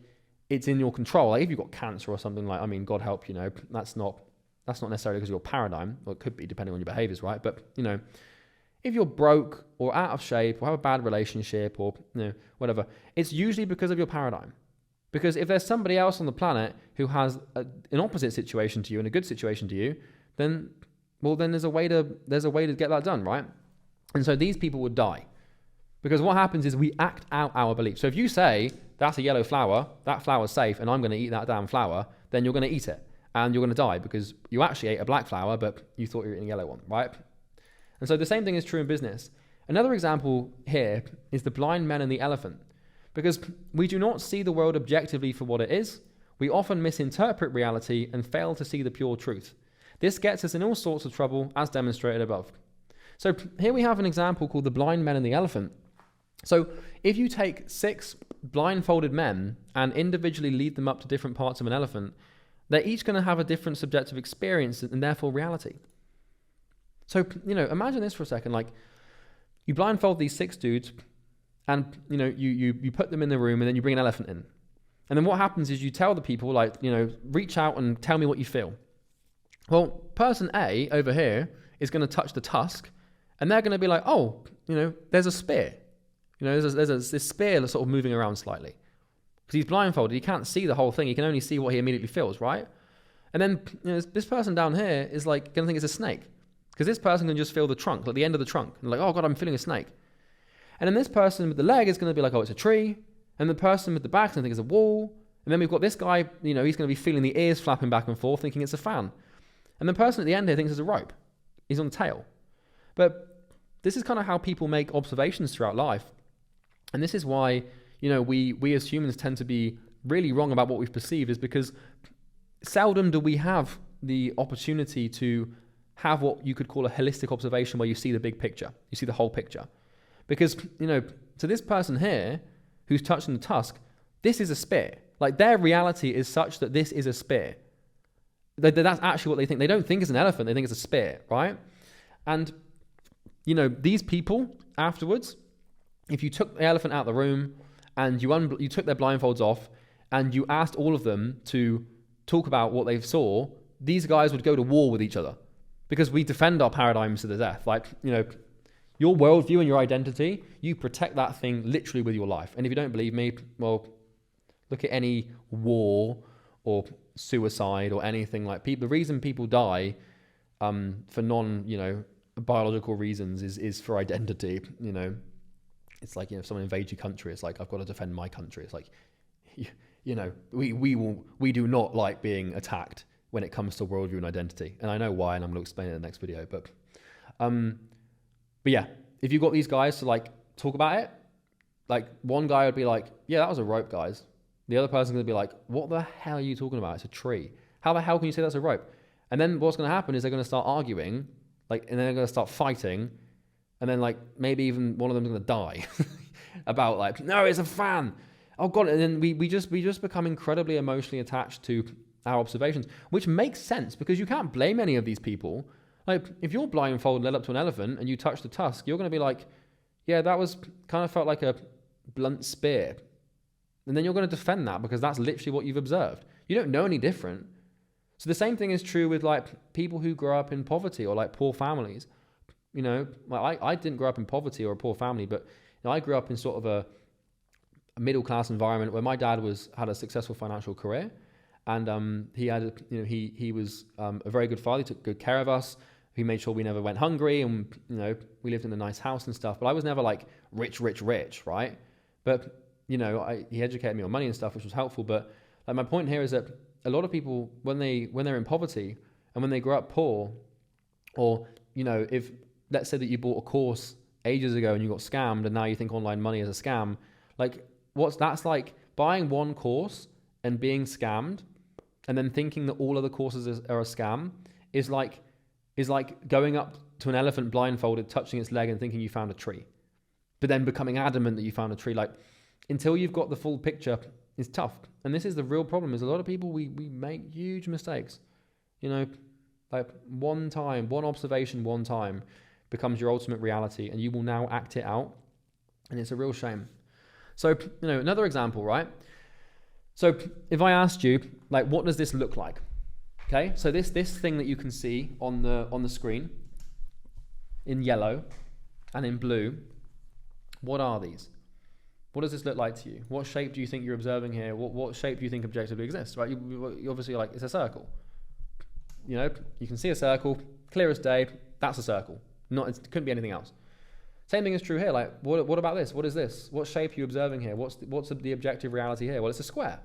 it's in your control. Like if you've got cancer or something, like, I mean, God help, that's not necessarily because of your paradigm. Well, it could be depending on your behaviors, right? But, if you're broke or out of shape or have a bad relationship or, whatever, it's usually because of your paradigm. Because if there's somebody else on the planet who has an opposite situation to you and a good situation to you, then there's a way to get that done, right? And so these people would die. Because what happens is we act out our beliefs. So if you say, that's a yellow flower, that flower's safe, and I'm going to eat that damn flower, then you're going to eat it. And you're going to die because you actually ate a black flower, but you thought you were eating a yellow one, right? And so the same thing is true in business. Another example here is the blind men and the elephant. Because we do not see the world objectively for what it is. We often misinterpret reality and fail to see the pure truth. This gets us in all sorts of trouble, as demonstrated above. So here we have an example called the blind men and the elephant. So if you take 6 blindfolded men and individually lead them up to different parts of an elephant, they're each going to have a different subjective experience and therefore reality. So, imagine this for a second. Like, you blindfold these 6 dudes and, you put them in the room and then you bring an elephant in. And then what happens is you tell the people, like, reach out and tell me what you feel. Well, person A over here is going to touch the tusk and they're going to be like, oh, there's a spear. There's this spear that's sort of moving around slightly. Because he's blindfolded, he can't see the whole thing. He can only see what he immediately feels, right? And then this person down here is like going to think it's a snake. Because this person can just feel the trunk, like the end of the trunk. And like, oh God, I'm feeling a snake. And then this person with the leg is going to be like, oh, it's a tree. And the person with the back is going to think it's a wall. And then we've got this guy, he's going to be feeling the ears flapping back and forth, thinking it's a fan. And the person at the end here thinks it's a rope. He's on the tail. But this is kind of how people make observations throughout life. And this is why, we as humans tend to be really wrong about what we've perceived, is because seldom do we have the opportunity to have what you could call a holistic observation where you see the big picture. You see the whole picture. Because, to this person here who's touching the tusk, this is a spear. Like, their reality is such that this is a spear. That's actually what they think. They don't think it's an elephant. They think it's a spear, right? And, these people afterwards, if you took the elephant out of the room and you took their blindfolds off and you asked all of them to talk about what they saw, these guys would go to war with each other because we defend our paradigms to the death. Like, your worldview and your identity, you protect that thing literally with your life. And if you don't believe me, well, look at any war or suicide or anything like people. The reason people die for biological reasons is for identity. It's like, if someone invades your country, it's like, I've got to defend my country. It's like, we do not like being attacked when it comes to worldview and identity. And I know why, and I'm going to explain it in the next video. But yeah, if you've got these guys to like talk about it, like one guy would be like, yeah, that was a rope, guys. The other person's going to be like, what the hell are you talking about? It's a tree. How the hell can you say that's a rope? And then what's going to happen is they're going to start arguing, and then they're going to start fighting. And then like maybe even one of them is going to die about like, no, it's a fan. Oh God. And then we just become incredibly emotionally attached to our observations, which makes sense because you can't blame any of these people. Like if you're blindfolded led up to an elephant and you touch the tusk, you're going to be like, yeah, that was kind of felt like a blunt spear. And then you're going to defend that because that's literally what you've observed. You don't know any different. So the same thing is true with like people who grow up in poverty or like poor families. I didn't grow up in poverty or a poor family, but I grew up in sort of a middle class environment where my dad had a successful financial career, and he was a very good father. He took good care of us. He made sure we never went hungry, and we lived in a nice house and stuff. But I was never like rich, right? But he educated me on money and stuff, which was helpful. But like my point here is that a lot of people when they're in poverty and when they grow up poor, or if let's say that you bought a course ages ago and you got scammed and now you think online money is a scam, like that's like buying one course and being scammed and then thinking that all other courses are a scam is like going up to an elephant blindfolded, touching its leg and thinking you found a tree. but then becoming adamant that you found a tree. Like, until you've got the full picture, is tough. And this is the real problem, is a lot of people, we make huge mistakes. You know, like one observation, one time becomes your ultimate reality, and you will now act it out. And it's a real shame. So, you know, another example, right? So if I asked you, like, what does this look like? Okay, so this thing that you can see on the screen in yellow and in blue, what are these? What does this look like to you? What shape do you think you're observing here? What shape do you think objectively exists, right? You obviously, like, it's a circle. You know, you can see a circle, clear as day, that's a circle. It couldn't be anything else. Same thing is true here. Like, what about this? What is this? What shape are you observing here? What's the objective reality here? Well, it's a square.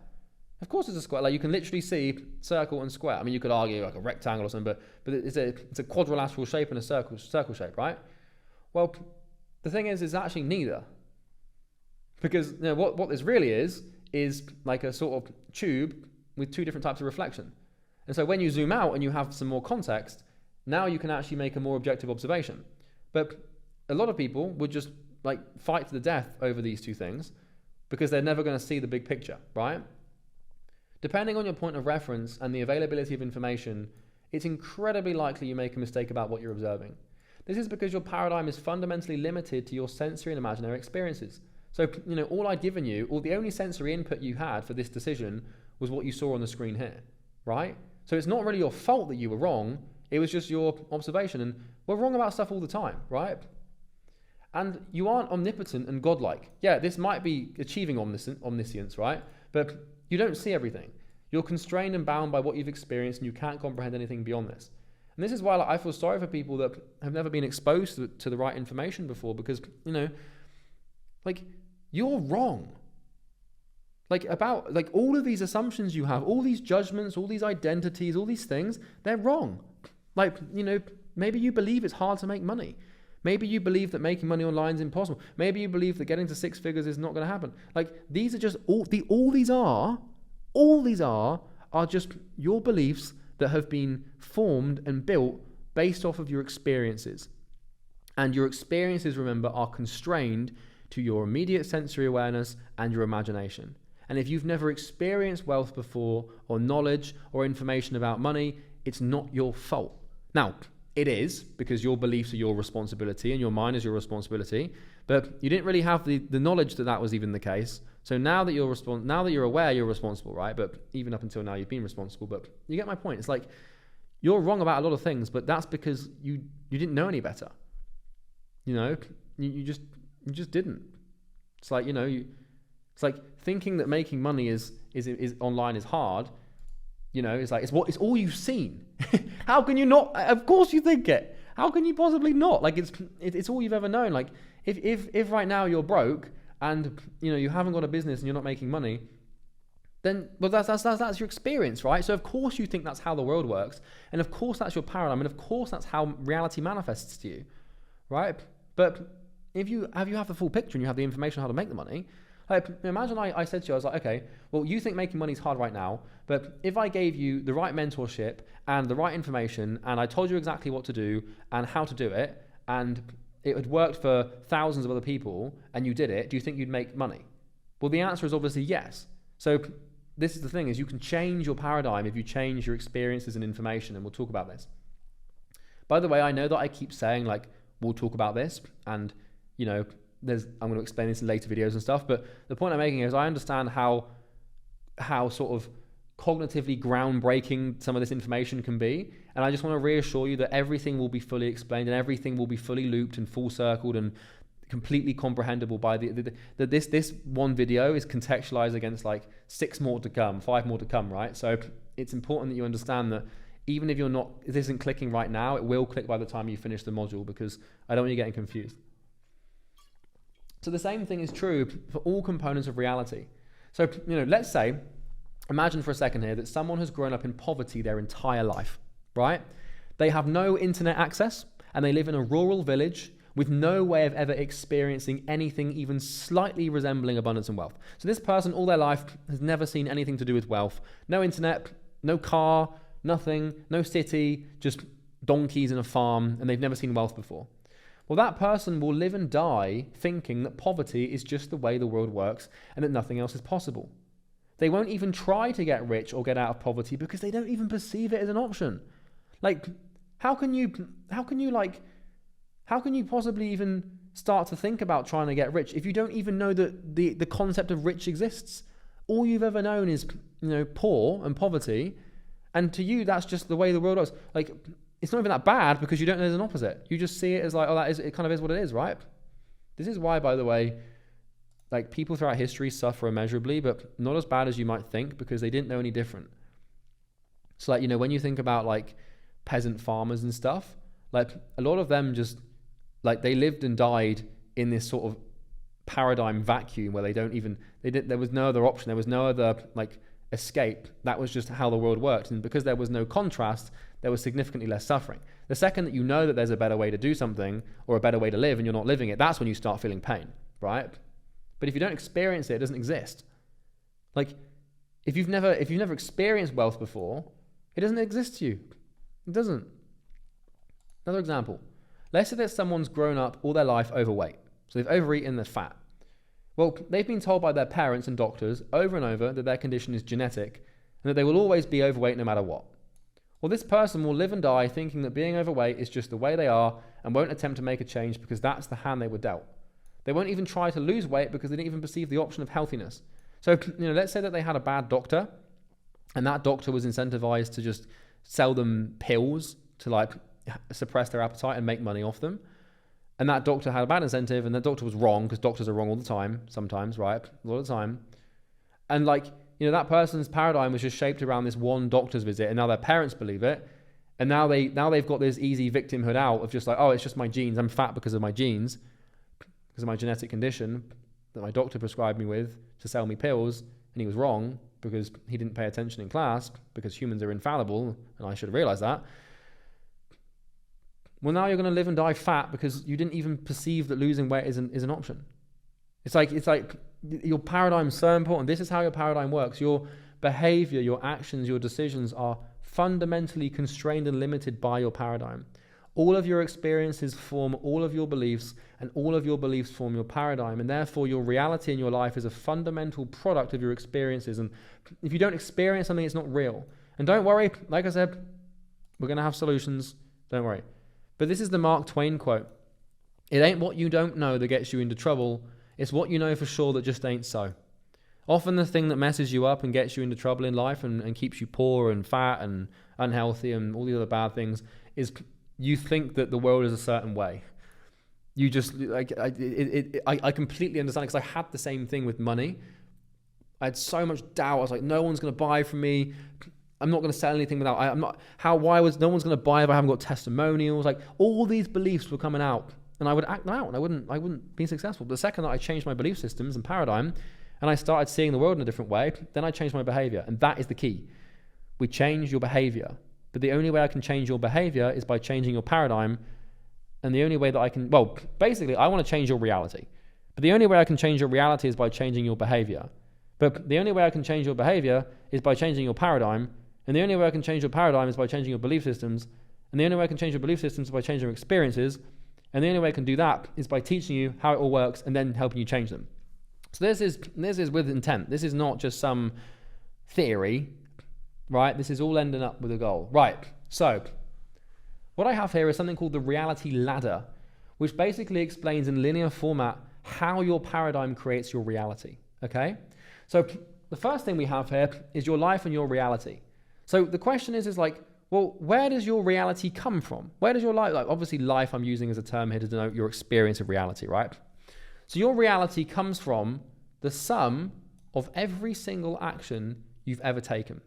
Of course it's a square. Like, you can literally see circle and square. I mean, you could argue like a rectangle or something, but it's a quadrilateral shape and a circle shape, right? Well, the thing is actually neither. Because, you know, what this really is like a sort of tube with two different types of reflection. And so when you zoom out and you have some more context, now you can actually make a more objective observation. But a lot of people would just like fight to the death over these two things because they're never going to see the big picture, right? Depending on your point of reference and the availability of information, it's incredibly likely you make a mistake about what you're observing. This is because your paradigm is fundamentally limited to your sensory and imaginary experiences. So, you know, all I'd given you, or the only sensory input you had for this decision was what you saw on the screen here, right? So it's not really your fault that you were wrong, it was just your observation. And we're wrong about stuff all the time, right? And you aren't omnipotent and godlike. Yeah, this might be achieving omniscience, right? But you don't see everything. You're constrained and bound by what you've experienced, and you can't comprehend anything beyond this. And this is why, like, I feel sorry for people that have never been exposed to the right information before, because, you know, like, you're wrong. Like, about, like, all of these assumptions you have, all these judgments, all these identities, all these things, they're wrong. Like, you know, maybe you believe it's hard to make money. Maybe you believe that making money online is impossible. Maybe you believe that getting to six figures is not going to happen. Like, these are just all these are just your beliefs that have been formed and built based off of your experiences. And your experiences, remember, are constrained to your immediate sensory awareness and your imagination. And if you've never experienced wealth before, or knowledge or information about money, it's not your fault. Now, it is, because your beliefs are your responsibility and your mind is your responsibility, but you didn't really have the knowledge that was even the case. So now that you're aware, you're responsible, right? But even up until now, you've been responsible. But you get my point. It's like, you're wrong about a lot of things, but that's because you didn't know any better. You know, you just didn't. It's like, you know, it's like thinking that making money is online is hard. You know, it's like, it's all you've seen. How can you not? Of course you think it. How can you possibly not? Like, it's all you've ever known. Like, if right now you're broke and, you know, you haven't got a business and you're not making money, then, well, that's your experience, right? So of course you think that's how the world works, and of course that's your paradigm, and of course that's how reality manifests to you, right? But if you have the full picture and you have the information on how to make the money, like, imagine I said to you, I was like, okay, well, you think making money is hard right now, but if I gave you the right mentorship and the right information, and I told you exactly what to do and how to do it, and it had worked for thousands of other people, and you did it, do you think you'd make money? Well, the answer is obviously yes. So this is the thing, is you can change your paradigm if you change your experiences and information, and we'll talk about this. By the way, I know that I keep saying, like, we'll talk about this, and, you know, I'm going to explain this in later videos and stuff, but the point I'm making is I understand how sort of cognitively groundbreaking some of this information can be, and I just want to reassure you that everything will be fully explained and everything will be fully looped and full circled and completely comprehensible by this one video is contextualized against like 5 more to come, right? So it's important that you understand that even if it isn't clicking right now, it will click by the time you finish the module, because I don't want you getting confused. So the same thing is true for all components of reality. So, you know, let's say, imagine for a second here that someone has grown up in poverty their entire life, right? They have no internet access and they live in a rural village with no way of ever experiencing anything even slightly resembling abundance and wealth. So this person all their life has never seen anything to do with wealth. No internet, no car, nothing, no city, just donkeys in a farm, and they've never seen wealth before. Well, that person will live and die thinking that poverty is just the way the world works and that nothing else is possible. They won't even try to get rich or get out of poverty because they don't even perceive it as an option. Like, how can you possibly even start to think about trying to get rich if you don't even know that the concept of rich exists? All you've ever known is, poor and poverty. And to you, that's just the way the world works. Like, it's not even that bad because you don't know there's an opposite. You just see it as like, oh, it kind of is what it is, right? This is why, by the way, like, people throughout history suffer immeasurably, but not as bad as you might think because they didn't know any different. So, like, when you think about like peasant farmers and stuff, like, a lot of them just, like, they lived and died in this sort of paradigm vacuum where there was no other option. There was no other like escape. That was just how the world worked. And because there was no contrast, there was significantly less suffering. The second that you know that there's a better way to do something or a better way to live and you're not living it, that's when you start feeling pain, right? But if you don't experience it, it doesn't exist. Like, if you've never experienced wealth before, it doesn't exist to you. It doesn't. Another example. Let's say that someone's grown up all their life overweight. So they've overeaten, they're fat. Well, they've been told by their parents and doctors over and over that their condition is genetic and that they will always be overweight no matter what. Well, this person will live and die thinking that being overweight is just the way they are and won't attempt to make a change because that's the hand they were dealt. They won't even try to lose weight because they didn't even perceive the option of healthiness. So, let's say that they had a bad doctor and that doctor was incentivized to just sell them pills to like suppress their appetite and make money off them. And that doctor had a bad incentive and the doctor was wrong because doctors are wrong all the time, sometimes, right? A lot of the time. And like, that person's paradigm was just shaped around this one doctor's visit and now their parents believe it. And now they've got this easy victimhood out of just like, oh, it's just my genes. I'm fat because of my genes, because of my genetic condition that my doctor prescribed me with to sell me pills. And he was wrong because he didn't pay attention in class because humans are infallible. And I should have realized that. Well, now you're going to live and die fat because you didn't even perceive that losing weight is an option. It's like your paradigm is so important. This is how your paradigm works. Your behavior, your actions, your decisions are fundamentally constrained and limited by your paradigm. All of your experiences form all of your beliefs, and all of your beliefs form your paradigm, and therefore your reality in your life is a fundamental product of your experiences. And if you don't experience something, it's not real. And don't worry, like I said, we're going to have solutions. Don't worry. But this is the Mark Twain quote. It ain't what you don't know that gets you into trouble. It's what you know for sure that just ain't so. Often the thing that messes you up and gets you into trouble in life and keeps you poor and fat and unhealthy and all the other bad things is you think that the world is a certain way. You just, I completely understand because I had the same thing with money. I had so much doubt. I was like, no one's going to buy from me. I'm not going to sell anything without, no one's going to buy if I haven't got testimonials. Like, all these beliefs were coming out and I would act them out and I wouldn't be successful. But the second that I changed my belief systems and paradigm and I started seeing the world in a different way, then I changed my behavior. And that is the key. We change your behavior. But the only way I can change your behavior is by changing your paradigm. And the only way that I can, basically I want to change your reality. But the only way I can change your reality is by changing your behavior. But the only way I can change your behavior is by changing your paradigm. And the only way I can change your paradigm is by changing your belief systems. And the only way I can change your belief systems is by changing your experiences. And the only way I can do that is by teaching you how it all works and then helping you change them. So this is with intent. This is not just some theory, right? This is all ending up with a goal. Right, so what I have here is something called the reality ladder, which basically explains in linear format how your paradigm creates your reality, okay? So the first thing we have here is your life and your reality. So the question is like, well, where does your reality come from? Where does your life, like obviously life I'm using as a term here to denote your experience of reality, right? So your reality comes from the sum of every single action you've ever taken.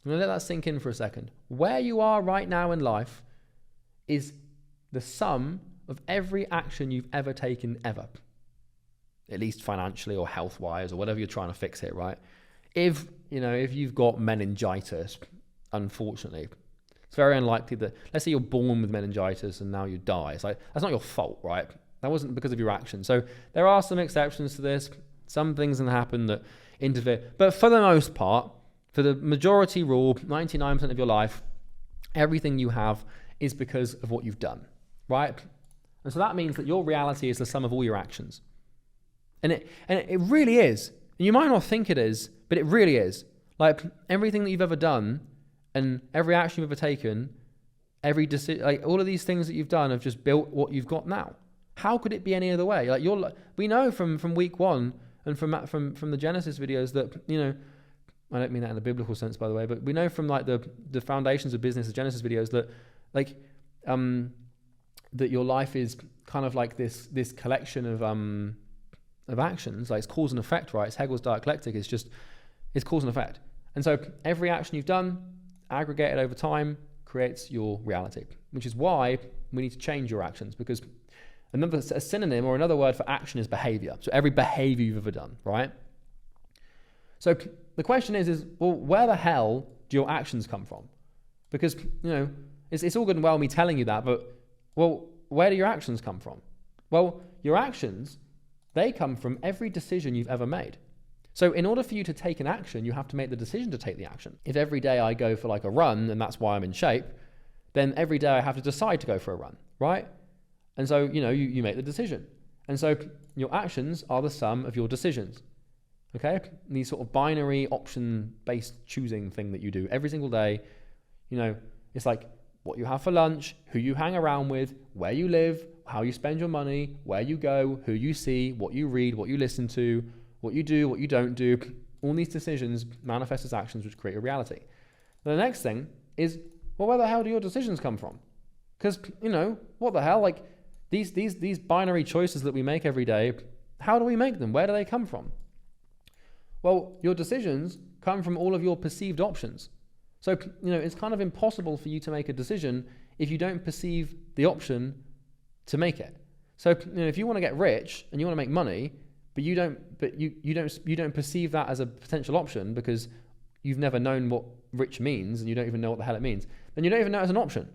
I'm going to let that sink in for a second. Where you are right now in life is the sum of every action you've ever taken ever. At least financially or health-wise or whatever you're trying to fix here, right? If you've got meningitis, unfortunately, it's very unlikely that, let's say you're born with meningitis and now you die. It's like, that's not your fault, right? That wasn't because of your action. So there are some exceptions to this. Some things can happen that interfere. But for the most part, for the majority rule, 99% of your life, everything you have is because of what you've done. right? And so that means that your reality is the sum of all your actions. And it really is. And you might not think it is, but it really is. Like everything that you've ever done and every action you've ever taken, every decision, like all of these things that you've done have just built what you've got now. How could it be any other way? Like we know from week one and from the Genesis videos that, I don't mean that in a biblical sense, by the way, but we know from like the foundations of business, the Genesis videos, that like that your life is kind of like this collection of actions. Like it's cause and effect, right? It's Hegel's dialectic. It's cause and effect. And so every action you've done, aggregated over time, creates your reality, which is why we need to change your actions, because a synonym or another word for action is behavior. So every behavior you've ever done, right? So the question is, well, where the hell do your actions come from? Because, it's all good and well me telling you that, but, well, where do your actions come from? Well, your actions, they come from every decision you've ever made. So in order for you to take an action, you have to make the decision to take the action. If every day I go for like a run and that's why I'm in shape, then every day I have to decide to go for a run, right? And so, you make the decision. And so your actions are the sum of your decisions, okay? These sort of binary option-based choosing thing that you do every single day, it's like what you have for lunch, who you hang around with, where you live, how you spend your money, where you go, who you see, what you read, what you listen to, what you do, what you don't do. All these decisions manifest as actions which create a reality. The next thing is, well, where the hell do your decisions come from? Because, what the hell? Like these binary choices that we make every day, how do we make them? Where do they come from? Well, your decisions come from all of your perceived options. So, it's kind of impossible for you to make a decision if you don't perceive the option to make it. So, if you want to get rich and you want to make money, but you don't perceive that as a potential option because you've never known what rich means and you don't even know what the hell it means, then you don't even know it as an option.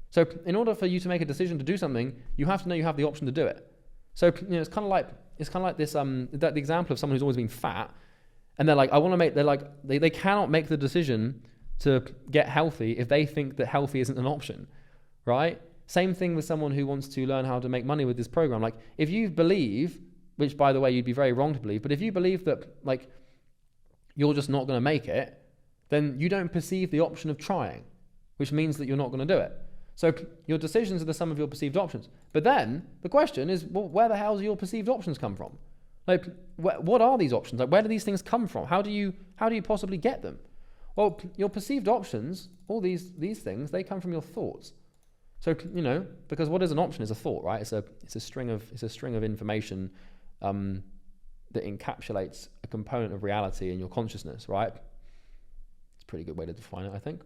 So in order for you to make a decision to do something, you have to know you have the option to do it. So it's kind of like this the example of someone who's always been fat, and they're like, they cannot make the decision to get healthy if they think that healthy isn't an option, right? Same thing with someone who wants to learn how to make money with this program. Like if you believe, which by the way you'd be very wrong to believe, but if you believe that like you're just not going to make it, then you don't perceive the option of trying, which means that you're not going to do it. So your decisions are the sum of your perceived options. But then the question is, well, where the hell do your perceived options come from? Like, what are these options? Like, where do these things come from? How do you possibly get them? Well, your perceived options, all these things, they come from your thoughts. So because what is an option is a thought, right? It's a string of information that encapsulates a component of reality in your consciousness, right? It's a pretty good way to define it, I think.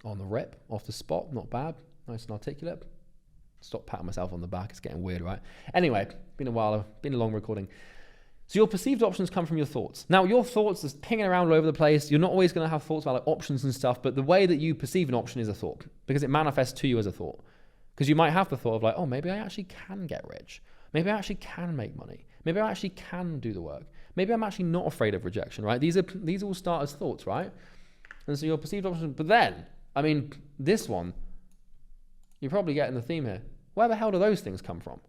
On the rip, off the spot, not bad, nice and articulate. Stop patting myself on the back, it's getting weird, right? Anyway, been a while, been a long recording. So your perceived options come from your thoughts. Now your thoughts are pinging around all over the place. You're not always going to have thoughts about like options and stuff, but the way that you perceive an option is a thought, because it manifests to you as a thought. Because you might have the thought of like, oh, maybe I actually can get rich. Maybe I actually can make money. Maybe I actually can do the work. Maybe I'm actually not afraid of rejection, right? These all start as thoughts, right? And so your perceived options, but then, this one, you're probably getting the theme here. Where the hell do those things come from?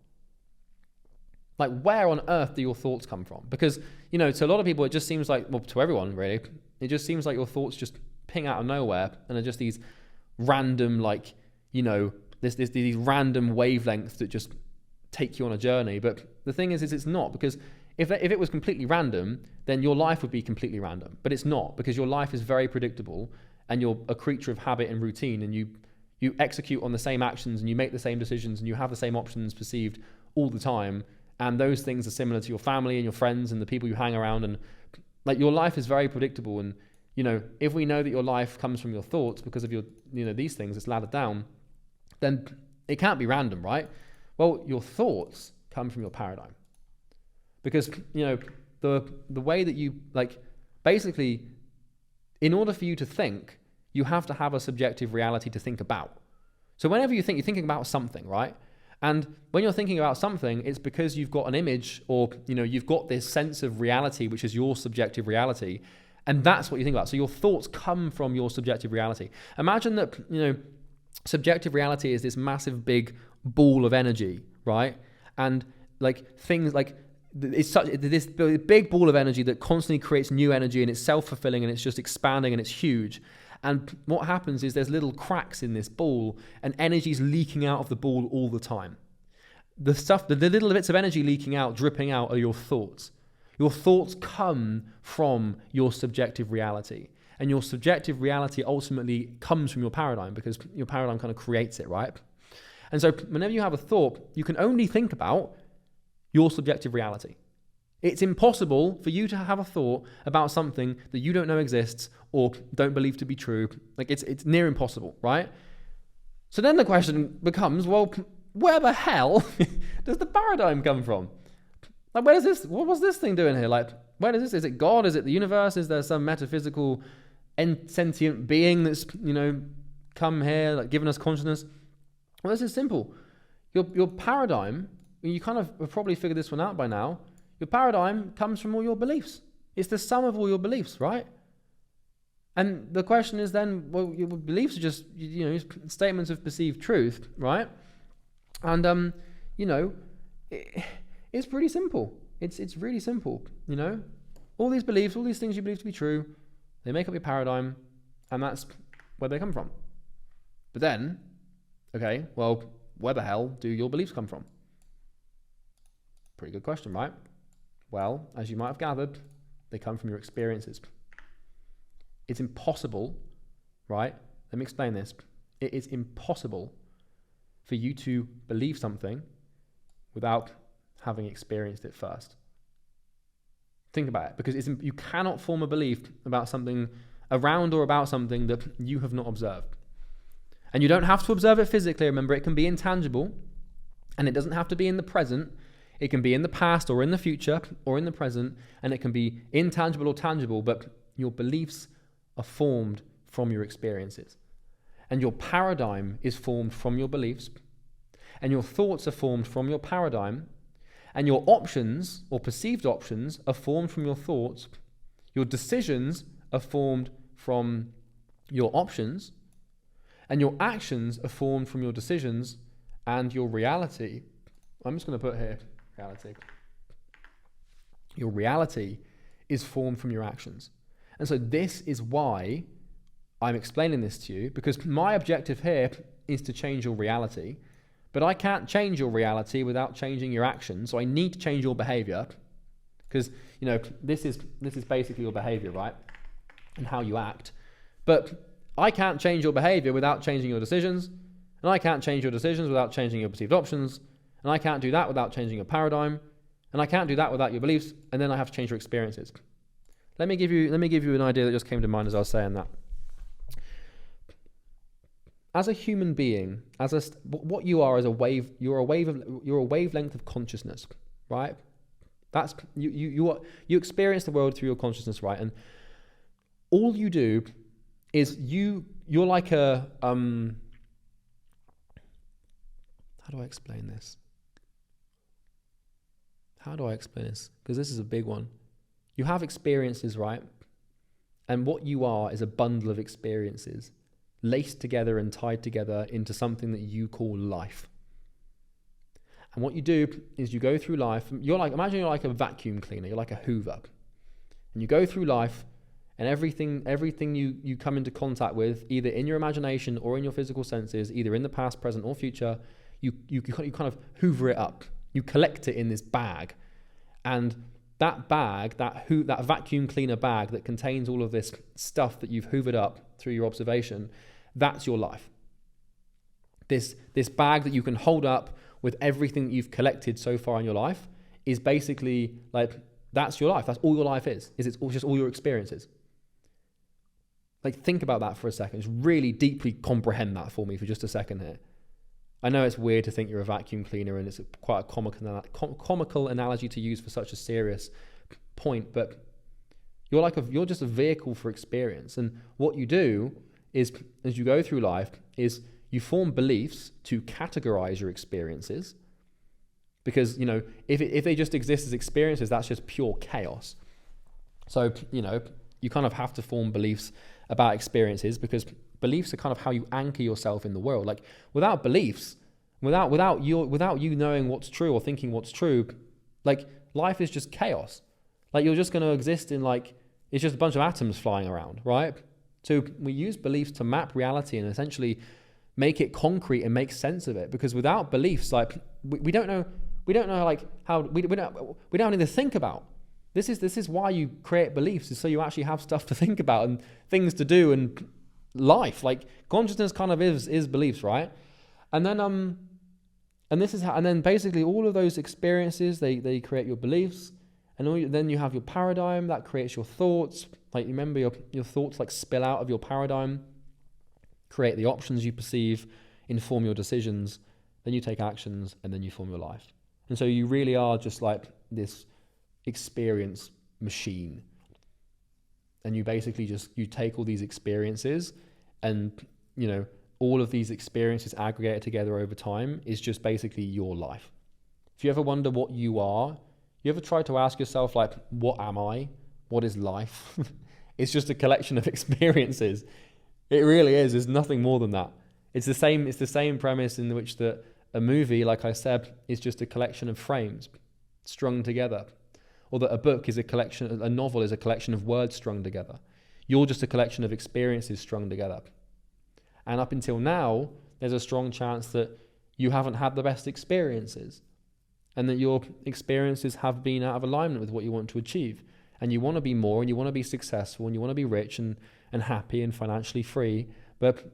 Like, where on earth do your thoughts come from? Because, to a lot of people, it just seems like, well, to everyone, really, it just seems like your thoughts just ping out of nowhere and are just these random, these random wavelengths that just take you on a journey. But the thing is it's not, because if it was completely random, then your life would be completely random. But it's not, because your life is very predictable and you're a creature of habit and routine, and you execute on the same actions and you make the same decisions and you have the same options perceived all the time. And those things are similar to your family and your friends and the people you hang around. And like your life is very predictable. And, if we know that your life comes from your thoughts because of your, these things, it's laddered down, then it can't be random, right? Well, your thoughts come from your paradigm. Because, the way that you, basically, in order for you to think, you have to have a subjective reality to think about. So whenever you think, you're thinking about something, right? And when you're thinking about something, it's because you've got an image or, you've got this sense of reality, which is your subjective reality. And that's what you think about. So your thoughts come from your subjective reality. Imagine that, subjective reality is this massive big ball of energy, right? And like things like it's such this big ball of energy that constantly creates new energy, and it's self-fulfilling, and it's just expanding, and it's huge. And what happens is there's little cracks in this ball, and energy's leaking out of the ball all the time. The little bits of energy leaking out, dripping out, are your thoughts. Your thoughts come from your subjective reality. And your subjective reality ultimately comes from your paradigm, because your paradigm kind of creates it, right? And so whenever you have a thought, you can only think about your subjective reality. It's impossible for you to have a thought about something that you don't know exists or don't believe to be true. Like it's near impossible, right? So then the question becomes, well, where the hell does the paradigm come from? Like, where does this, what's this thing doing here? Like, where does this, is it God? Is it the universe? Is there some metaphysical sentient being that's, come here, like given us consciousness? Well, this is simple. Your paradigm, you kind of have probably figured this one out by now. Your paradigm comes from all your beliefs. It's the sum of all your beliefs, right? And the question is then, well, your beliefs are just, statements of perceived truth, right? And, it's pretty simple. It's really simple, All these beliefs, all these things you believe to be true, they make up your paradigm, and that's where they come from. But then, okay, well, where the hell do your beliefs come from? Pretty good question, right? Well, as you might have gathered, they come from your experiences. It's impossible, right? Let me explain this. It is impossible for you to believe something without having experienced it first. Think about it, because you cannot form a belief about something, around or about something that you have not observed. And you don't have to observe it physically. Remember, it can be intangible, and it doesn't have to be in the present. It can be in the past or in the future or in the present, and it can be intangible or tangible, but your beliefs are formed from your experiences. And your paradigm is formed from your beliefs, and your thoughts are formed from your paradigm, and your options or perceived options are formed from your thoughts. Your decisions are formed from your options, and your actions are formed from your decisions, and your reality, I'm just going to put here, reality. Your reality is formed from your actions. And so this is why I'm explaining this to you, because my objective here is to change your reality, but I can't change your reality without changing your actions. So I need to change your behavior, because, this is basically your behavior, right? And how you act. But I can't change your behavior without changing your decisions, and I can't change your decisions without changing your perceived options, and I can't do that without changing your paradigm, and I can't do that without your beliefs, and then I have to change your experiences. Let me give you an idea that just came to mind as I was saying that. As a human being, what you are is a wave. You're a wavelength of consciousness, right? That's you experience the world through your consciousness, right? And all you do is you're like a how do I explain this? Because this is a big one. You have experiences, right? And what you are is a bundle of experiences laced together and tied together into something that you call life. And what you do is you go through life. Imagine you're like a vacuum cleaner. You're like a Hoover. And you go through life, and everything you come into contact with, either in your imagination or in your physical senses, either in the past, present, or future, you kind of hoover it up. You collect it in this bag. And that bag, that vacuum cleaner bag that contains all of this stuff that you've hoovered up through your observation, that's your life. This bag that you can hold up with everything that you've collected so far in your life is basically like, that's your life. That's all your life is it's just all your experiences. Like, think about that for a second. Just really deeply comprehend that for me for just a second here. I know it's weird to think you're a vacuum cleaner, and it's quite a comical analogy to use for such a serious point, but you're just a vehicle for experience. And what you do is, as you go through life, is you form beliefs to categorize your experiences, because if they just exist as experiences, that's just pure chaos. So you kind of have to form beliefs about experiences, because beliefs are kind of how you anchor yourself in the world. Like without beliefs, without you knowing what's true or thinking what's true, like life is just chaos. Like you're just going to exist in like, it's just a bunch of atoms flying around, right? So we use beliefs to map reality and essentially make it concrete and make sense of it. Because without beliefs, like we don't know like how we don't need to think about. This is why you create beliefs, is so you actually have stuff to think about and things to do and life. Like consciousness kind of is beliefs, right? And then and this is how, and then basically all of those experiences they create your beliefs, and then you have your paradigm that creates your thoughts. Like remember your thoughts like spill out of your paradigm, create the options you perceive, inform your decisions, then you take actions, and then you form your life. And so you really are just like this experience machine. And you basically you take all these experiences, and all of these experiences aggregated together over time is just basically your life. If you ever wonder what you are, you ever try to ask yourself like, what am I? What is life? It's just a collection of experiences. It really is. There's nothing more than that. It's the same premise in which that a movie, like I said, is just a collection of frames strung together. Or that a book is a novel is a collection of words strung together. You're just a collection of experiences strung together. And up until now, there's a strong chance that you haven't had the best experiences, and that your experiences have been out of alignment with what you want to achieve. And you want to be more, and you want to be successful, and you want to be rich and happy and financially free, but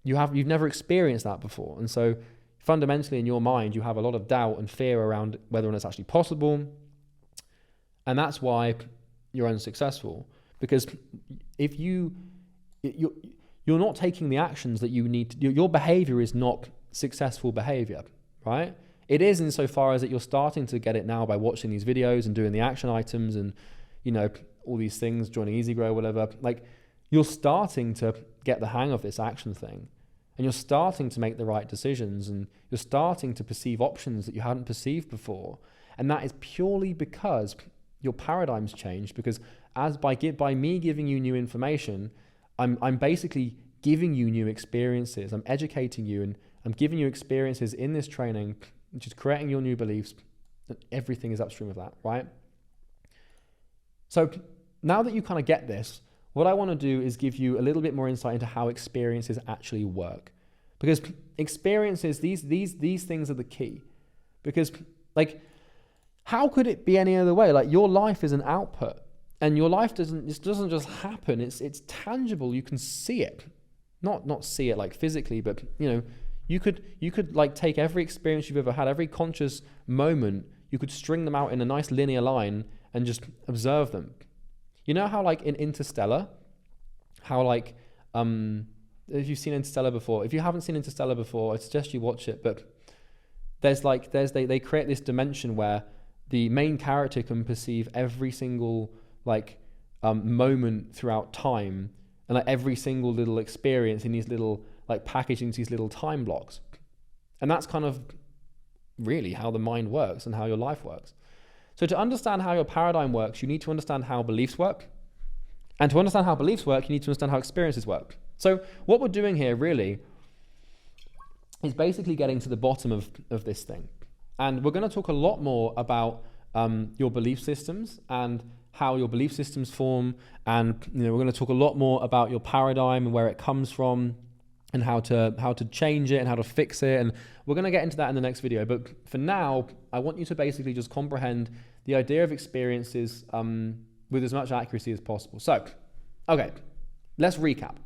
you've never experienced that before. And so fundamentally in your mind, you have a lot of doubt and fear around whether or not it's actually possible. And that's why you're unsuccessful, because if you're not taking the actions that you need to, your behavior is not successful behavior, right? It is insofar as that you're starting to get it now by watching these videos and doing the action items and, all these things, joining Easy Grow, whatever. Like you're starting to get the hang of this action thing, and you're starting to make the right decisions, and you're starting to perceive options that you hadn't perceived before. And that is purely because your paradigm's changed, because by me giving you new information, I'm basically giving you new experiences. I'm educating you, and I'm giving you experiences in this training, which is creating your new beliefs, and everything is upstream of that, right? So now that you kind of get this, what I want to do is give you a little bit more insight into how experiences actually work. Because experiences, these things are the key. Because like, how could it be any other way? Like your life is an output, and your life doesn't just happen. It's tangible. You can see it. Not see it like physically, but you could like take every experience you've ever had, every conscious moment, you could string them out in a nice linear line and just observe them. You know how like in Interstellar, how like if you've seen Interstellar before, if you haven't seen Interstellar before, I suggest you watch it. But they create this dimension where the main character can perceive every single like moment throughout time, and like every single little experience in these little like packaged into these little time blocks. And that's kind of really how the mind works and how your life works. So to understand how your paradigm works, you need to understand how beliefs work. And to understand how beliefs work, you need to understand how experiences work. So what we're doing here really is basically getting to the bottom of this thing. And we're going to talk a lot more about your belief systems and how your belief systems form. And we're going to talk a lot more about your paradigm and where it comes from, and how to change it and how to fix it. And we're going to get into that in the next video. But for now, I want you to basically just comprehend the idea of experiences with as much accuracy as possible. So, okay, let's recap.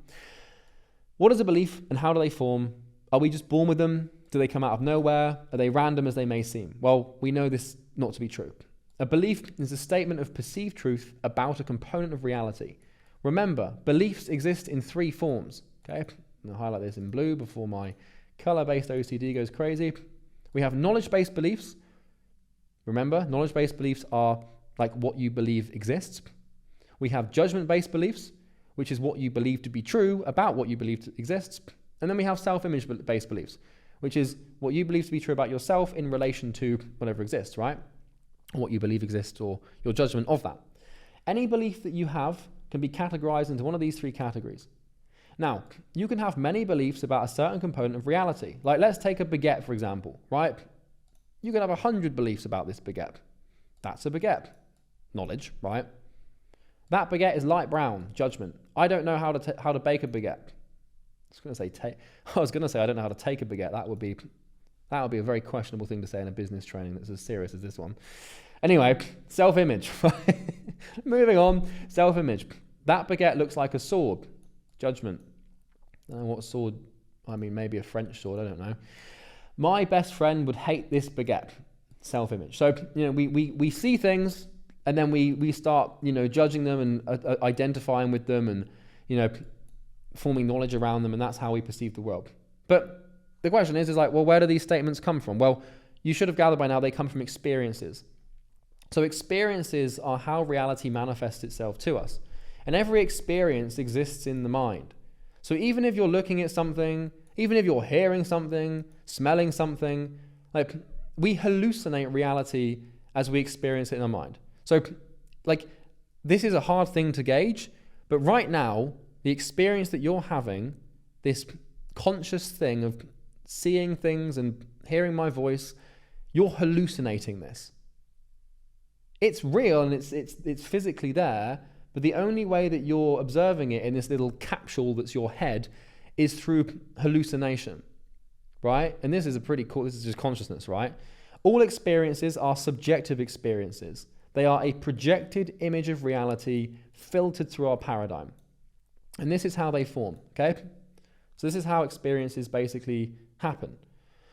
What is a belief and how do they form? Are we just born with them? Do they come out of nowhere? Are they random as they may seem? Well, we know this not to be true. A belief is a statement of perceived truth about a component of reality. Remember, beliefs exist in three forms, okay? I'll highlight this in blue before my color-based OCD goes crazy. We have knowledge-based beliefs. Remember, knowledge-based beliefs are like what you believe exists. We have judgment-based beliefs, which is what you believe to be true about what you believe exists. And then we have self-image-based beliefs, which is what you believe to be true about yourself in relation to whatever exists, right? What you believe exists, or your judgment of that. Any belief that you have can be categorized into one of these three categories. Now, you can have many beliefs about a certain component of reality. Like, let's take a baguette, for example, right? You can have 100 beliefs about this baguette. That's a baguette. Knowledge, right? That baguette is light brown. Judgment. I don't know how to bake a baguette. I was going to say I don't know how to take a baguette. That would be a very questionable thing to say in a business training that's as serious as this one. Anyway, self-image. Moving on, self-image. That baguette looks like a sword. Judgment. I don't know what sword. I mean, maybe a French sword. I don't know. My best friend would hate this baguette. Self-image. So, we see things and then we start, judging them and identifying with them and, forming knowledge around them, and that's how we perceive the world. But the question is like, well, where do these statements come from? Well, you should have gathered by now they come from experiences. So experiences are how reality manifests itself to us. And every experience exists in the mind. So even if you're looking at something, even if you're hearing something, smelling something, like, we hallucinate reality as we experience it in our mind. So, like, this is a hard thing to gauge, but right now, the experience that you're having, this conscious thing of seeing things and hearing my voice, you're hallucinating this. It's real and it's physically there, but the only way that you're observing it in this little capsule that's your head is through hallucination, right? And this is this is just consciousness, right? All experiences are subjective experiences. They are a projected image of reality filtered through our paradigm. And this is how they form, okay? So this is how experiences basically happen.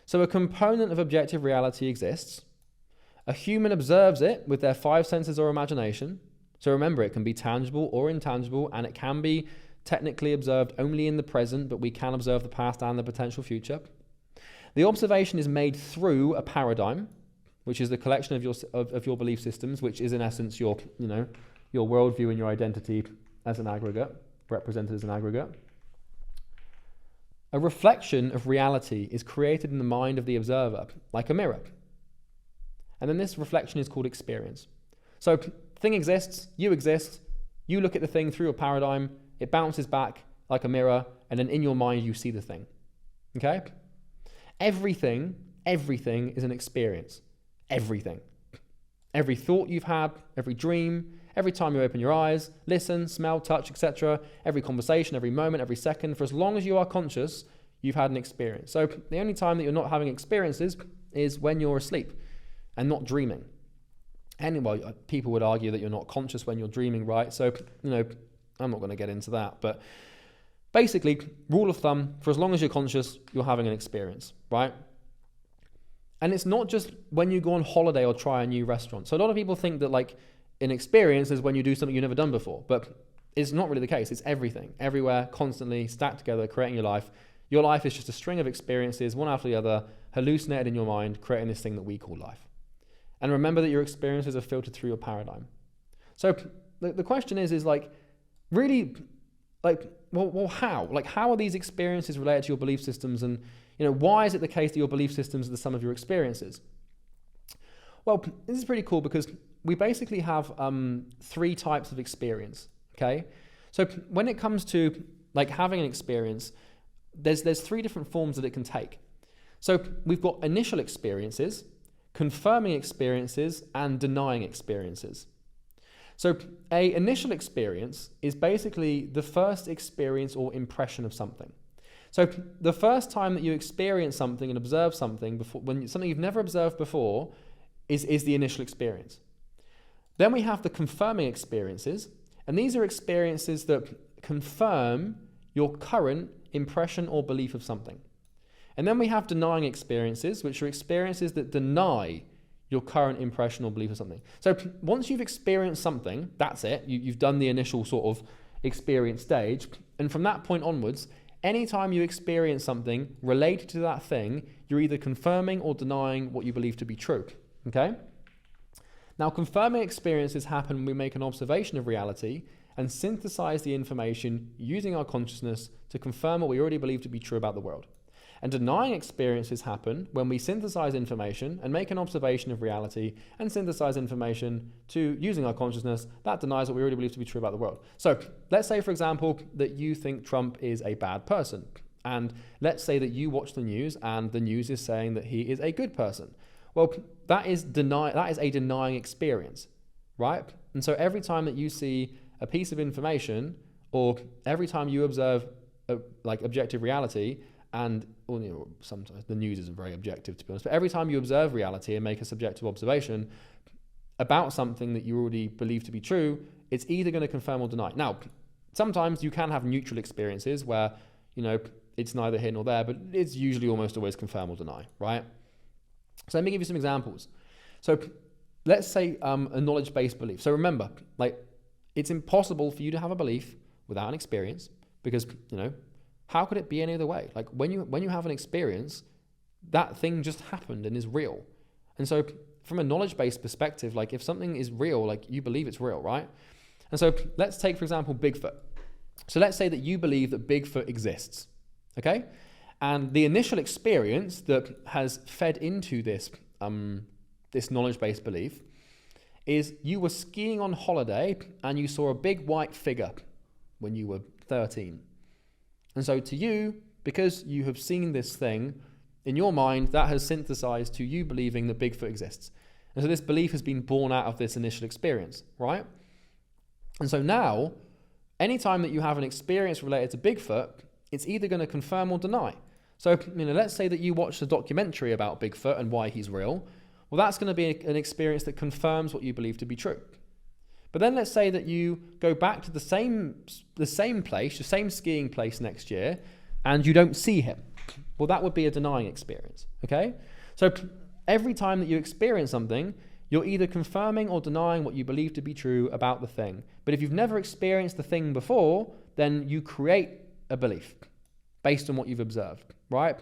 So a component of objective reality exists. A human observes it with their 5 senses or imagination. So remember, it can be tangible or intangible, and it can be technically observed only in the present, but we can observe the past and the potential future. The observation is made through a paradigm, which is the collection of your belief systems, which is in essence your worldview and your identity as an aggregate, represented as an aggregate. A reflection of reality is created in the mind of the observer, like a mirror. And then this reflection is called experience. So thing exists, you exist, you look at the thing through a paradigm, it bounces back like a mirror, and then in your mind you see the thing. Okay? Everything is an experience. Everything. Every thought you've had, every dream, every time you open your eyes, listen, smell, touch, etc., every conversation, every moment, every second, for as long as you are conscious, you've had an experience. So the only time that you're not having experiences is when you're asleep and not dreaming. And well, people would argue that you're not conscious when you're dreaming, right? So, I'm not going to get into that. But basically, rule of thumb, for as long as you're conscious, you're having an experience, right? And it's not just when you go on holiday or try a new restaurant. So a lot of people think that like an experience is when you do something you've never done before, but it's not really the case. It's everything, everywhere, constantly, stacked together, creating your life. Your life is just a string of experiences, one after the other, hallucinated in your mind, creating this thing that we call life. And remember that your experiences are filtered through your paradigm. So the question is like, really, like, well, how? Like, how are these experiences related to your belief systems? And, why is it the case that your belief systems are the sum of your experiences? Well, this is pretty cool because we basically have 3 types of experience, okay? So when it comes to like having an experience, there's 3 different forms that it can take. So we've got initial experiences, confirming experiences, and denying experiences. So a initial experience is basically the first experience or impression of something. So the first time that you experience something and observe something before, something you've never observed before, is the initial experience. Then we have the confirming experiences, and these are experiences that confirm your current impression or belief of something. And then we have denying experiences, which are experiences that deny your current impression or belief of something. So once you've experienced something, that's it. You've done the initial sort of experience stage. And from that point onwards, anytime you experience something related to that thing, you're either confirming or denying what you believe to be true. Okay? Now, confirming experiences happen when we make an observation of reality and synthesize the information using our consciousness to confirm what we already believe to be true about the world. And denying experiences happen when we synthesize information and make an observation of reality and synthesize information to using our consciousness that denies what we already believe to be true about the world. So let's say, for example, that you think Trump is a bad person. And let's say that you watch the news and the news is saying that he is a good person. Well, that is a denying experience, right? And so every time that you see a piece of information, or every time you observe objective reality, and sometimes the news isn't very objective, to be honest, but every time you observe reality and make a subjective observation about something that you already believe to be true, it's either going to confirm or deny. Now, sometimes you can have neutral experiences where, it's neither here nor there, but it's usually almost always confirm or deny, right? So let me give you some examples. So let's say a knowledge-based belief. So remember, it's impossible for you to have a belief without an experience, because, how could it be any other way? When you have an experience, that thing just happened and is real. And so from a knowledge-based perspective, if something is real, you believe it's real, right? And so let's take, for example, Bigfoot. So let's say that you believe that Bigfoot exists, okay? And the initial experience that has fed into this knowledge-based belief is you were skiing on holiday and you saw a big white figure when you were 13. And so to you, because you have seen this thing, in your mind, that has synthesized to you believing that Bigfoot exists. And so this belief has been born out of this initial experience, right? And so now, anytime that you have an experience related to Bigfoot, it's either going to confirm or deny. So, let's say that you watch a documentary about Bigfoot and why he's real. Well, that's going to be an experience that confirms what you believe to be true. But then let's say that you go back to the same place, the same skiing place next year, and you don't see him. Well, that would be a denying experience, okay? So every time that you experience something, you're either confirming or denying what you believe to be true about the thing. But if you've never experienced the thing before, then you create a belief based on what you've observed, right?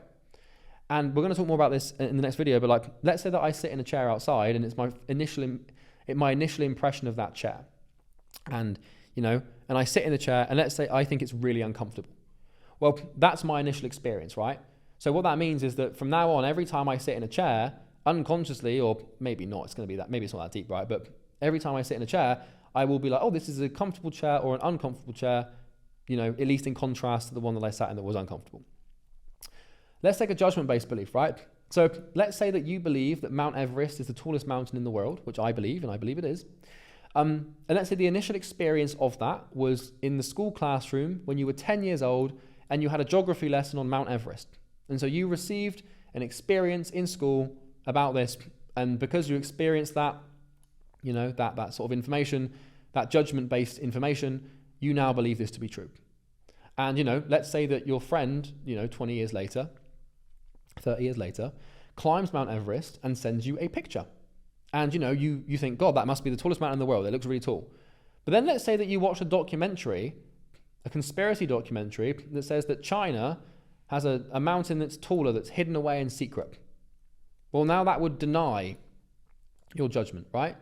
And we're going to talk more about this in the next video, but let's say that I sit in a chair outside and it's my initial impression of that chair. And, and I sit in the chair and let's say I think it's really uncomfortable. Well, that's my initial experience, right? So what that means is that from now on, every time I sit in a chair, unconsciously, or maybe not, it's going to be that, maybe it's not that deep, right? But every time I sit in a chair, I will be like, oh, this is a comfortable chair or an uncomfortable chair, at least in contrast to the one that I sat in that was uncomfortable. Let's take a judgment-based belief, right? So let's say that you believe that Mount Everest is the tallest mountain in the world, which I believe, and I believe it is. And let's say the initial experience of that was in the school classroom when you were 10 years old and you had a geography lesson on Mount Everest. And so you received an experience in school about this, and because you experienced that, that sort of information, that judgment-based information, you now believe this to be true. And, let's say that your friend, 20 years later, 30 years later, climbs Mount Everest and sends you a picture. And, you think, God, that must be the tallest mountain in the world. It looks really tall. But then let's say that you watch a documentary, a conspiracy documentary that says that China has a mountain that's taller, that's hidden away in secret. Well, now that would deny your judgment, right?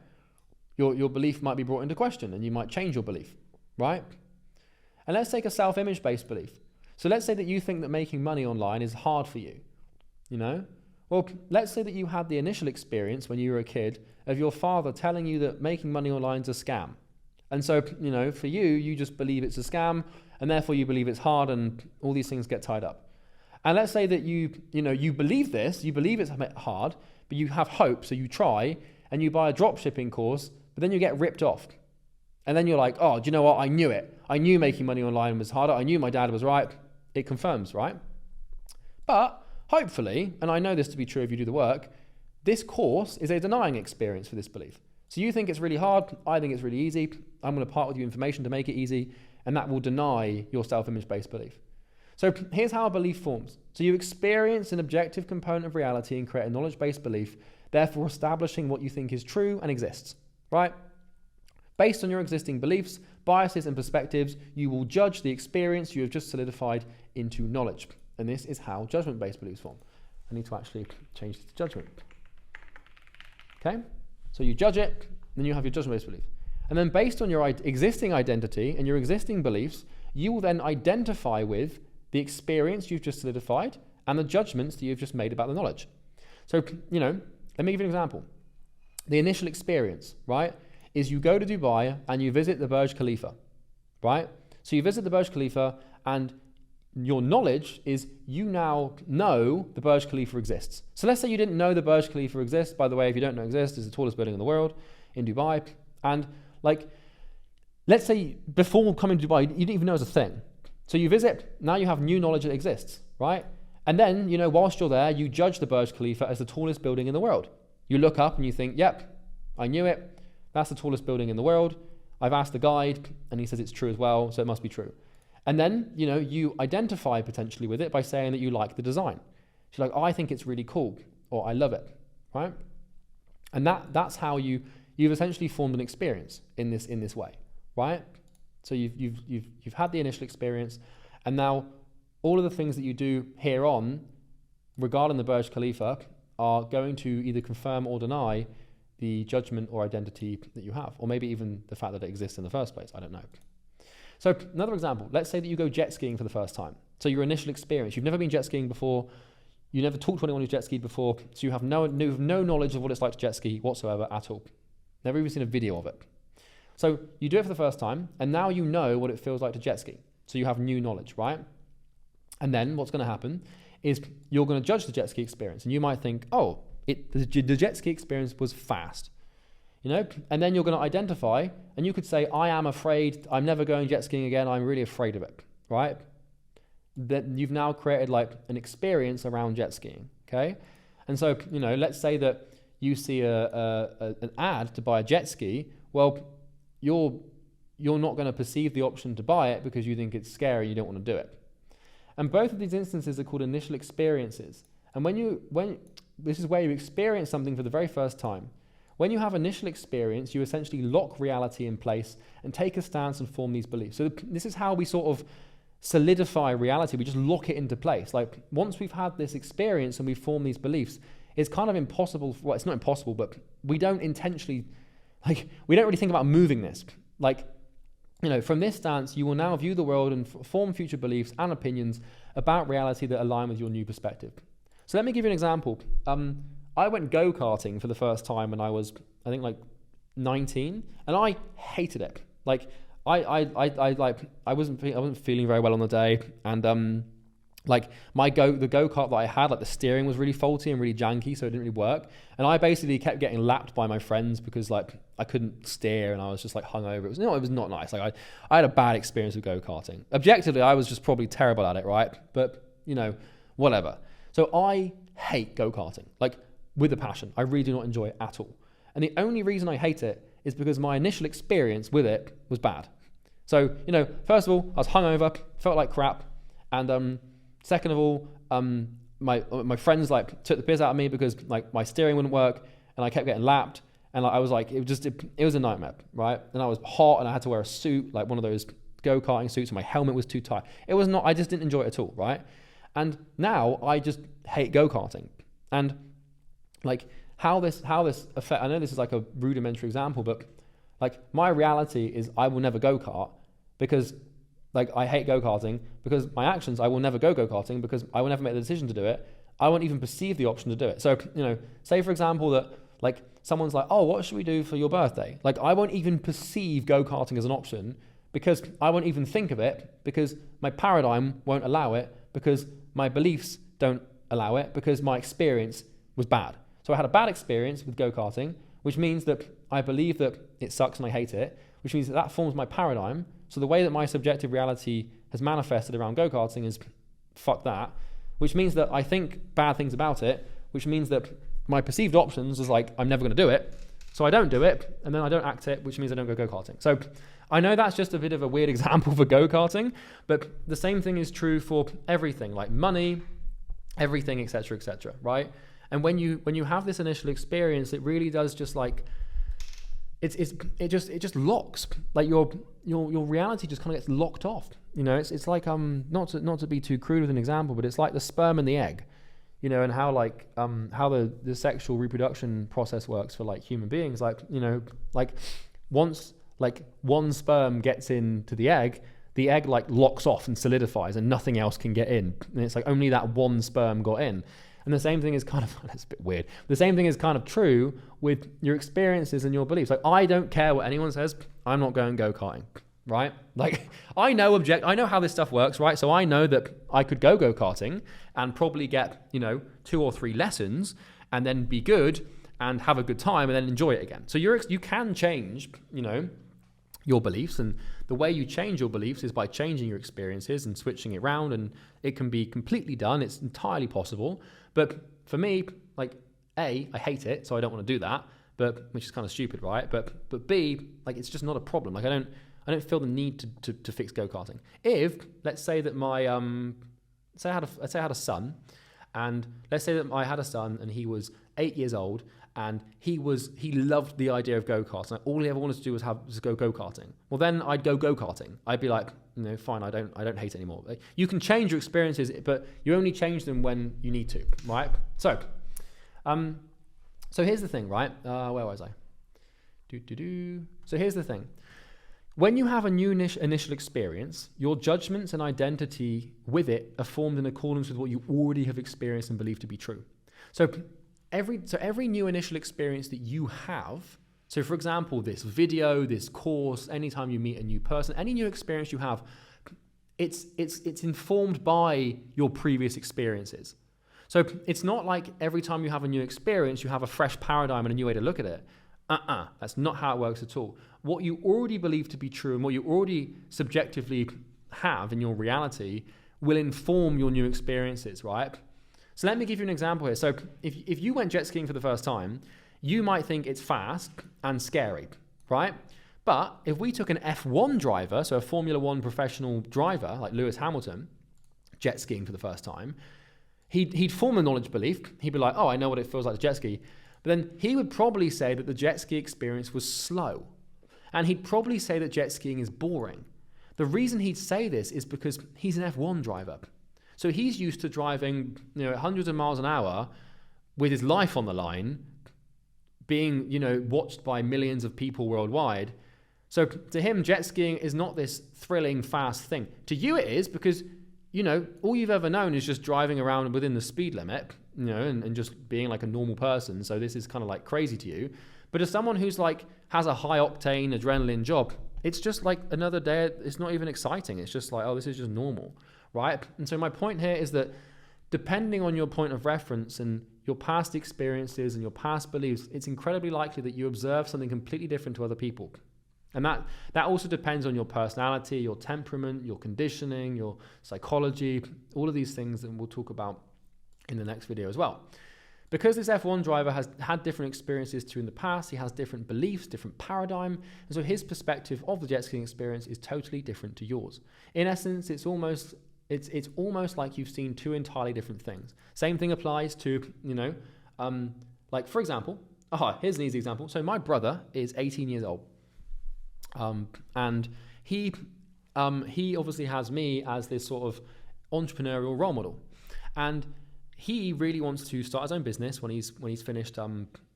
Your belief might be brought into question and you might change your belief, right? And let's take a self-image based belief. So let's say that you think that making money online is hard for you, Well, let's say that you had the initial experience when you were a kid of your father telling you that making money online is a scam. And so, for you just believe it's a scam and therefore you believe it's hard and all these things get tied up. And let's say that you believe this, you believe it's hard, but you have hope, so you try and you buy a drop shipping course, but then you get ripped off. And then you're like, oh, do you know what? I knew it. I knew making money online was harder. I knew my dad was right. It confirms, right? But hopefully, and I know this to be true if you do the work, this course is a denying experience for this belief. So you think it's really hard. I think it's really easy. I'm going to part with you information to make it easy, and that will deny your self-image-based belief. So here's how a belief forms. So you experience an objective component of reality and create a knowledge-based belief, therefore establishing what you think is true and exists, right? Based on your existing beliefs, biases, and perspectives, you will judge the experience you have just solidified into knowledge. And this is how judgment-based beliefs form. I need to actually change this to judgment. Okay? So you judge it, then you have your judgment-based belief. And then based on your existing identity and your existing beliefs, you will then identify with the experience you've just solidified and the judgments that you've just made about the knowledge. So, you know, let me give you an example. The initial experience, right, is you go to Dubai and you visit the Burj Khalifa, right? So you visit the Burj Khalifa and your knowledge is you now know the Burj Khalifa exists. So let's say you didn't know the Burj Khalifa exists. By the way, if you don't know it exists, it's the tallest building in the world in Dubai. And like, let's say before coming to Dubai, you didn't even know it was a thing. So you visit, now you have new knowledge that exists, right? And then, you know, whilst you're there, you judge the Burj Khalifa as the tallest building in the world. You look up and you think, yep, I knew it. That's the tallest building in the world. I've asked the guide and he says it's true as well, so it must be true. And then, you know, you identify potentially with it by saying that you like the design. She's like, oh, I think it's really cool, or I love it, right? And that's how you've essentially formed an experience in this way, right? So you've had the initial experience, and now all of the things that you do here on regarding the Burj Khalifa are going to either confirm or deny the judgment or identity that you have, or maybe even the fact that it exists in the first place. I don't know. So another example, let's say that you go jet skiing for the first time. So your initial experience, you've never been jet skiing before, you never talked to anyone who's jet skied before, so you have no knowledge of what it's like to jet ski whatsoever at all. Never even seen a video of it. So you do it for the first time, and now you know what it feels like to jet ski. So you have new knowledge, right? And then what's going to happen is you're going to judge the jet ski experience, and you might think, oh, the jet ski experience was fast. You know, and then you're going to identify, and you could say, I am afraid, I'm never going jet skiing again, I'm really afraid of it, right? That you've now created like an experience around jet skiing, okay? And so, you know, let's say that you see an ad to buy a jet ski. Well, you're not going to perceive the option to buy it because you think it's scary, you don't want to do it. And both of these instances are called initial experiences. And when this is where you experience something for the very first time. When you have initial experience, you essentially lock reality in place and take a stance and form these beliefs. So this is how we sort of solidify reality. We just lock it into place. Like once we've had this experience and we form these beliefs, it's kind of impossible. Well, it's not impossible, but we don't intentionally, we don't really think about moving this. Like, you know, from this stance, you will now view the world and form future beliefs and opinions about reality that align with your new perspective. So let me give you an example. I went go-karting for the first time when I was, I think, like 19, and I hated it. Like I wasn't feeling very well on the day, and the go-kart that I had, like the steering was really faulty and really janky, so it didn't really work. And I basically kept getting lapped by my friends because like I couldn't steer and I was just like hungover. It was not nice. Like I had a bad experience with go-karting. Objectively, I was just probably terrible at it, right? But you know, whatever. So I hate go-karting, like with a passion. I really do not enjoy it at all. And the only reason I hate it is because my initial experience with it was bad. So, you know, first of all, I was hungover, felt like crap. And second of all, my friends like took the piss out of me because like my steering wouldn't work and I kept getting lapped. And like, I was like, it was a nightmare, right? And I was hot and I had to wear a suit, like one of those go-karting suits, and my helmet was too tight. I just didn't enjoy it at all, right? And now I just hate go-karting. And like how this affect, I know this is like a rudimentary example, but like my reality is I will never go-kart because like I hate go-karting, because my actions, I will never go-karting because I will never make the decision to do it. I won't even perceive the option to do it. So, you know, say for example that like someone's like, oh, what should we do for your birthday? Like I won't even perceive go-karting as an option because I won't even think of it because my paradigm won't allow it, because my beliefs don't allow it, because my experience was bad. So I had a bad experience with go-karting, which means that I believe that it sucks and I hate it, which means that forms my paradigm. So the way that my subjective reality has manifested around go-karting is fuck that, which means that I think bad things about it, which means that my perceived options is like, I'm never going to do it. So I don't do it, and then I don't act it, which means I don't go go-karting. So I know that's just a bit of a weird example for go-karting, but the same thing is true for everything, like money, everything, etc., right? And when you have this initial experience, it really does just like, it just locks, like your reality just kind of gets locked off. You know, it's like not to be too crude with an example, but it's like the sperm and the egg, you know, and how like how the sexual reproduction process works for like human beings. Like, you know, like once like one sperm gets into the the egg like locks off and solidifies and nothing else can get in. And it's like only that one sperm got in. And the same thing is kind of, that's a bit weird. The same thing is kind of true with your experiences and your beliefs. Like, I don't care what anyone says. I'm not going go-karting, right? Like, I know how this stuff works, right? So I know that I could go-karting and probably get, 2 or 3 lessons and then be good and have a good time and then enjoy it again. So you can change, your beliefs, and the way you change your beliefs is by changing your experiences and switching it around, and it can be completely done. It's entirely possible. But for me, like, A, I hate it, so I don't want to do that, which is kind of stupid, right? But B, like, it's just not a problem. Like, I don't feel the need to fix go-karting. If, let's say that my say I had a son, and let's say that I had a son and he was 8 years old, and he loved the idea of go-karts, and all he ever wanted to do was go go-karting. Well, then I'd go go-karting. I'd be like, fine, I don't hate it anymore. You can change your experiences, but you only change them when you need to, right? So here's the thing, right? Where was I? So here's the thing. When you have a new initial experience, your judgments and identity with it are formed in accordance with what you already have experienced and believe to be true. So every new initial experience that you have, so for example, this video, this course, anytime you meet a new person, any new experience you have, it's informed by your previous experiences. So it's not like every time you have a new experience, you have a fresh paradigm and a new way to look at it. That's not how it works at all. What you already believe to be true and what you already subjectively have in your reality will inform your new experiences, right? So let me give you an example here. So if you went jet skiing for the first time, you might think it's fast and scary, right? But if we took an F1 driver, so a Formula One professional driver like Lewis Hamilton, jet skiing for the first time, he'd form a knowledge belief. He'd be like, oh, I know what it feels like to jet ski. But then he would probably say that the jet ski experience was slow. And he'd probably say that jet skiing is boring. The reason he'd say this is because he's an F1 driver. So he's used to driving, hundreds of miles an hour with his life on the line, being, watched by millions of people worldwide. So to him, jet skiing is not this thrilling, fast thing. To you it is, because, all you've ever known is just driving around within the speed limit, and just being like a normal person. So this is kind of like crazy to you. But as someone who's like, has a high octane adrenaline job, it's just like another day. It's not even exciting. It's just like, oh, this is just normal, right? And so my point here is that depending on your point of reference and your past experiences and your past beliefs, it's incredibly likely that you observe something completely different to other people. And that also depends on your personality, your temperament, your conditioning, your psychology, all of these things that we'll talk about in the next video as well. Because this F1 driver has had different experiences too in the past, he has different beliefs, different paradigm, and so his perspective of the jet skiing experience is totally different to yours. In essence, it's almost like you've seen two entirely different things. Same thing applies to, like for example, here's an easy example. So my brother is 18 years old, and he obviously has me as this sort of entrepreneurial role model, and he really wants to start his own business when he's finished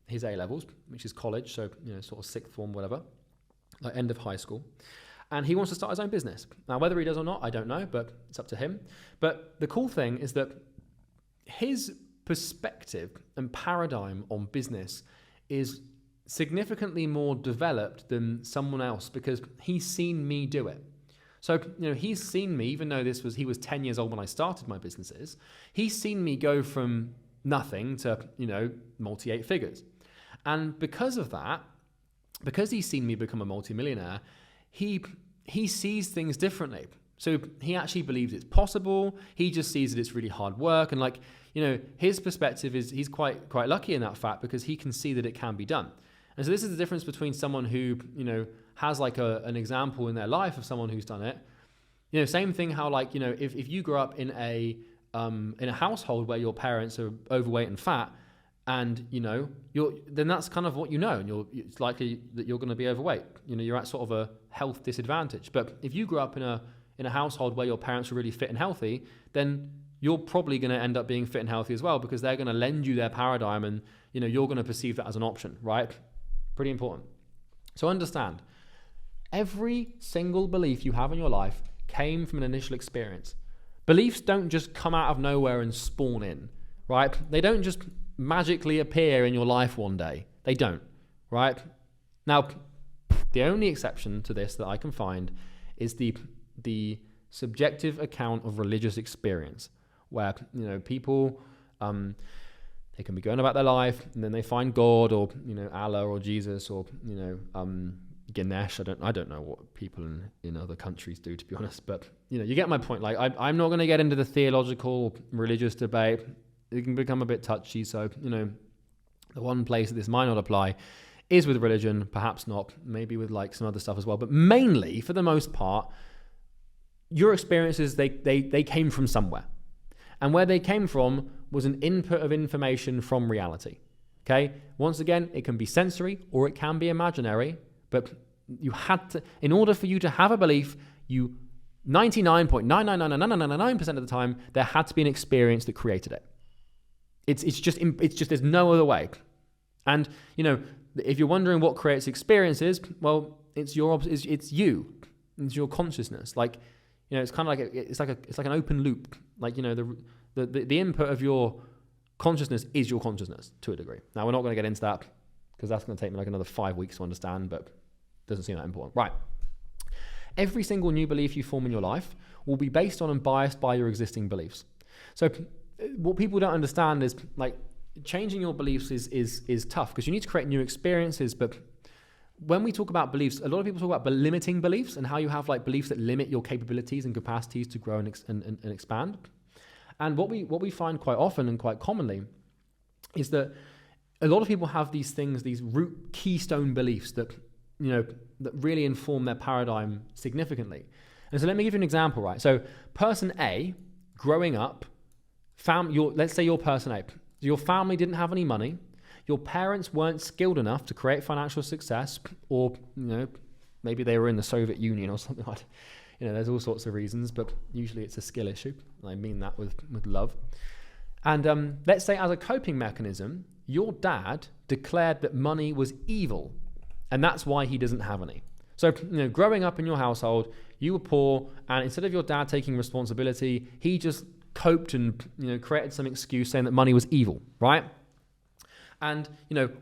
his A-levels, which is college, so sort of sixth form, whatever, like end of high school. And he wants to start his own business. Now, whether he does or not, I don't know, but it's up to him. But the cool thing is that his perspective and paradigm on business is significantly more developed than someone else because he's seen me do it. So, he's seen me, even though he was 10 years old when I started my businesses, he's seen me go from nothing to, multi-8 figures. And because of that, because he's seen me become a multimillionaire, he sees things differently. So he actually believes it's possible. He just sees that it's really hard work. And his perspective is he's quite lucky in that fact because he can see that it can be done. And so this is the difference between someone who, has like an example in their life of someone who's done it. Same thing how if you grow up in a household where your parents are overweight and fat, and then that's kind of what and it's likely that you're going to be overweight. You're at sort of a health disadvantage. But if you grew up in a household where your parents are really fit and healthy, then you're probably going to end up being fit and healthy as well because they're going to lend you their paradigm, and you're going to perceive that as an option, right? Pretty important. So understand, every single belief you have in your life came from an initial experience. Beliefs don't just come out of nowhere and spawn in, right? They don't just magically appear in your life one day. They don't, right? Now, the only exception to this that I can find is the subjective account of religious experience, where people they can be going about their life and then they find God or Allah or Jesus or Ganesh. I don't know what people in other countries do, to be honest, but you get my point. Like I'm not going to get into the theological religious debate. It can become a bit touchy. So the one place that this might not apply is with religion, perhaps not, maybe with like some other stuff as well. But mainly, for the most part, your experiences they came from somewhere, and where they came from was an input of information from reality. Okay, once again, it can be sensory or it can be imaginary. But you had to, in order for you to have a belief, 99.99999% of the time, there had to be an experience that created it. It's just there's no other way. And if you're wondering what creates experiences, well, it's you, it's your consciousness. Like it's kind of like it's like an open loop. Like the input of your consciousness is your consciousness to a degree. Now we're not going to get into that because that's going to take me like another 5 weeks to understand, but doesn't seem that important. Right. Every single new belief you form in your life will be based on and biased by your existing beliefs. So what people don't understand is like changing your beliefs is tough because you need to create new experiences. But when we talk about beliefs, a lot of people talk about limiting beliefs and how you have like beliefs that limit your capabilities and capacities to grow and expand. And what we find quite often and quite commonly is that a lot of people have these things, these root keystone beliefs that that really inform their paradigm significantly. And so let me give you an example, right? So person A, growing up, let's say you're person A. Your family didn't have any money. Your parents weren't skilled enough to create financial success, or maybe they were in the Soviet Union or something like that. There's all sorts of reasons, but usually it's a skill issue. I mean that with love. And let's say as a coping mechanism, your dad declared that money was evil, and that's why he doesn't have any. So, growing up in your household, you were poor, and instead of your dad taking responsibility, he just coped and created some excuse saying that money was evil, right? And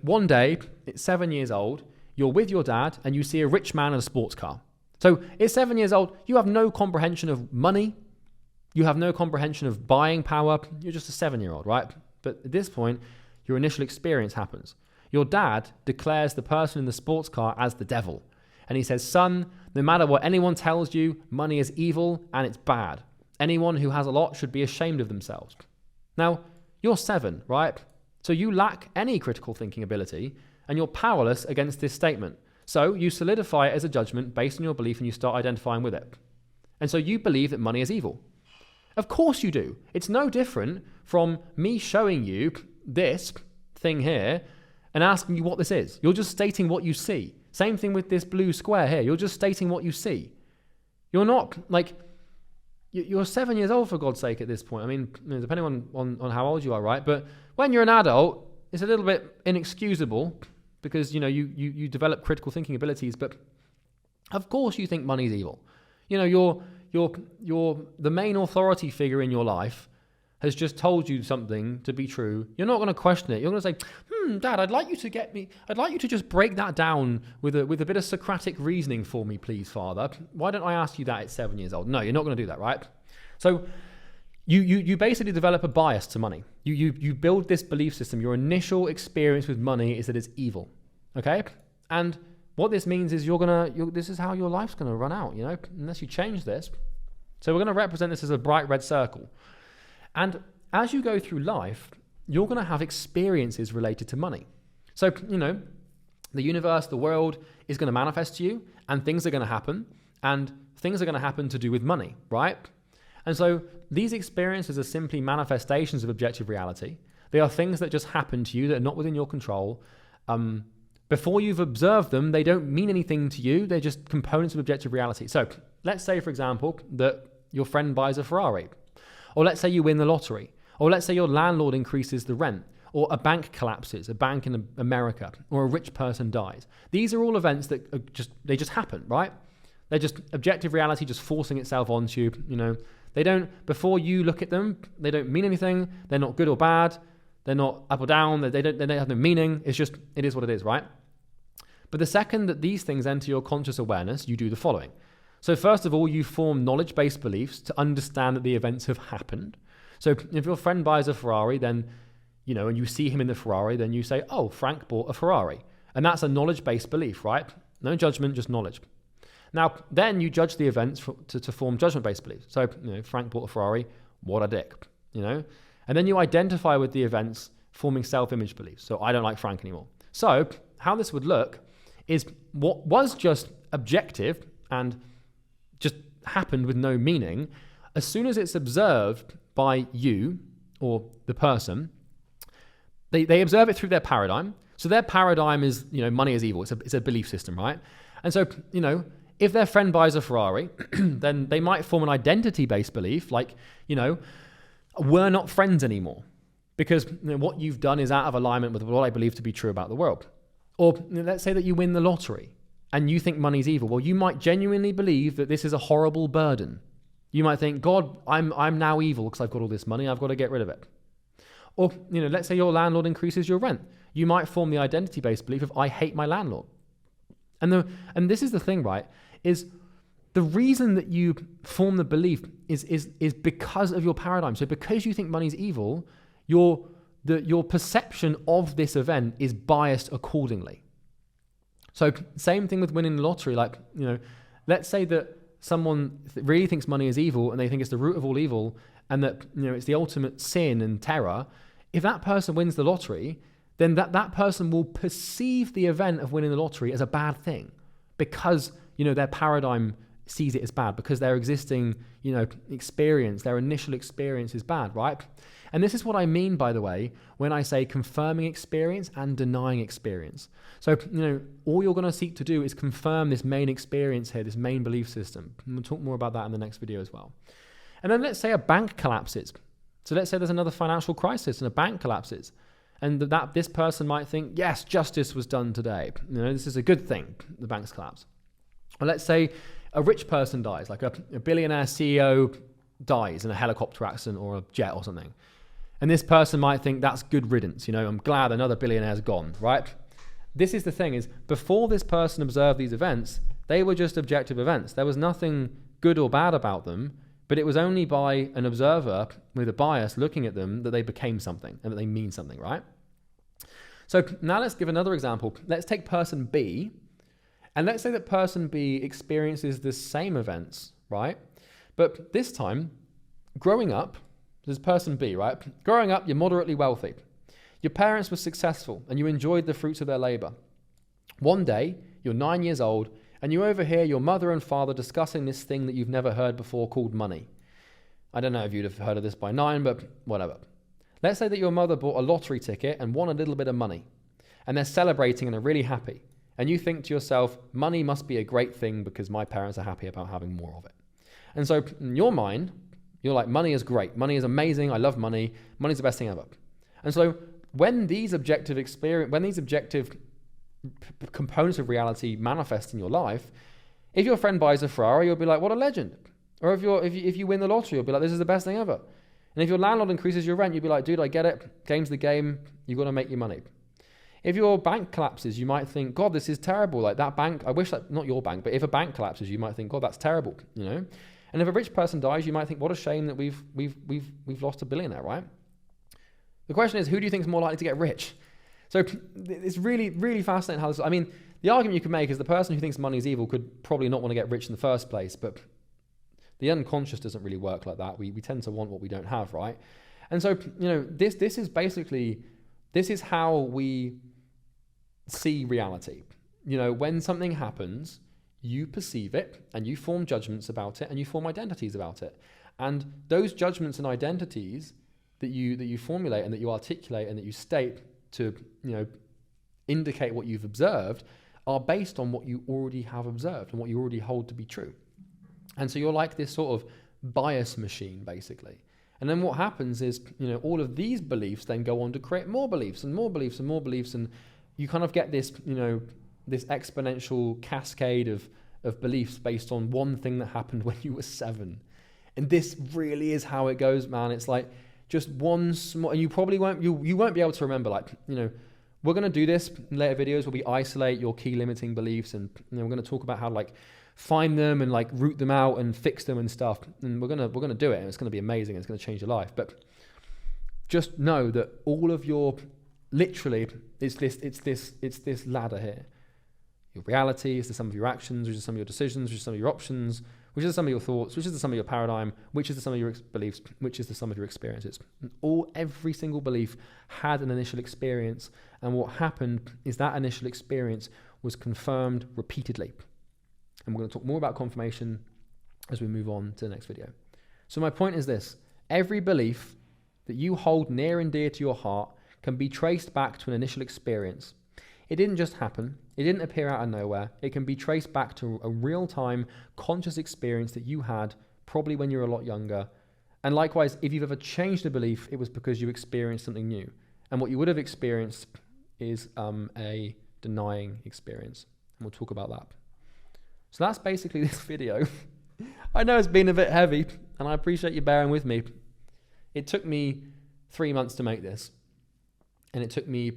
one day, it's 7 years old, you're with your dad, and you see a rich man in a sports car. So, at 7 years old, you have no comprehension of money, you have no comprehension of buying power. You're just a 7-year-old, right? But at this point, your initial experience happens. Your dad declares the person in the sports car as the devil. And he says, son, no matter what anyone tells you, money is evil and it's bad. Anyone who has a lot should be ashamed of themselves. Now, you're 7, right? So you lack any critical thinking ability and you're powerless against this statement. So you solidify it as a judgment based on your belief and you start identifying with it. And so you believe that money is evil. Of course you do. It's no different from me showing you this thing here and asking you what this is. You're just stating what you see. Same thing with this blue square here. You're just stating what you see. You're not like, you're 7 years old for God's sake at this point. I mean, depending on how old you are, right? But when you're an adult, it's a little bit inexcusable because, you develop critical thinking abilities, but of course you think money's evil. You're the main authority figure in your life has just told you something to be true. You're not going to question it. You're going to say, Dad, I'd like you to just break that down with a bit of Socratic reasoning for me, please, Father. Why don't I ask you that at 7 years old? No, you're not going to do that, right? So you basically develop a bias to money. You build this belief system. Your initial experience with money is that it's evil, okay? And what this means is this is how your life's going to run out, unless you change this. So we're going to represent this as a bright red circle. And as you go through life, you're going to have experiences related to money. So, the universe, the world is going to manifest to you and things are going to happen and things are going to happen to do with money, right? And so these experiences are simply manifestations of objective reality. They are things that just happen to you that are not within your control. Before you've observed them, they don't mean anything to you. They're just components of objective reality. So let's say, for example, that your friend buys a Ferrari. Or let's say you win the lottery. Or let's say your landlord increases the rent. Or a bank collapses, a bank in America. Or a rich person dies. These are all events that just happen, right? They're just objective reality just forcing itself onto you, you know. They don't, before you look at them, they don't mean anything. They're not good or bad. They're not up or down. They don't have no meaning. It's just, it is what it is, right? But the second that these things enter your conscious awareness, you do the following. So first of all, you form knowledge-based beliefs to understand that the events have happened. So if your friend buys a Ferrari, then, you know, and you see him in the Ferrari, then you say, oh, Frank bought a Ferrari. And that's a knowledge-based belief, right? No judgment, just knowledge. Now, then you judge the events to form judgment-based beliefs. So, you know, Frank bought a Ferrari, what a dick, you know? And then you identify with the events forming self-image beliefs. So I don't like Frank anymore. So how this would look is what was just objective and just happened with no meaning, as soon as it's observed by you or the person, they observe it through their paradigm. So their paradigm is, you know, money is evil. It's a belief system, right? And so, you know, if their friend buys a Ferrari, then they might form an identity-based belief like, you know, we're not friends anymore because, you know, what you've done is out of alignment with what I believe to be true about the world. Or, you know, let's say that you win the lottery and you think money's evil. Well, you might genuinely believe that this is a horrible burden. You might think, God, I'm now evil because I've got all this money. I've got to get rid of it. Or, you know, let's say your landlord increases your rent. You might form the identity-based belief of I hate my landlord. And this is the thing, right? Is the reason that you form the belief is because of your paradigm. So because you think money's evil, your perception of this event is biased accordingly. So same thing with winning the lottery. Like, you know, let's say that someone really thinks money is evil and they think it's the root of all evil and that, you know, it's the ultimate sin and terror. If that person wins the lottery, then that person will perceive the event of winning the lottery as a bad thing because, you know, their paradigm sees it as bad because their existing, you know, experience, their initial experience is bad, right? And this is what I mean, by the way, when I say confirming experience and denying experience. So, you know, all you're going to seek to do is confirm this main experience here, this main belief system. And we'll talk more about that in the next video as well. And then let's say a bank collapses. So let's say there's another financial crisis and a bank collapses. And that this person might think, yes, justice was done today. You know, this is a good thing, the bank's collapse. Or let's say a rich person dies, like a billionaire CEO dies in a helicopter accident or a jet or something. And this person might think that's good riddance. You know, I'm glad another billionaire's gone, right? This is the thing is before this person observed these events, they were just objective events. There was nothing good or bad about them, but it was only by an observer with a bias looking at them that they became something and that they mean something, right? So now let's give another example. Let's take person B, and let's say that person B experiences the same events, right? But this time, growing up, this is person B, right? Growing up, you're moderately wealthy. Your parents were successful and you enjoyed the fruits of their labor. One day, you're 9 years old and you overhear your mother and father discussing this thing that you've never heard before called money. I don't know if you'd have heard of this by 9, but whatever. Let's say that your mother bought a lottery ticket and won a little bit of money and they're celebrating and are really happy. And you think to yourself, money must be a great thing because my parents are happy about having more of it. And so in your mind, you're like, money is great. Money is amazing. I love money. Money's the best thing ever. And so when these objective components of reality manifest in your life, if your friend buys a Ferrari, you'll be like, what a legend. Or if you win the lottery, you'll be like, this is the best thing ever. And if your landlord increases your rent, you'll be like, dude, I get it. Game's the game. You've got to make your money. If your bank collapses, you might think, God, this is terrible. Like that bank, I wish that, not your bank, but if a bank collapses, you might think, God, that's terrible, you know? And if a rich person dies, you might think, what a shame that we've lost a billionaire, right? The question is, who do you think is more likely to get rich? So it's really, really fascinating how this, I mean, the argument you can make is the person who thinks money is evil could probably not want to get rich in the first place, but the unconscious doesn't really work like that. We tend to want what we don't have, right? And so, you know, this is how we see reality. You know, when something happens, you perceive it and you form judgments about it and you form identities about it. And those judgments and identities that you formulate and that you articulate and that you state to, you know, indicate what you've observed are based on what you already have observed and what you already hold to be true. And so you're like this sort of bias machine, basically. And then what happens is, you know, all of these beliefs then go on to create more beliefs and more beliefs and more beliefs. And you kind of get this, you know, this exponential cascade of of beliefs based on one thing that happened when you were 7. And this really is how it goes, man. It's like just one small, and you probably won't, you won't be able to remember, like, you know, we're going to do this in later videos where we isolate your key limiting beliefs, and you know, we're going to talk about how to like find them and like root them out and fix them and stuff. And we're going to do it, and it's going to be amazing. It's going to change your life. But just know that all of your, literally, it's this ladder here. Your reality is the sum of your actions, which is some of your decisions, which is some of your options, which is the sum of your thoughts, which is the sum of your paradigm, which is the sum of your beliefs, which is the sum of your experiences. And every single belief had an initial experience, and what happened is that initial experience was confirmed repeatedly. And we're going to talk more about confirmation as we move on to the next video. So my point is this: every belief that you hold near and dear to your heart can be traced back to an initial experience. It didn't just happen. It didn't appear out of nowhere. It can be traced back to a real-time conscious experience that you had probably when you were a lot younger. And likewise, if you've ever changed a belief, it was because you experienced something new. And what you would have experienced is a denying experience. And we'll talk about that. So that's basically this video. I know it's been a bit heavy, and I appreciate you bearing with me. It took me 3 months to make this. And it took me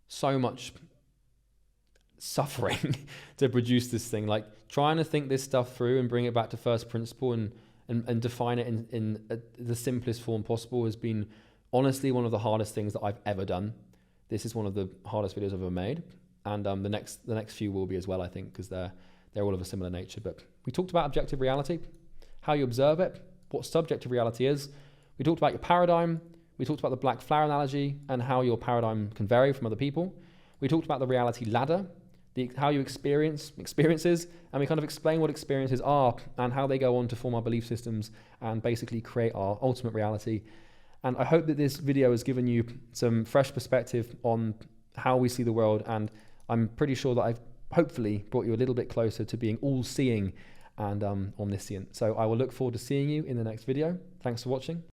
so much suffering to produce this thing, like trying to think this stuff through and bring it back to first principle and define it in the simplest form possible has been honestly one of the hardest things that I've ever done. This is one of the hardest videos I've ever made, and the next few will be as well, I think, because they're all of a similar nature. But we talked about objective reality, how you observe it, what subjective reality is. We talked about your paradigm. We talked about the black flower analogy and how your paradigm can vary from other people. We talked about the reality ladder, how you experiences, and we kind of explain what experiences are and how they go on to form our belief systems and basically create our ultimate reality. And I hope that this video has given you some fresh perspective on how we see the world, and I'm pretty sure that I've hopefully brought you a little bit closer to being all-seeing and omniscient. So I will look forward to seeing you in the next video. Thanks for watching.